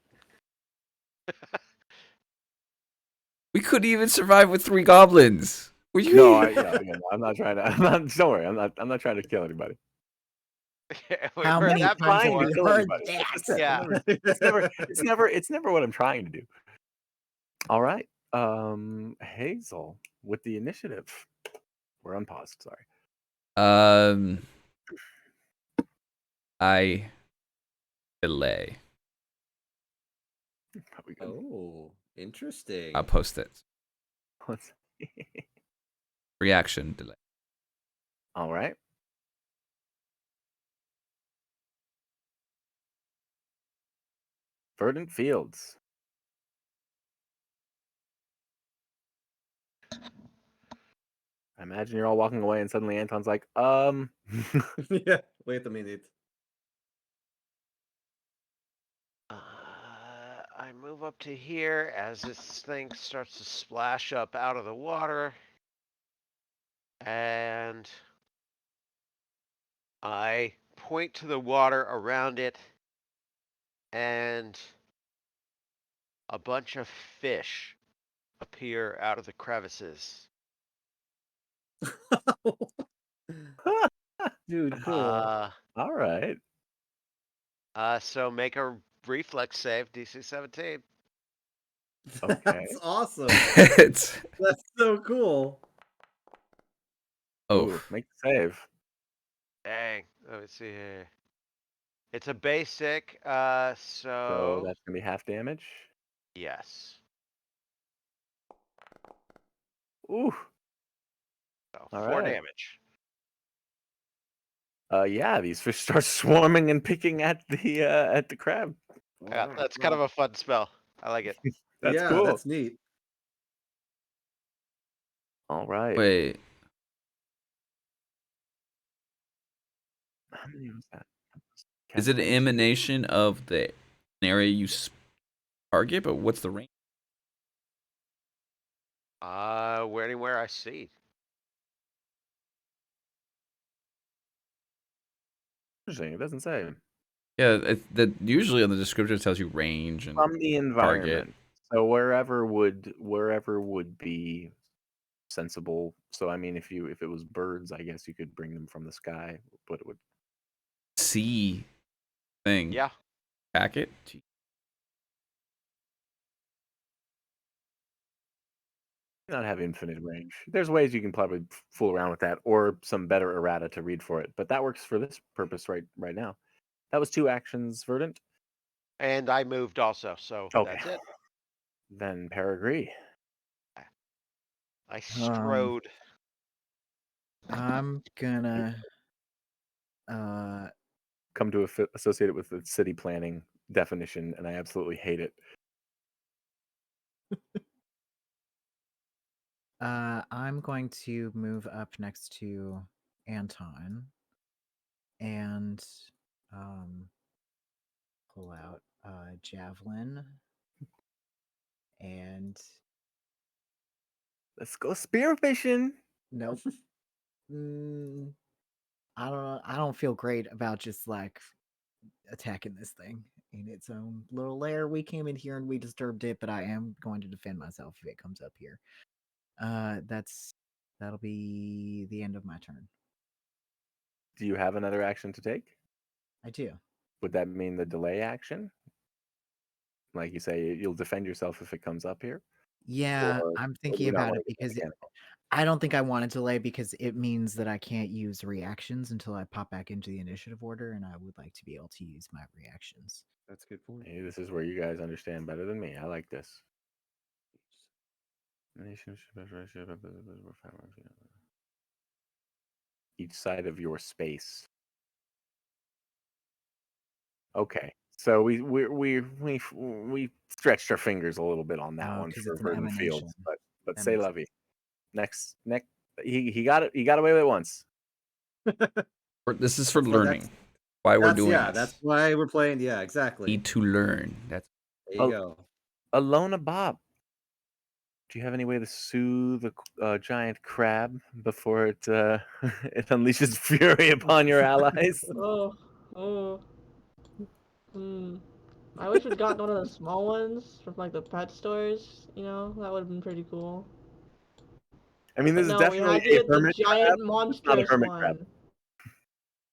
We couldn't even survive with 3 goblins. Were you? No, I'm not trying to don't worry, I'm not trying to kill anybody. We How heard many that times have before. we kill heard anybody. that? That's it. Yeah. It's never what I'm trying to do. All right. Hazel with the initiative. We're unpaused, sorry. I delay. Probably good. Oh, interesting. I'll post it. Let's- Reaction delay. All right. Verdant Fields. I imagine you're all walking away and suddenly Anton's like, Yeah. Wait a minute. I move up to here as this thing starts to splash up out of the water. And I point to the water around it. And a bunch of fish appear out of the crevices. Dude, cool. all right. So make a reflex save, DC 17. Okay. That's awesome. It's That's so cool. oh Ooh, make the save. Dang. Let me see here. It's a basic, So so that's gonna be half damage. yes. Ooh. So All 4 right. damage. Yeah, these fish start swarming and picking at the crab. Yeah, Alright, that's kind of well, a fun spell. I like it. That's yeah, cool. that's neat. All right. wait. How many was that? Is it an Cancellation? emanation of the area you target? But what's the range? Anywhere I see. Interesting. It doesn't say. Yeah, that usually on the description it tells you range and From the target. environment. So wherever would be sensible. So I mean, if it was birds, I guess you could bring them from the sky, but it would. C thing. Yeah. Packet. Gee. Not have infinite range. There's ways you can probably fool around with that, or some better errata to read for it. But that works for this purpose right now. That was 2 actions, Verdant. And I moved also, so Okay. that's it. Then Peregrine. I strode. I'm gonna Come to associate it with the city planning definition, and I absolutely hate it. I'm going to move up next to Anton and pull out javelin and Let's go spearfishing. nope. Mm, I don't know. I don't feel great about just like attacking this thing in its own little lair. We came in here and we disturbed it, but I am going to defend myself if it comes up here. That'll be the end of my turn. Do you have another action to take? I do. Would that mean the delay action? Like you say, you'll defend yourself if it comes up here? Yeah, Or I'm we thinking don't about wanna it get because mechanical? I don't think I want to delay because it means that I can't use reactions until I pop back into the initiative order, and I would like to be able to use my reactions. That's a good point. Hey, this is where you guys understand better than me. I like this. Each side of your space. Okay, so we stretched our fingers a little bit on that Oh, one 'cause for it's an Verdant emanation. Fields, but That say makes Levy. Next, he got it. He got away with it once. This is for That's what- learning. Why we're doing this. That's why we're playing. Yeah, exactly. Need to learn. That's There you Oh. go. Alona Bob, do you have any way to soothe a giant crab before it it unleashes fury upon your allies? Oh. I wish we'd gotten one of the small ones from like the pet stores. You know, that would have been pretty cool. I mean, this But is no, we definitely had to a get the hermit crab. giant It's not a monstrous hermit one. crab.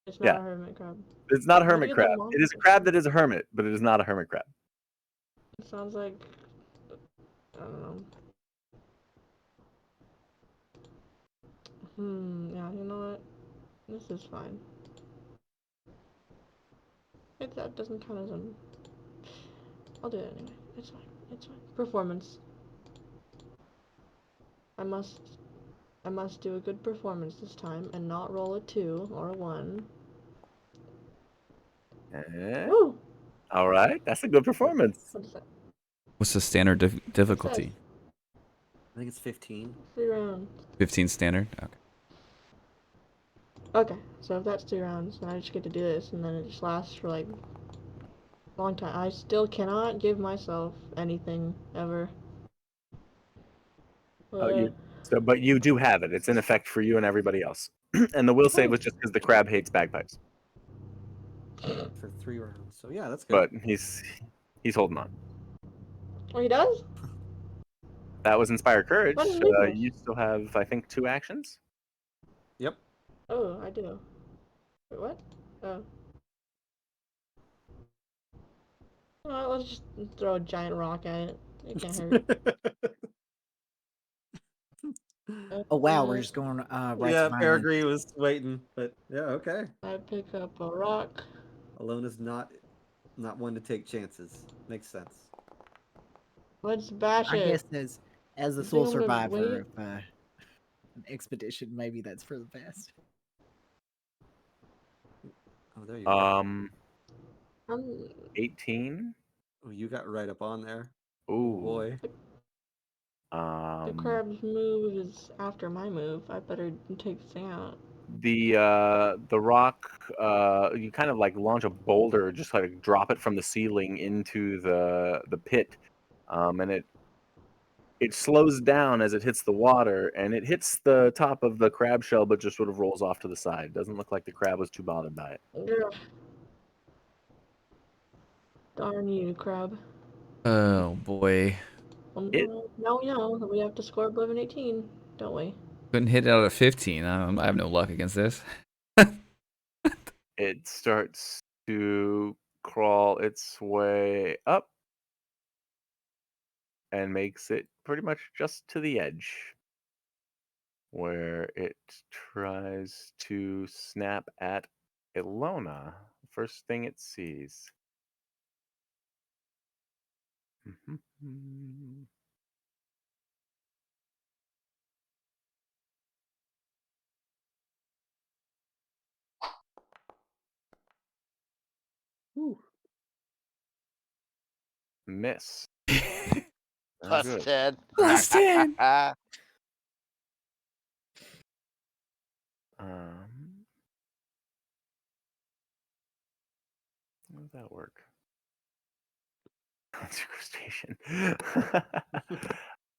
It's not Yeah. a hermit crab. It's not a We had to hermit get the crab. It is a monstrous crab one. that is a hermit, but it is not a hermit crab. It sounds like I don't know. Yeah, you know what? This is fine. That doesn't count as an. I'll do it anyway. It's fine. It's fine. Performance. I must do a good performance this time and not roll a 2 or a 1. Woo! All right, that's a good performance. What is that? what's the standard difficulty? I think it's 15. 3 rounds. 15 standard. Okay. Okay, so if that's 3 rounds, then I just get to do this, and then it just lasts for like a long time. I still cannot give myself anything ever. But you do have it. It's in effect for you and everybody else. And the will save was just because the crab hates bagpipes. For 3 rounds. So yeah, that's good. But he's holding on. Oh, he does? That was Inspire Courage. What did he miss? You still have, I think, 2 actions. Yep. Oh, I do. Wait, what? Oh. Well, let's just throw a giant rock at it. It can't hurt. Oh wow, we're just going right yeah, to violence. Peregrine was waiting, but yeah, okay. I pick up a rock. Alona's not one to take chances. Makes sense. Let's bash I it. guess as the You sole think I'm gonna survivor wait? of an expedition, maybe that's for the best. Oh, there you go. I'm 18. Oh, you got right up on there. Ooh. Oh boy. the crab's move is after my move. I better take this thing out. The rock, you kind of like launch a boulder, just like drop it from the ceiling into the pit, and it slows down as it hits the water, and it hits the top of the crab shell, but just sort of rolls off to the side. Doesn't look like the crab was too bothered by it. Ugh. Darn you, crab. Oh boy. Well, It- now we know that we have to score above an 18, don't we? Couldn't hit it out of 15. I have no luck against this. It starts to crawl its way up and makes it pretty much just to the edge, where it tries to snap at Ilona. First thing it sees. Whew. Miss. Plus good. 10. Plus 10. does that work? That's crustacean.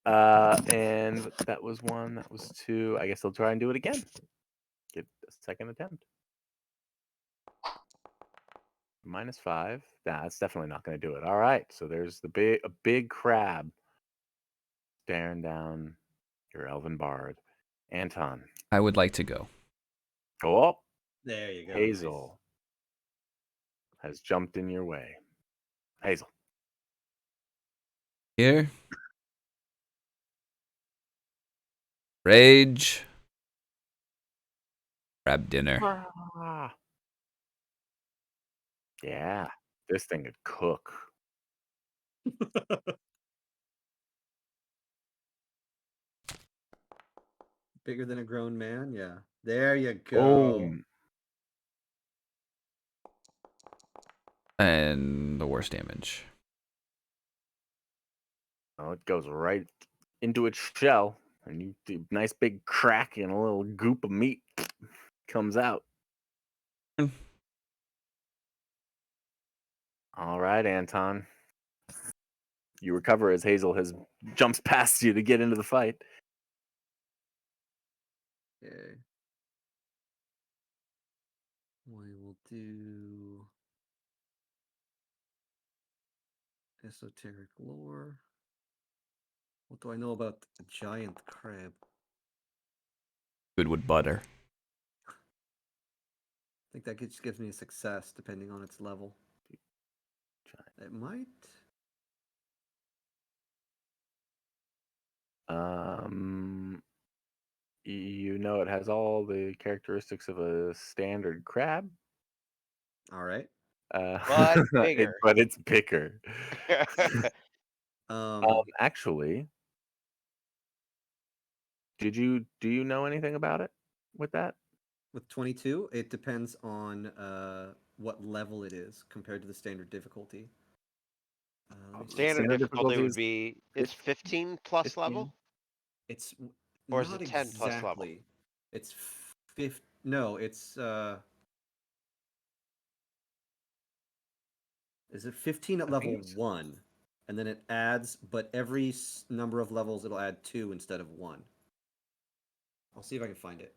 And that was 1. That was 2. I guess they'll try and do it again. Get a second attempt. -5. Nah, that's definitely not going to do it. All right, so there's a big crab staring down your elven bard, Anton. I would like to go. Oh, There you go. Hazel has jumped in your way. Hazel. Here. Rage. Grab dinner. Ah. Yeah, this thing could cook. Nice. Bigger than a grown man. Yeah. There you go. Boom. And the worst damage. Oh, it goes right into its shell, and you do a nice big crack, and a little goop of meat comes out. All right, Anton. You recover as Hazel jumps past you to get into the fight. Okay. We will do esoteric lore. What do I know about the giant crab? Good with butter. I think that just gives me a success depending on its level. It might. You know it has all the characteristics of a standard crab, All right. But bigger. but it's bigger. Um, Actually, do you know anything about it with that? with 22, it depends on what level it is compared to the standard difficulty. Let me see. Standard Standard difficulty would difficulty be it's 15 plus 15. level. It's Or is not it 10 plus level? exactly. It's 50. No, it's is it 15 at I level think it's- 1, and then it adds, but every number of levels it'll add 2 instead of 1. I'll see if I can find it.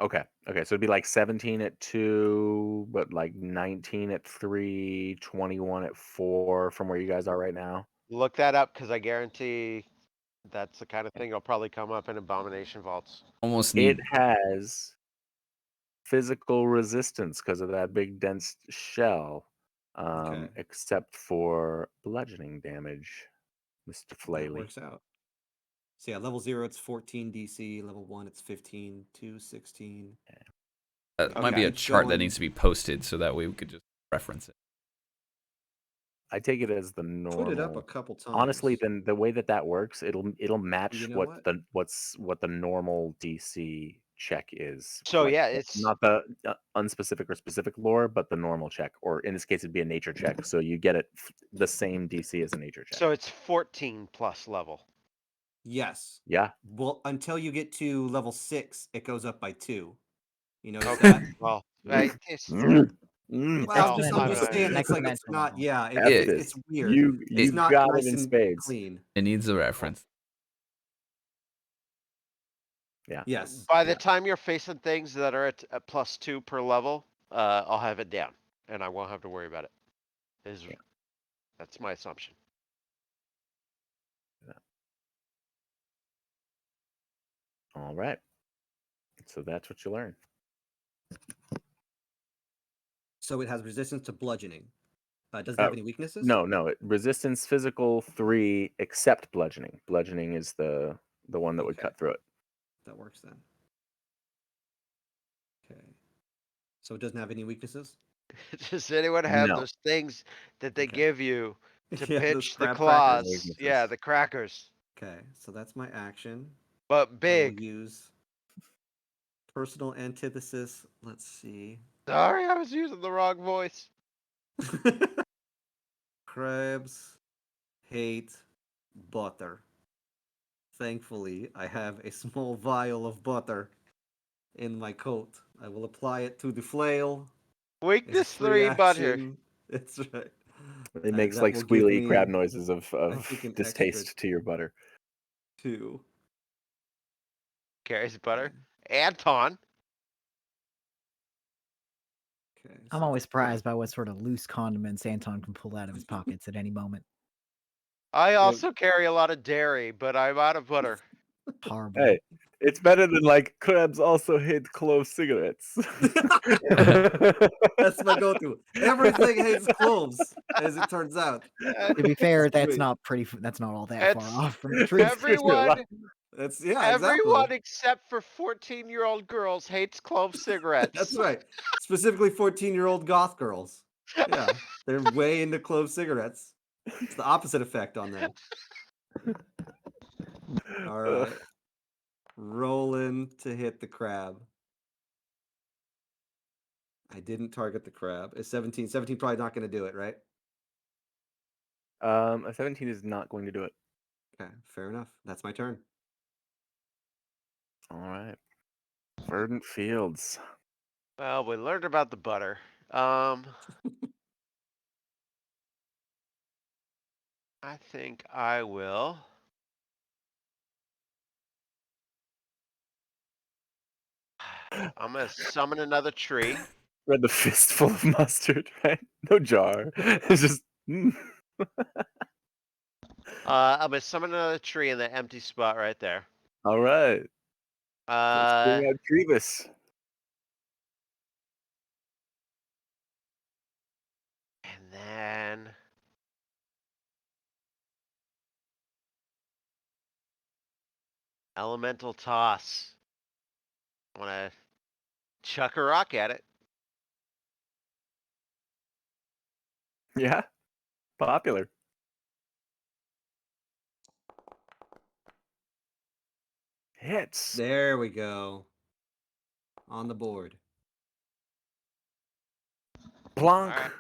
Okay, so it'd be like 17 at 2, but like 19 at 3, 21 at 4 from where you guys are right now. Look that up because I guarantee that's the kind of thing that'll probably come up in Abomination Vaults. Almost It need. has physical resistance because of that big dense shell, Okay. except for bludgeoning damage, Mr. That Flaley. works out. So yeah, level 0 it's 14 DC, level 1 it's 15, 2 16. That might be Okay. a It's chart that going- needs to be posted so that way we could just reference it. I take it as the normal. Put it up a couple times. Honestly, then the way that works, it'll match You know what the normal DC check is. So, Like, yeah, it's- not the unspecific or specific lore, but the normal check, or in this case, it'd be a nature check. So you get it the same DC as a nature check. So it's 14 plus level. Yes. Yeah. Well, until you get to level 6, it goes up by 2. You notice Okay. that? Well, right. Mm. Well, Oh, I'm just fine, saying, fine. it's like it's Next not. level. Yeah, F it's this. weird. You've It's not got nice it in and spades. clean. It needs a reference. Yeah. Yes. By the yeah. time you're facing things that are at +2 per level, I'll have it down, and I won't have to worry about it. Yeah. That's my assumption. All right. So that's what you learn. So it has resistance to bludgeoning. Doesn't have any weaknesses. No. Resistance physical 3, except bludgeoning. Bludgeoning is the one that would Okay. cut through it. That works then. Okay. So it doesn't have any weaknesses. Does anyone have No. those things that they Okay. give you to Yeah, those pitch the crab claws? crackers. Yeah, Weaknesses. the crackers, Okay, so that's my action. but I will big. use personal antithesis. Let's see. Sorry, I was using the wrong voice. Crabs hate butter. Thankfully, I have a small vial of butter in my coat. I will apply it to the flail. It's Weakness free 3 butter. action. That's right. It makes that like will give squealy crab me, noises of think, an distaste extra to your butter. 2. Carries butter. Anton. Okay. I'm so always that's surprised by what sort of loose condiments Anton can pull out of his pockets at any moment. I also carry a lot of dairy, but I'm out of butter. Horrible. Hey, it's better than like crabs also hate clove cigarettes. That's my go-to. Everything hates cloves, as it turns out. To be fair, that's Sweet. not that's not all that far It's off from the truth. everyone. That's Everyone exactly. except for 14-year-old girls hates clove cigarettes. That's right. Specifically 14-year-old goth girls. Yeah, they're way into clove cigarettes. It's the opposite effect on them. All right. Rolling to hit the crab. I didn't target the crab. Is 17 probably not going to do it, right? A 17 is not going to do it. Okay, fair enough. That's my turn. All right. Verdant Fields. Well, we learned about the butter. I think I will. I'm gonna summon another tree. Read the fistful of mustard, right? No jar. It's just. I'm gonna summon another tree in the empty spot right there. All right. Let's bring out Trevis. And then elemental toss. I wanna chuck a rock at it. Yeah. Popular. Hits. There we go. On the board. Plonk. Alright.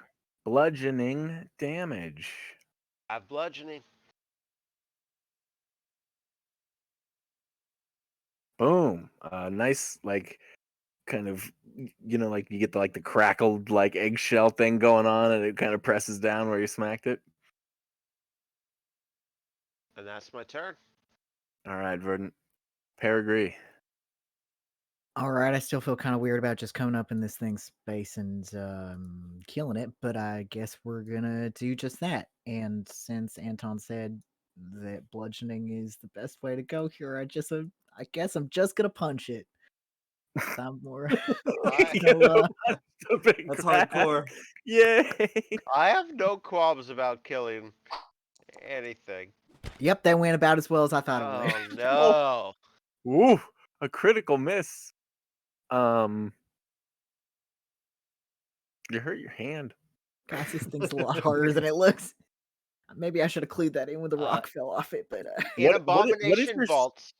Bludgeoning damage. I have bludgeoning. Boom. Nice, like, kind of, like you get the the crackled like eggshell thing going on, and it kind of presses down where you smacked it. And that's my turn. All right, Verdant. Perigee. All right, I still feel kind of weird about just coming up in this thing's space and killing it, but I guess we're gonna do just that. And since Anton said that bludgeoning is the best way to go here, I guess I'm just gonna punch it. I'm more. Alright. So, The big That's crack. hardcore. Yay! I have no qualms about killing anything. Yep, that went about as well as I thought it Oh would. no. Woo! A critical miss. You hurt your hand. Guys, this thing's a lot harder than it looks. Maybe I should have clued that in when the rock fell off it, but In What is Abomination your Vaults,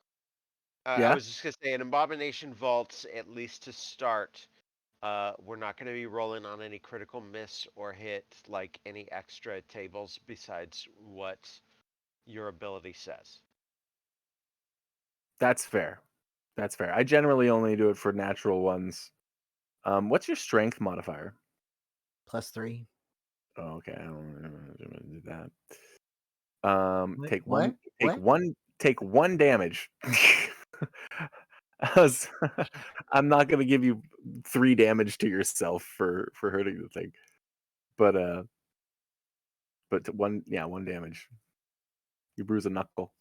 I Yeah? was just gonna say in Abomination Vaults, at least to start, we're not gonna be rolling on any critical miss or hit like any extra tables besides what your ability says. That's fair. That's fair. I generally only do it for natural ones. What's your strength modifier? +3. Oh, okay. I don't do that. What? Take What? take one damage. I'm not gonna give you 3 damage to yourself for hurting the thing, but one damage. You bruise a knuckle.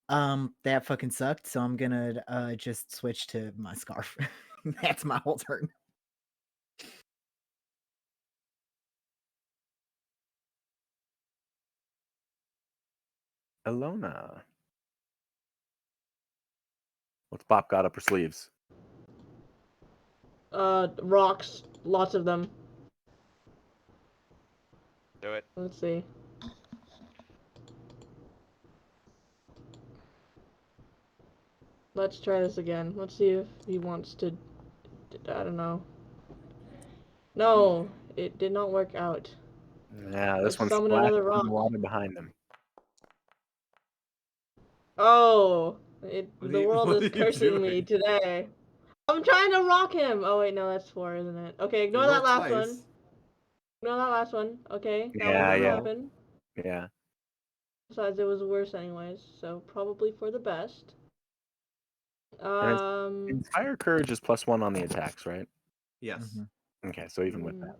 That fucking sucked, so I'm gonna just switch to my scarf. That's my whole turn. Alona. What's Pop got up her sleeves? Rocks, lots of them. Do it. Let's see. Let's try this again. Let's see if he wants to. I don't know. No, it did not work out. Yeah, this Let's one's summon splashed another in rock. water behind him. Oh, What the are world is you cursing me doing? today. I'm trying to rock him. Oh wait, no, that's 4, isn't it? Okay, ignore You that rolled last one. twice. No, that last one. Okay, that one Yeah, didn't yeah. happen. Yeah. Besides, it was worse anyways, so probably for the best. Inspire Courage is +1 on the attacks, right? Yes. Mhm. Okay, so even with that.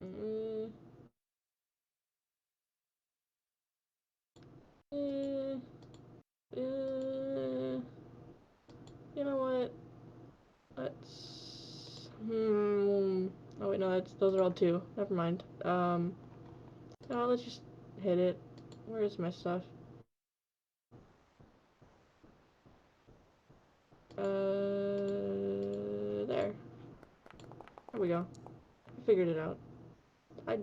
Mm, eh, you know what? Let's. Oh wait, no, those are all 2. Never mind. No, let's just hit it. Where is my stuff? There. There we go. I figured it out. I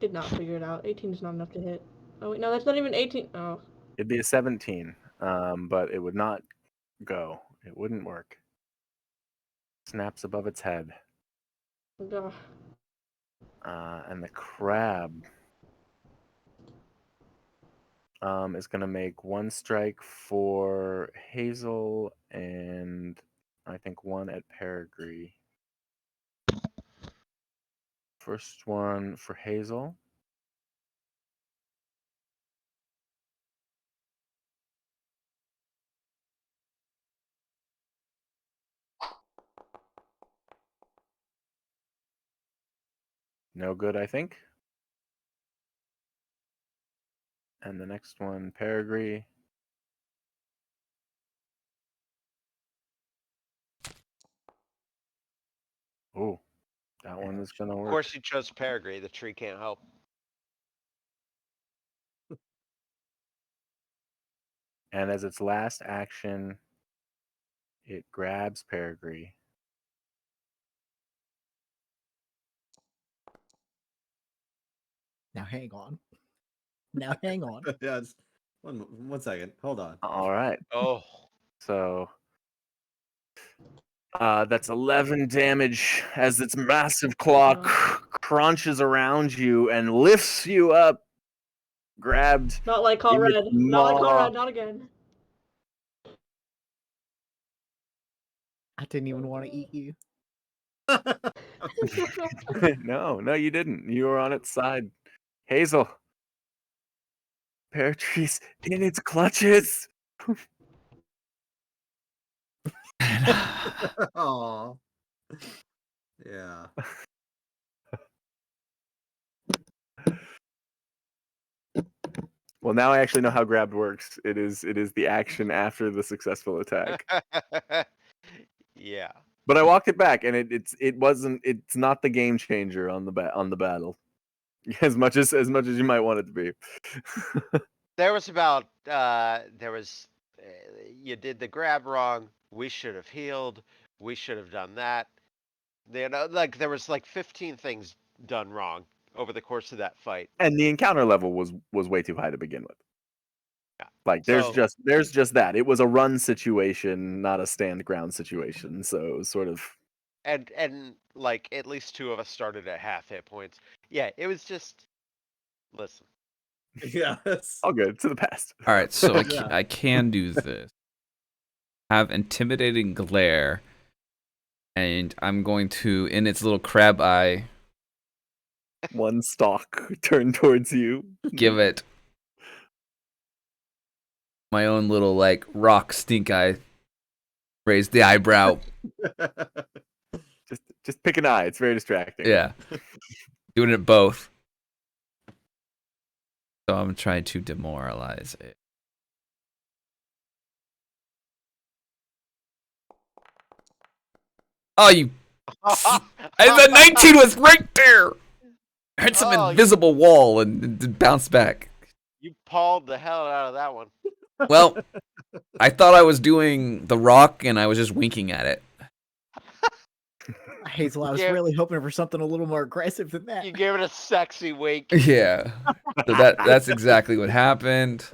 did not figure it out. 18 is not enough to hit. Oh wait, no, that's not even 18. Oh, It'd be a 17, but it would not go. It wouldn't work. Snaps above its head. ugh. And the crab is going to make 1 strike for Hazel and I think 1 at Peregrine. First one for Hazel. No good, I think. And the next one, Peregrine. Oh, that one is going to Of work. course, you chose Peregrine. The tree can't help. And as its last action, it grabs Peregrine. Now hang on. Now hang on. Yeah. Just one second. Hold on. All right. Oh, So that's 11 damage as its massive claw crunches around you and lifts you up, grabbed. Not like in Conrad. its Not like maw. Conrad. Not again. I didn't even want to eat you. No, you didn't. You were on its side. Hazel. Pear trees in its clutches. Aw. Yeah. Well, now I actually know how grabbed works. It is the action after the successful attack. yeah. But I walked it back, and it's not the game changer on the battle, as much as you might want it to be. There was about you did the grab wrong. We should have healed. We should have done that. You know, like there was like 15 things done wrong over the course of that fight. And the encounter level was way too high to begin with. Yeah. Like there's just that. It was a run situation, not a stand ground situation. So it was sort of. And like at least 2 of us started at half hit points. Yeah, it was just. Listen. Yeah. All good. To the past. All right, so Yeah. I can do this. Have intimidating glare, and I'm going to, in its little crab eye, One stalk turned towards you. give it my own little like rock stink eye. Raise the eyebrow. Just pick an eye. It's very distracting. Yeah, doing it both. So I'm trying to demoralize it. Oh, you! And the 19 was right there. I heard some Oh, invisible wall and it bounced back. You pawed the hell out of that one. Well, I thought I was doing the rock and I was just winking at it. Hazel, I was Yeah. really hoping for something a little more aggressive than that. You gave it a sexy wink. Yeah. So that's exactly what happened.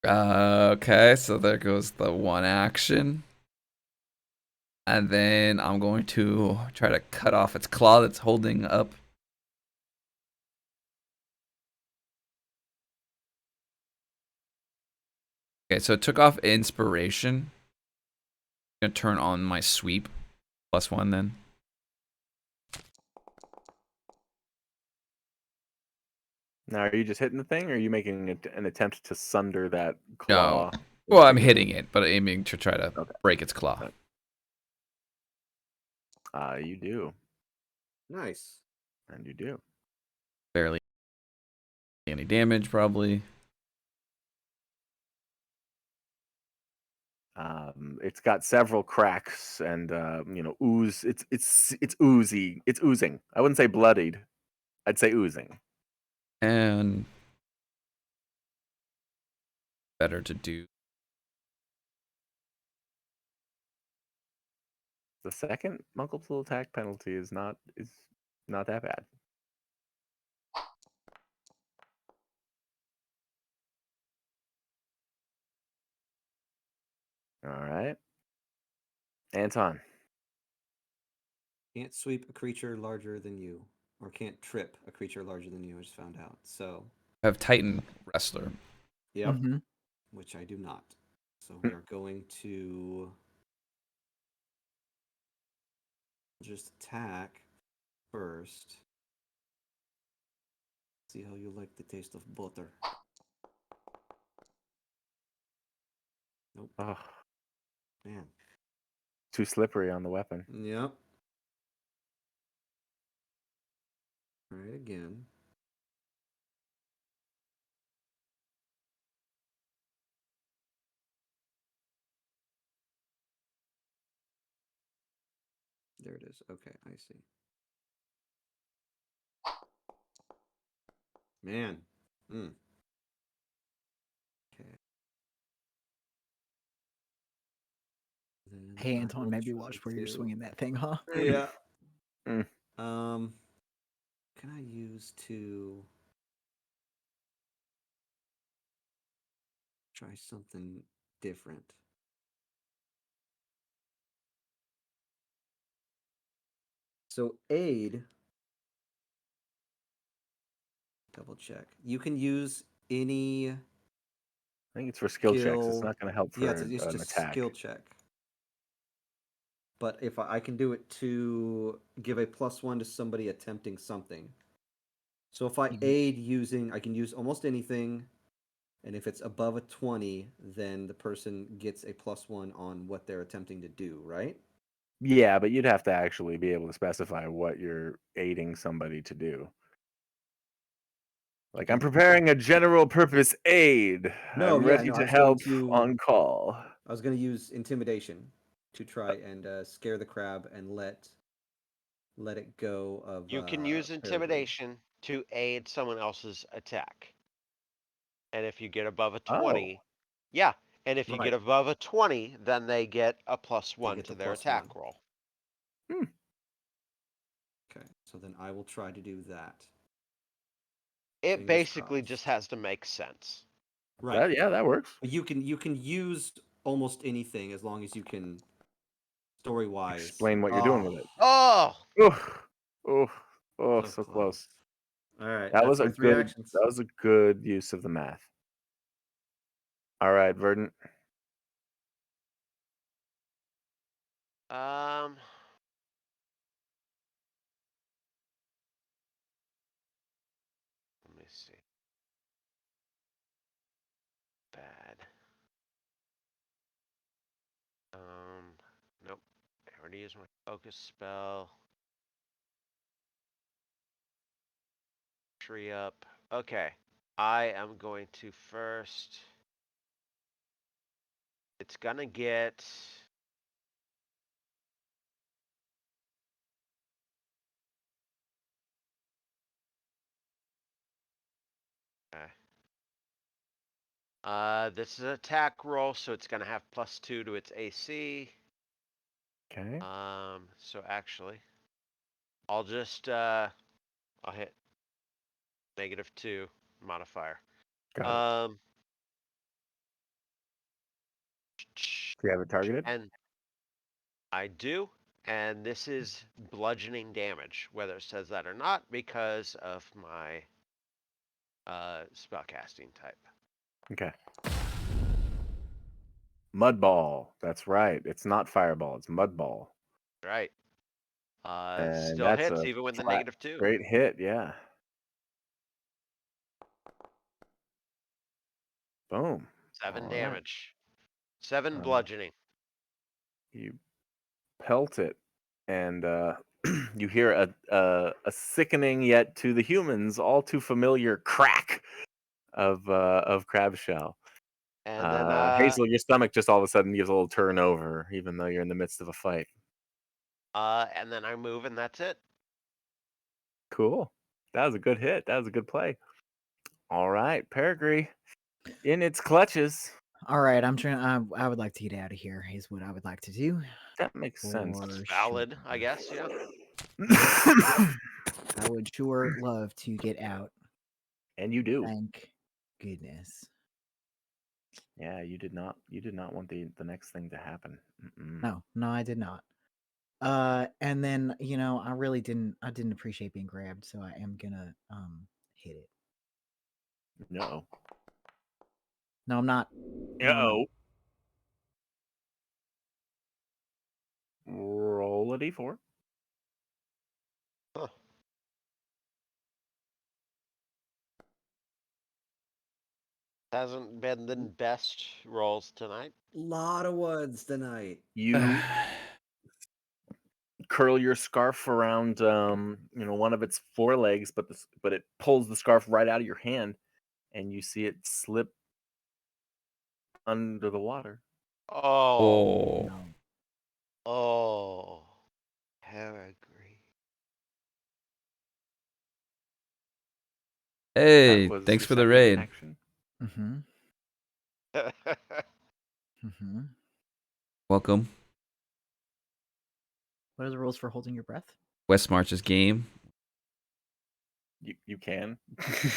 Okay, so there goes the one action. And then I'm going to try to cut off its claw that's holding up. Okay, so it took off inspiration. I'm going to turn on my sweep. +1 then. Now, are you just hitting the thing, or are you making an attempt to sunder that No. claw? Well, I'm hitting it, but aiming to try to Okay. break its claw. You do, Nice. and you do. Barely any damage, probably. It's got several cracks and ooze. It's oozy. It's oozing. I wouldn't say bloodied. I'd say oozing. And better to do. The second multiple attack penalty is not that bad. All right, Anton. Can't sweep a creature larger than you, or can't trip a creature larger than you. I just found out. So, I have Titan Wrestler. yep, Mhm. which I do not. So we are going to just attack first. See how you like the taste of butter. Nope. Oh, Man. too slippery on the weapon. Yep. All right, again. There it is. Okay, I see. Man. Mm. Okay. Then Hey I Anton, will maybe try watch where you're to- swinging that thing, huh? Yeah. Mm. Can I use to try something different? So aid. Double check. You can use any I think it's for skill checks. It's skill. not going to help for Yeah, it's an just attack. skill check. But if I can do it to give a +1 to somebody attempting something. So if I Mhm. aid using, I can use almost anything, and if it's above a 20, then the person gets a +1 on what they're attempting to do, right? Yeah, but you'd have to actually be able to specify what you're aiding somebody to do. Like, I'm preparing a general purpose aid. No, I'm yeah, ready no, I to was going help to- on call. I was going to use intimidation to try and scare the crab and let it go of. You can use Peregrine. intimidation to aid someone else's attack. And if you get above a Oh. 20, yeah. And if you Right. get above a 20, then they get a +1 get to the their +1. attack roll. Okay, so then I will try to do that. It Fingers basically crossed. just has to make sense. Right. Yeah, that works. You can use almost anything as long as you can story wise Explain what you're doing with it. Oh, Oh, so close. All right, That that's was my a 3 good. actions. That was a good use of the math. All right, Verdant. let me see. Bad. Nope. I already used my focus spell. Tree up. Okay. I am going to first. It's gonna get. Okay. This is an attack roll, so it's gonna have +2 to its AC. Okay. So actually, I'll just I'll hit -2 modifier. Got it. Do you have it targeted? And I do, and this is bludgeoning damage, whether it says that or not, because of my spellcasting type. Okay. Mud ball. That's right. It's not fireball. It's mud ball. Right. And Still that's hits a even with the flat, -2. great hit. Yeah. Boom. 7 All right. damage. 7 Um, bludgeoning. You pelt it, and you hear a sickening yet to the humans all too familiar crack of crab shell. And then Hazel, your stomach just all of a sudden gives a little turnover, even though you're in the midst of a fight. I move and that's it. Cool. That was a good hit. That was a good play. All right, Peregrine, in its clutches. All right, I'm trying. I would like to get out of here. Is what I would like to do. That makes sense. For Valid, I sure. guess, yeah. I would sure love to get out. And you do. Thank goodness. Yeah, you did not want the next thing to happen. Mm-mm. No, I did not. And then I really didn't. I didn't appreciate being grabbed, so I am gonna hit it. No. No, I'm not. Uh-oh. Roll a d4. Huh. Hasn't been the best rolls tonight. Lot of ones tonight. You curl your scarf around one of its forelegs, but it pulls the scarf right out of your hand, and you see it slip under the water. Oh. No. Oh. Peregrine. Hey, That was thanks your for the second raid. action. Mm-hmm. Mm-hmm. Welcome. What are the rules for holding your breath? West March's game. You can.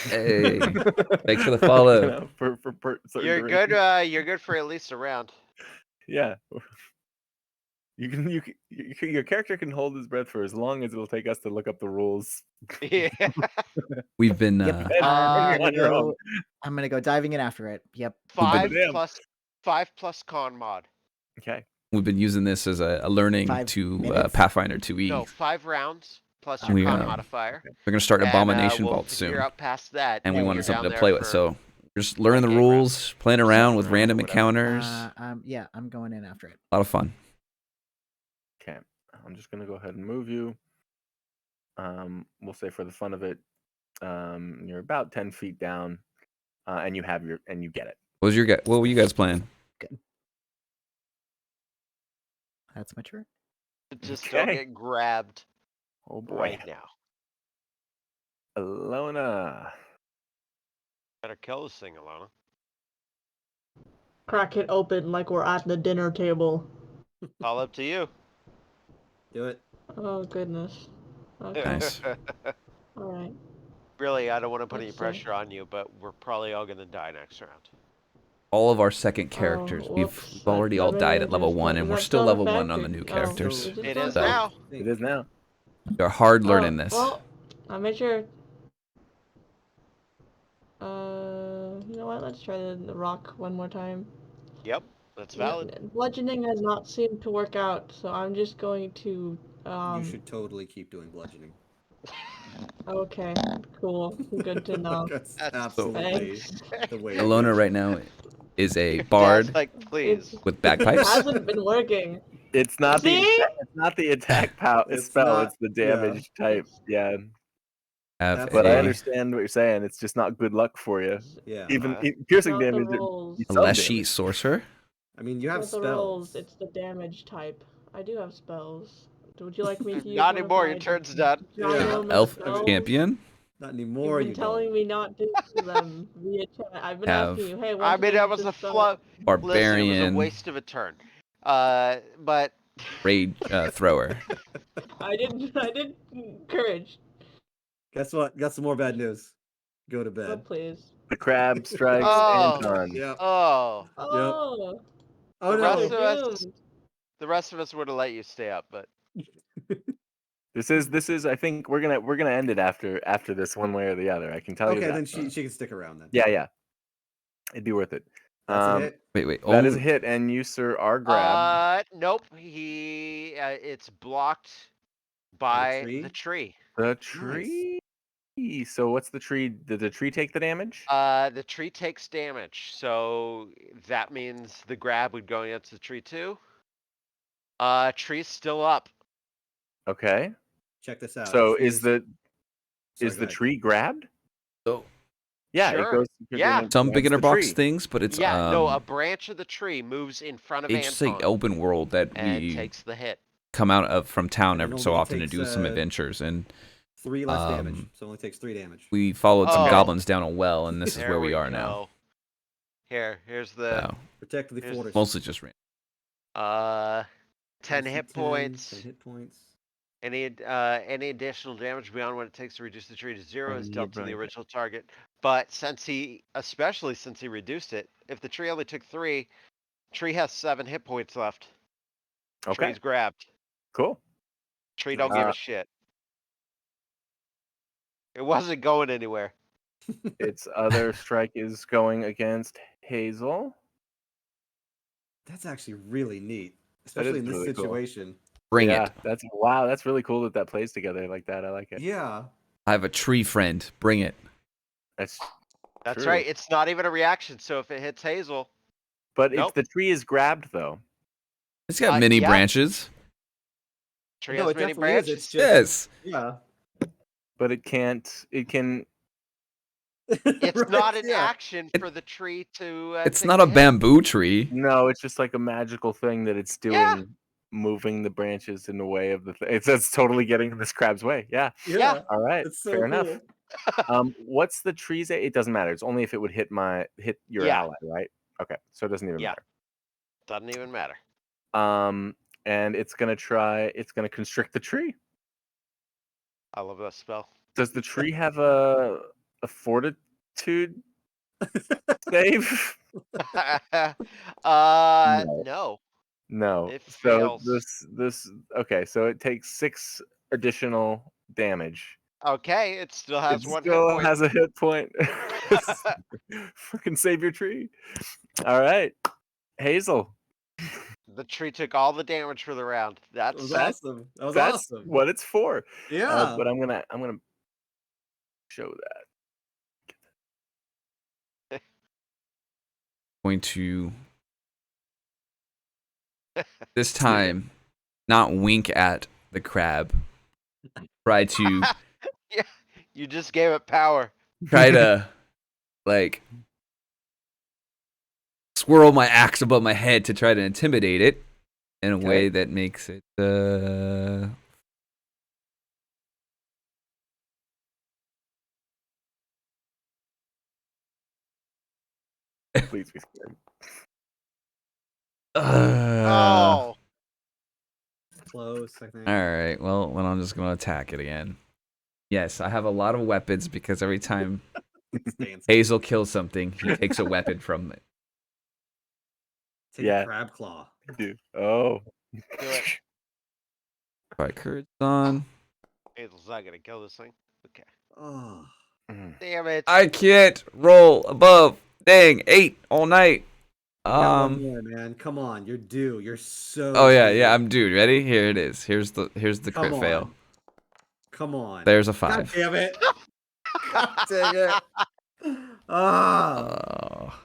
Hey, thanks for the follow. For certain You're good. durations. You're good for at least a round. Yeah. Your character can hold his breath for as long as it'll take us to look up the rules. Yeah. We've been Yep. And I'm you're gonna on your own. go. I'm gonna go diving in after it. Yep. Five Damn. plus con mod. Okay. we've been using this as a learning 5 to minutes? Pathfinder 2E. No, 5 rounds plus your We, con uh, modifier. We're gonna start And, Abomination we'll Vault figure soon, out past that. and we if wanted you're something down to there play with. for So just learning the game round. rules, playing around with Second round, random whatever. encounters. Yeah, I'm going in after it. A lot of fun. Okay. I'm just gonna go ahead and move you. We'll say for the fun of it, you're about 10 feet down, and you get it. What were you guys playing? That's my turn. Just don't Okay. get grabbed Oh boy. right now. Alona. Better kill this thing, Alona. Crack it open like we're at the dinner table. All up to you. Do it. Oh goodness. Okay. Nice. All right. Really, I don't want to put any Let's see. pressure on you, but we're probably all gonna die next round. All of our second characters, we've whoops. already all That died really at level just 1, is and we're that still still level in 1 on effect? the new Oh, characters. is It still is in effect? now. It is now. They're hard learning this. Well, I made sure. You know what? Let's try the rock one more time. Yep, that's Yeah, valid. bludgeoning has not seemed to work out, so I'm just going to. You should totally keep doing bludgeoning. Okay, cool. Good to know. That's That's absolutely Thanks. the way. to Alona go. right now is a Your dad's bard like, please. with It bagpipes. hasn't been working. It's not See? it's not the attack It's spell, not- it's the damage type. Yeah. Have That's But I a, understand what you're saying. It's just not good luck for you. Yeah. Even Uh, piercing Not the damage. rolls. you a some Leshy damage. sorcerer. I mean, you have Not the rolls. spells. It's the damage type. I do have spells. Would you like me to use Not one of anymore. my Your turn's done. ginormous Elf spells? champion. Not anymore. You've You been telling don't. me not to use them via chat. I've been Have asking you, hey, I when mean, should I that use was this a spell? Listen, it was a Barbarian waste of a turn. But raid thrower. I did courage. Guess what? Got some more bad news. Go to Oh, bed. please. The crab strikes Oh. Anton. Yep. oh, Oh, Oh the no. rest they're of us, doomed. the rest of us would have let you stay up, but This is I think we're gonna end it after this one way or the other. I can tell you Okay, that. then she can stick around then. Yeah. It'd be worth it. That's a hit. Wait. That is a Only hit, and you, sir, are grabbed. nope. It's blocked by tree? the tree. The tree. So what's the tree? Did the tree take the damage? The tree takes damage, so that means the grab would go against the tree too. Tree's still up. Okay. Check this out. So tree is the Sorry, is go the ahead. tree grabbed? So Yeah, Sure. it goes. because Yeah. then it some grabs beginner the box tree. things, but it's Yeah, no, a branch of the tree moves in front of it's just like Anton open world that and we takes the hit. come out of from town And it every so only often to takes, do some adventures, and 3 less damage, Um, so it only takes 3 damage. we followed some Oh. goblins down a well, and this is There where we are now. go. Here's the So Protect the Here's- fortress. mostly just ran. 10 DC hit 10, points. 10 hit points. Any additional damage beyond what it takes to reduce the tree to 0 is And dealt to the right. original target. But especially since he reduced it, if the tree only took 3, tree has 7 hit points left. Okay. Tree's grabbed. Cool. Tree don't give a shit. It wasn't going anywhere. Its other strike is going against Hazel. That's actually really neat, That especially is in this really cool. situation. Bring Yeah, it. that's wow. That's really cool that plays together like that. I like it. Yeah. I have a tree friend. Bring it. That's That's true. right. It's not even a reaction. So if it hits Hazel, But Nope. if the tree is grabbed though, It's got many yeah. branches. tree No, has it many definitely is. branches. It's just Yes. yeah. but it can't. It can. It's Right, not an yeah. action for the tree to. It's take not the a hit. bamboo tree. No, it's just like a magical thing that it's doing, Yeah. moving the branches in the way of the. It's totally getting in this crab's way. Yeah. Yeah. All right. It's so Fair cool. enough. What's the tree's? It doesn't matter. It's only if it would hit your Yeah. ally, right? Okay. So it doesn't even Yeah. Doesn't even matter. matter. And it's gonna try. It's gonna constrict the tree. I love that spell. Does the tree have a fortitude save? No. No. It So fails. this okay. So it takes 6 additional damage. Okay, it still has It 1 hit still point. has a hit point. Fucking save your tree. All right, Hazel. The tree took all the damage for the round. That was That's awesome. That was That's awesome. what it's for. Yeah. But I'm gonna show that. Going to this time not wink at the crab. Try to you just gave it power. like swirl my axe above my head to try to intimidate it in a way that makes it Please be scared. Oh. Close, I think. All right. Well, then I'm just gonna attack it again. Yes, I have a lot of weapons because every time Stance. Hazel kills something, he takes a weapon from it. Take Yeah. a crab claw. Dude. Oh. Do it. All right, courage on. Hazel's not gonna kill this thing. Okay. Oh. Damn it. I can't roll above. Dang, 8 all night. Got one more, man. Come on, you're due. You're so. Oh yeah, due. yeah. I'm dude. Ready? Here it is. Here's the Come crit fail. on. Come on. There's a God 5. damn it. God dang it. Ah.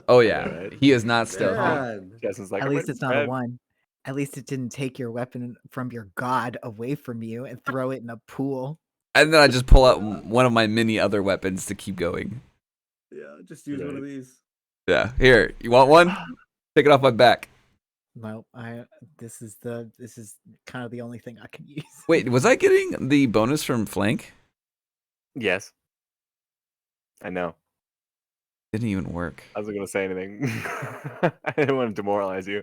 Oh yeah. Alright. He is not stealthy. Man. Jasmine's like, At "I'm least ready it's for not a bed." 1. At least it didn't take your weapon from your god away from you and throw it in a pool. And then I just pull out one of my many other weapons to keep going. Yeah, just use one of these. Yeah. Here, you want one? Take it off my back. No, this is kind of the only thing I can use. Wait, was I getting the bonus from flank? Yes. I know. Didn't even work. I wasn't gonna say anything. I didn't want to demoralize you.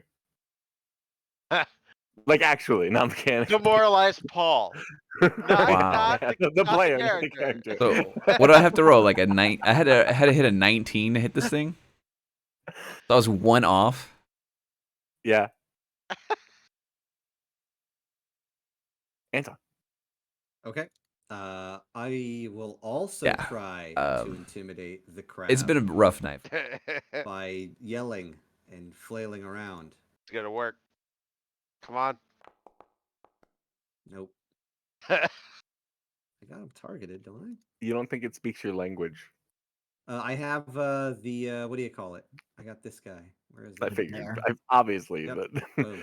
Like actually, not mechanically. Demoralize Paul. Not, Wow. not the, The not player, the not the character. character. So what do I have to roll? Like a 9? I had to hit a 19 to hit this thing. So I was 1 off. Yeah. Anton. Okay. I will also Yeah, try to intimidate the crab. It's been a rough night. It's by yelling and flailing around. gonna work. Come on. Nope. I got him targeted, don't You don't think it speaks your language? I? I have the what do you call it? I got this guy. Where is I it? figured, There. obviously, Yep. but Boom.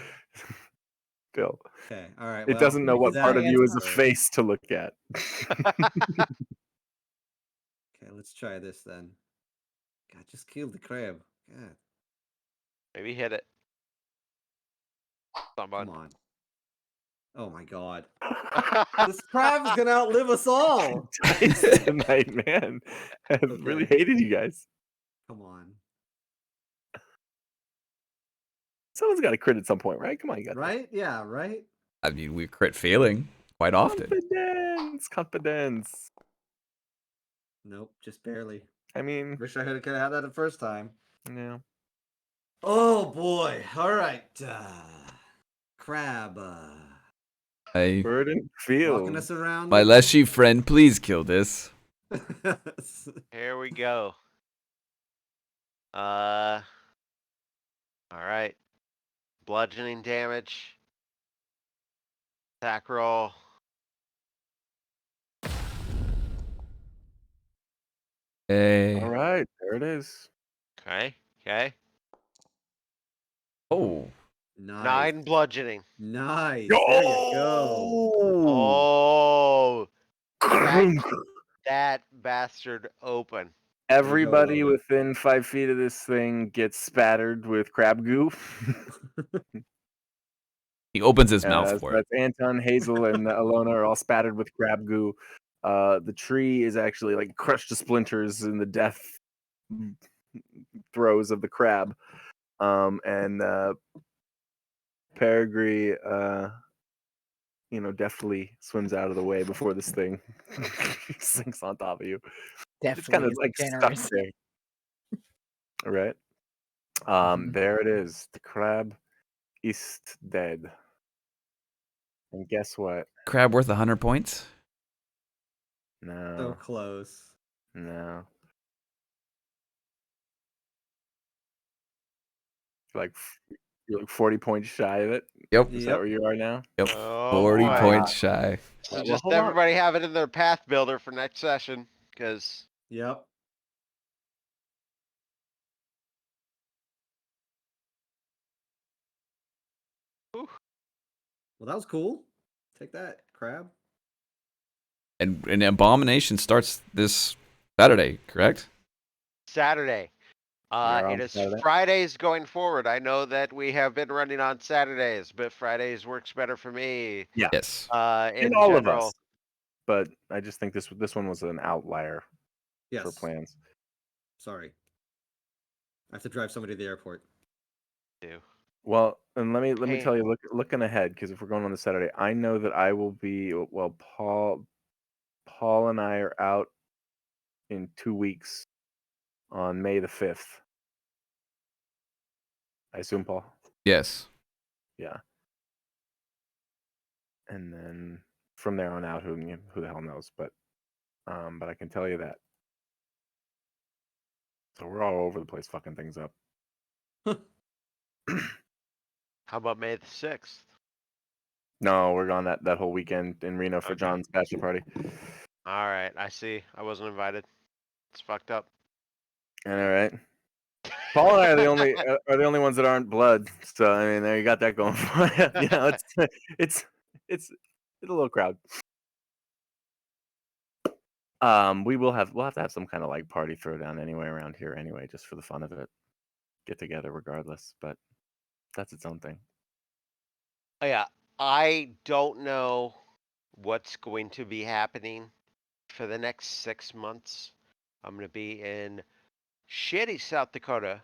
still, Okay. All right. it Well, doesn't know what His part of hands you is a first. face to look at. Okay, let's try this then. God, just killed the crab. God, Maybe hit it. Someone. come on. Oh my God. This crab's gonna outlive us all. Dice tonight, man. I've really Okay. hated you guys. Come on. Someone's got to crit at some point, right? Come on, you got this. Right? Yeah. Right. I mean, we crit failing quite often. Confidence. Nope. Just barely. I mean, Wish I could have had that the first time. yeah. Oh boy. All right. Crab. I, Verdant Walking Field. us around. my leshy friend, please kill this. Here we go. All right. Bludgeoning damage. Attack roll. Hey. All right, there it is. Okay. Okay. Oh. Nice. 9 bludgeoning. Nice. There you go. Oh, Crunk. that bastard open. Everybody go. within 5 feet of this thing gets spattered with crab goo. He opens his So mouth for it. that's Anton, Hazel, and Alona are all spattered with crab goo. The tree is actually like crushed to splinters in the death throes of the crab. And Peregrine, deftly swims out of the way before this thing sinks on top of you. It's kind Definitely of is like stuck generous. there. All right. There it is. The crab is dead. And guess what? Crab worth 100 points? So No, close. no. Like you're like 40 points shy of it. Yep. Is that Yep. where you are now? Yep. Oh, 40 boy. points shy. So Well, just hold on. everybody have it in their path builder for next session, because Yep. Well, that was cool. Take that, crab. And Abomination starts this Saturday, correct? Saturday. are It on is Saturday? Fridays going forward. I know that we have been running on Saturdays, but Fridays works better for me. Yes. In And all general. of us. But I just think this one was an outlier Yes. for plans. Sorry. I have to drive somebody to the airport. Do. Well, and let me Hey. tell you, looking ahead, because if we're going on the Saturday, I know that I will be. Well, Paul and I are out in 2 weeks on May the 5th. I assume, Paul. Yes. Yeah. And then from there on out, who the hell knows? But I can tell you that. So we're all over the place, fucking things up. How about May the 6th? No, we're gone that whole weekend in Reno for Okay. John's bachelor party. All right, I see. I wasn't invited. It's fucked up. And all right. Paul and I are the only ones that aren't blood. So I mean, there you got that going for you. You know, it's a little crowd. We'll have to have some kind of like party throwdown anyway around here anyway, just for the fun of it. Get together regardless, but that's its own thing. Oh, yeah, I don't know what's going to be happening for the next 6 months. I'm going to be in shitty South Dakota.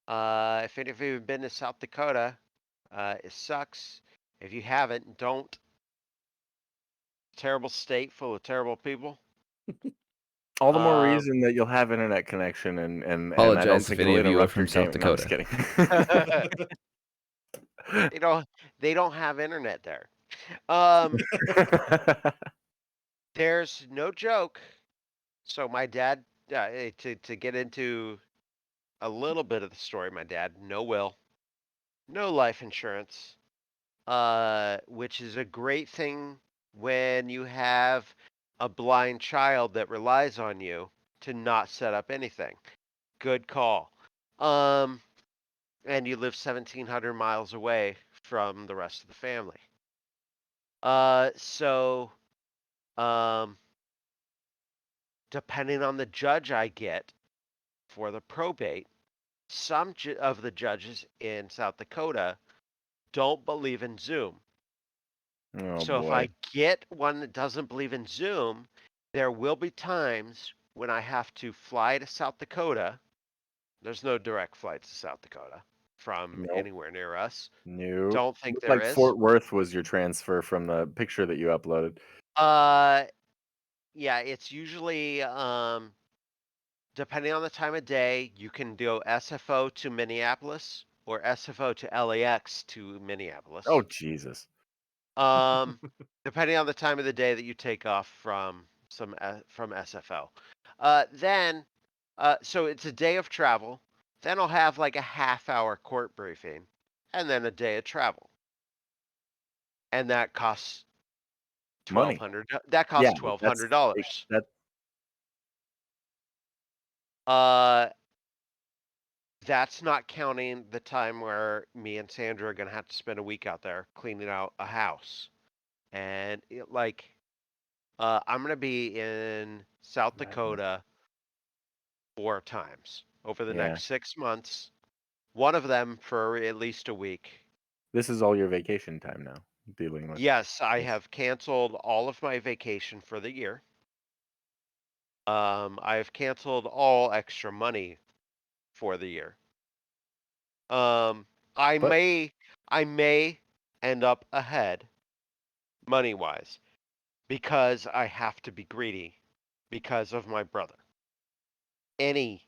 If any of you have been to South Dakota, it sucks. If you haven't, don't. Terrible state full of terrible people. All the more reason that you'll have internet connection and I don't Apologize think if any it'll of you are interrupt from your South game. No, I'm just Dakota. kidding. They don't have internet there. There's no joke. So my dad, to get into a little bit of the story, my dad, no will, no life insurance, which is a great thing when you have a blind child that relies on you to not set up anything. Good call. And you live 1,700 miles away from the rest of the family. So, depending on the judge I get for the probate, some of the judges in South Dakota don't believe in Zoom. Oh So if boy. I get one that doesn't believe in Zoom, there will be times when I have to fly to South Dakota. There's no direct flights to South Dakota from Nope. anywhere near us. No. Don't think Looked there like is. Fort Worth was your transfer from the picture that you uploaded. Yeah, it's usually depending on the time of day, you can go SFO to Minneapolis or SFO to LAX to Minneapolis. Oh Jesus. Depending on the time of the day that you take off from from SFO. So it's a day of travel. Then I'll have like a half-hour court briefing, and then a day of travel, and that costs Money. $1,200. That Yeah, costs but $1,200. that That's not counting the time where me and Sandra are gonna have to spend a week out there cleaning out a house, and I'm gonna be in South Madness. Dakota 4 times over the Yeah. next 6 months. One of them for at least a week. This is all your vacation time now, dealing with Yes, I this. have canceled all of my vacation for the year. I've canceled all extra money for the year. I But- may end up ahead money-wise because I have to be greedy because of my brother. Any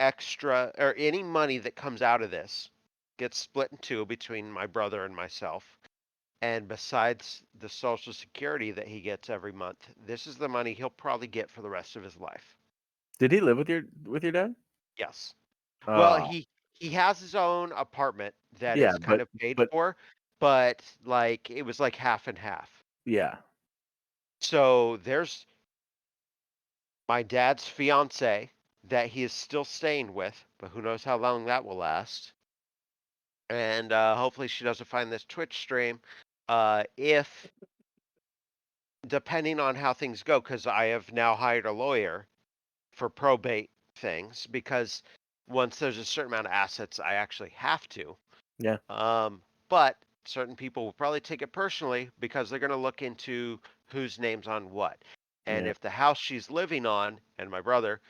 extra or any money that comes out of this gets split in two between my brother and myself. And besides the Social Security that he gets every month, this is the money he'll probably get for the rest of his life. Did he live with your dad? Yes. Well, Oh, he has his own apartment that yeah, is kind of paid but for, but like it was like half and half. yeah. So there's my dad's fiance that he is still staying with, but who knows how long that will last. And hopefully she doesn't find this Twitch stream. If depending on how things go, because I have now hired a lawyer for probate things, because once there's a certain amount of assets, I actually have to. Yeah. But certain people will probably take it personally because they're going to look into whose name's on what. And Yeah. if the house she's living on, and my brother,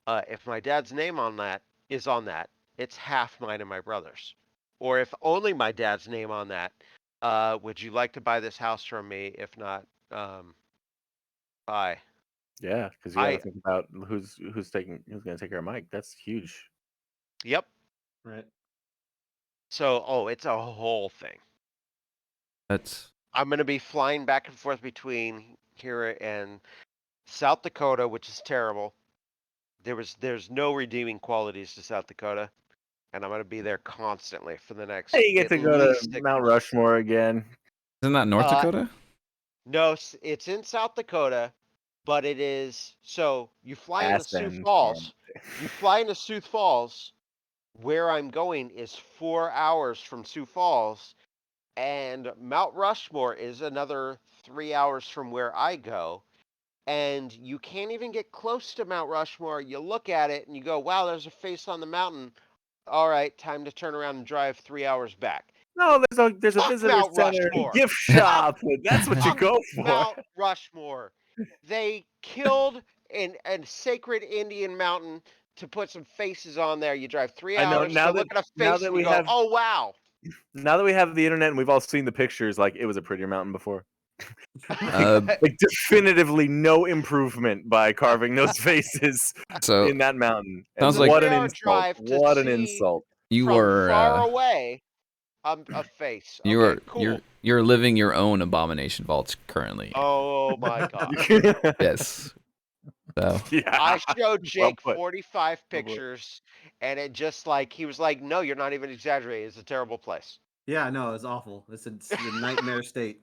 if my dad's name on that is on that, it's half mine and my brother's. Or if only my dad's name on that, would you like to buy this house from me? If not, buy. Yeah, because you got to I think about who's going to take care of Mike. That's huge. Yep. Right. So, it's a whole thing. That's I'm gonna be flying back and forth between here and South Dakota, which is terrible. There's no redeeming qualities to South Dakota, and I'm gonna be there constantly for the next Hey, you get at to go to least 6 Mount months. Rushmore again. isn't that North Dakota? No, it's in South Dakota, but it is so you fly into Sioux Aspen Falls. You fly into Sioux Falls. Where I'm going is 4 hours from Sioux Falls, and Mount Rushmore is another 3 hours from where I go. And you can't even get close to Mount Rushmore. You look at it and you go, wow, there's a face on the mountain. All right, time to turn around and drive 3 hours back. No, there's a Fuck visitor Mount center and Rushmore. gift shop. That's what you Fuck go for. Mount Rushmore. They killed a sacred Indian mountain to put some faces on there. You drive 3 I know, hours now to that- look at a now face that and we you go, have- oh, wow. Now that we have the internet and we've all seen the pictures, like it was a prettier mountain before. Like definitively no improvement by carving those faces So in that mountain. And sounds like- what an 3-hour insult! drive to What an see insult! you from were far away a face. you Okay, were cool. you're living your own abomination vaults currently. Oh my god. Yes. So Yeah. I showed Jake put. 45 put. pictures, and it just like he was like, "No, you're not even exaggerating. It's a terrible place." Yeah, no, it's awful. It's a nightmare state.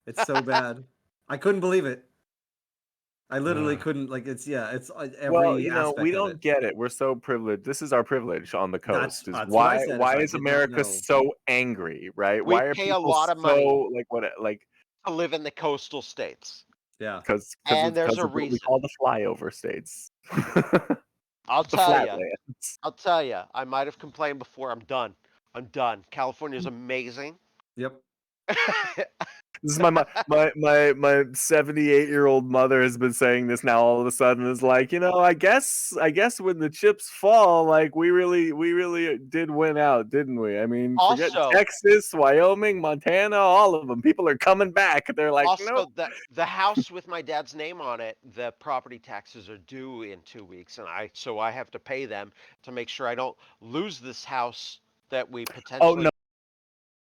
It's so bad. I couldn't believe it. I literally Ugh. couldn't. Like, it's every Well, you know, aspect we of don't it. get it. We're so privileged. This is our privilege on the That's coast. Is what I said. If why I is did not America know, so angry, right? We Why are pay a people lot of money. so like what like To live in the coastal states. yeah, because And there's a of what we reason. call the flyover states. I'll The tell you. flatlands. I'll tell you. I might have complained before. I'm done. I'm done. California is amazing. yep. This is my 78-year-old mother has been saying this now all of a sudden is like, you know, I guess when the chips fall, like we really did win out, didn't we? I mean, forget Also- Texas, Wyoming, Montana, all of them. People are coming back. They're like, Also, nope. the house with my dad's name on it, the property taxes are due in 2 weeks, and I have to pay them to make sure I don't lose this house that we potentially Oh no,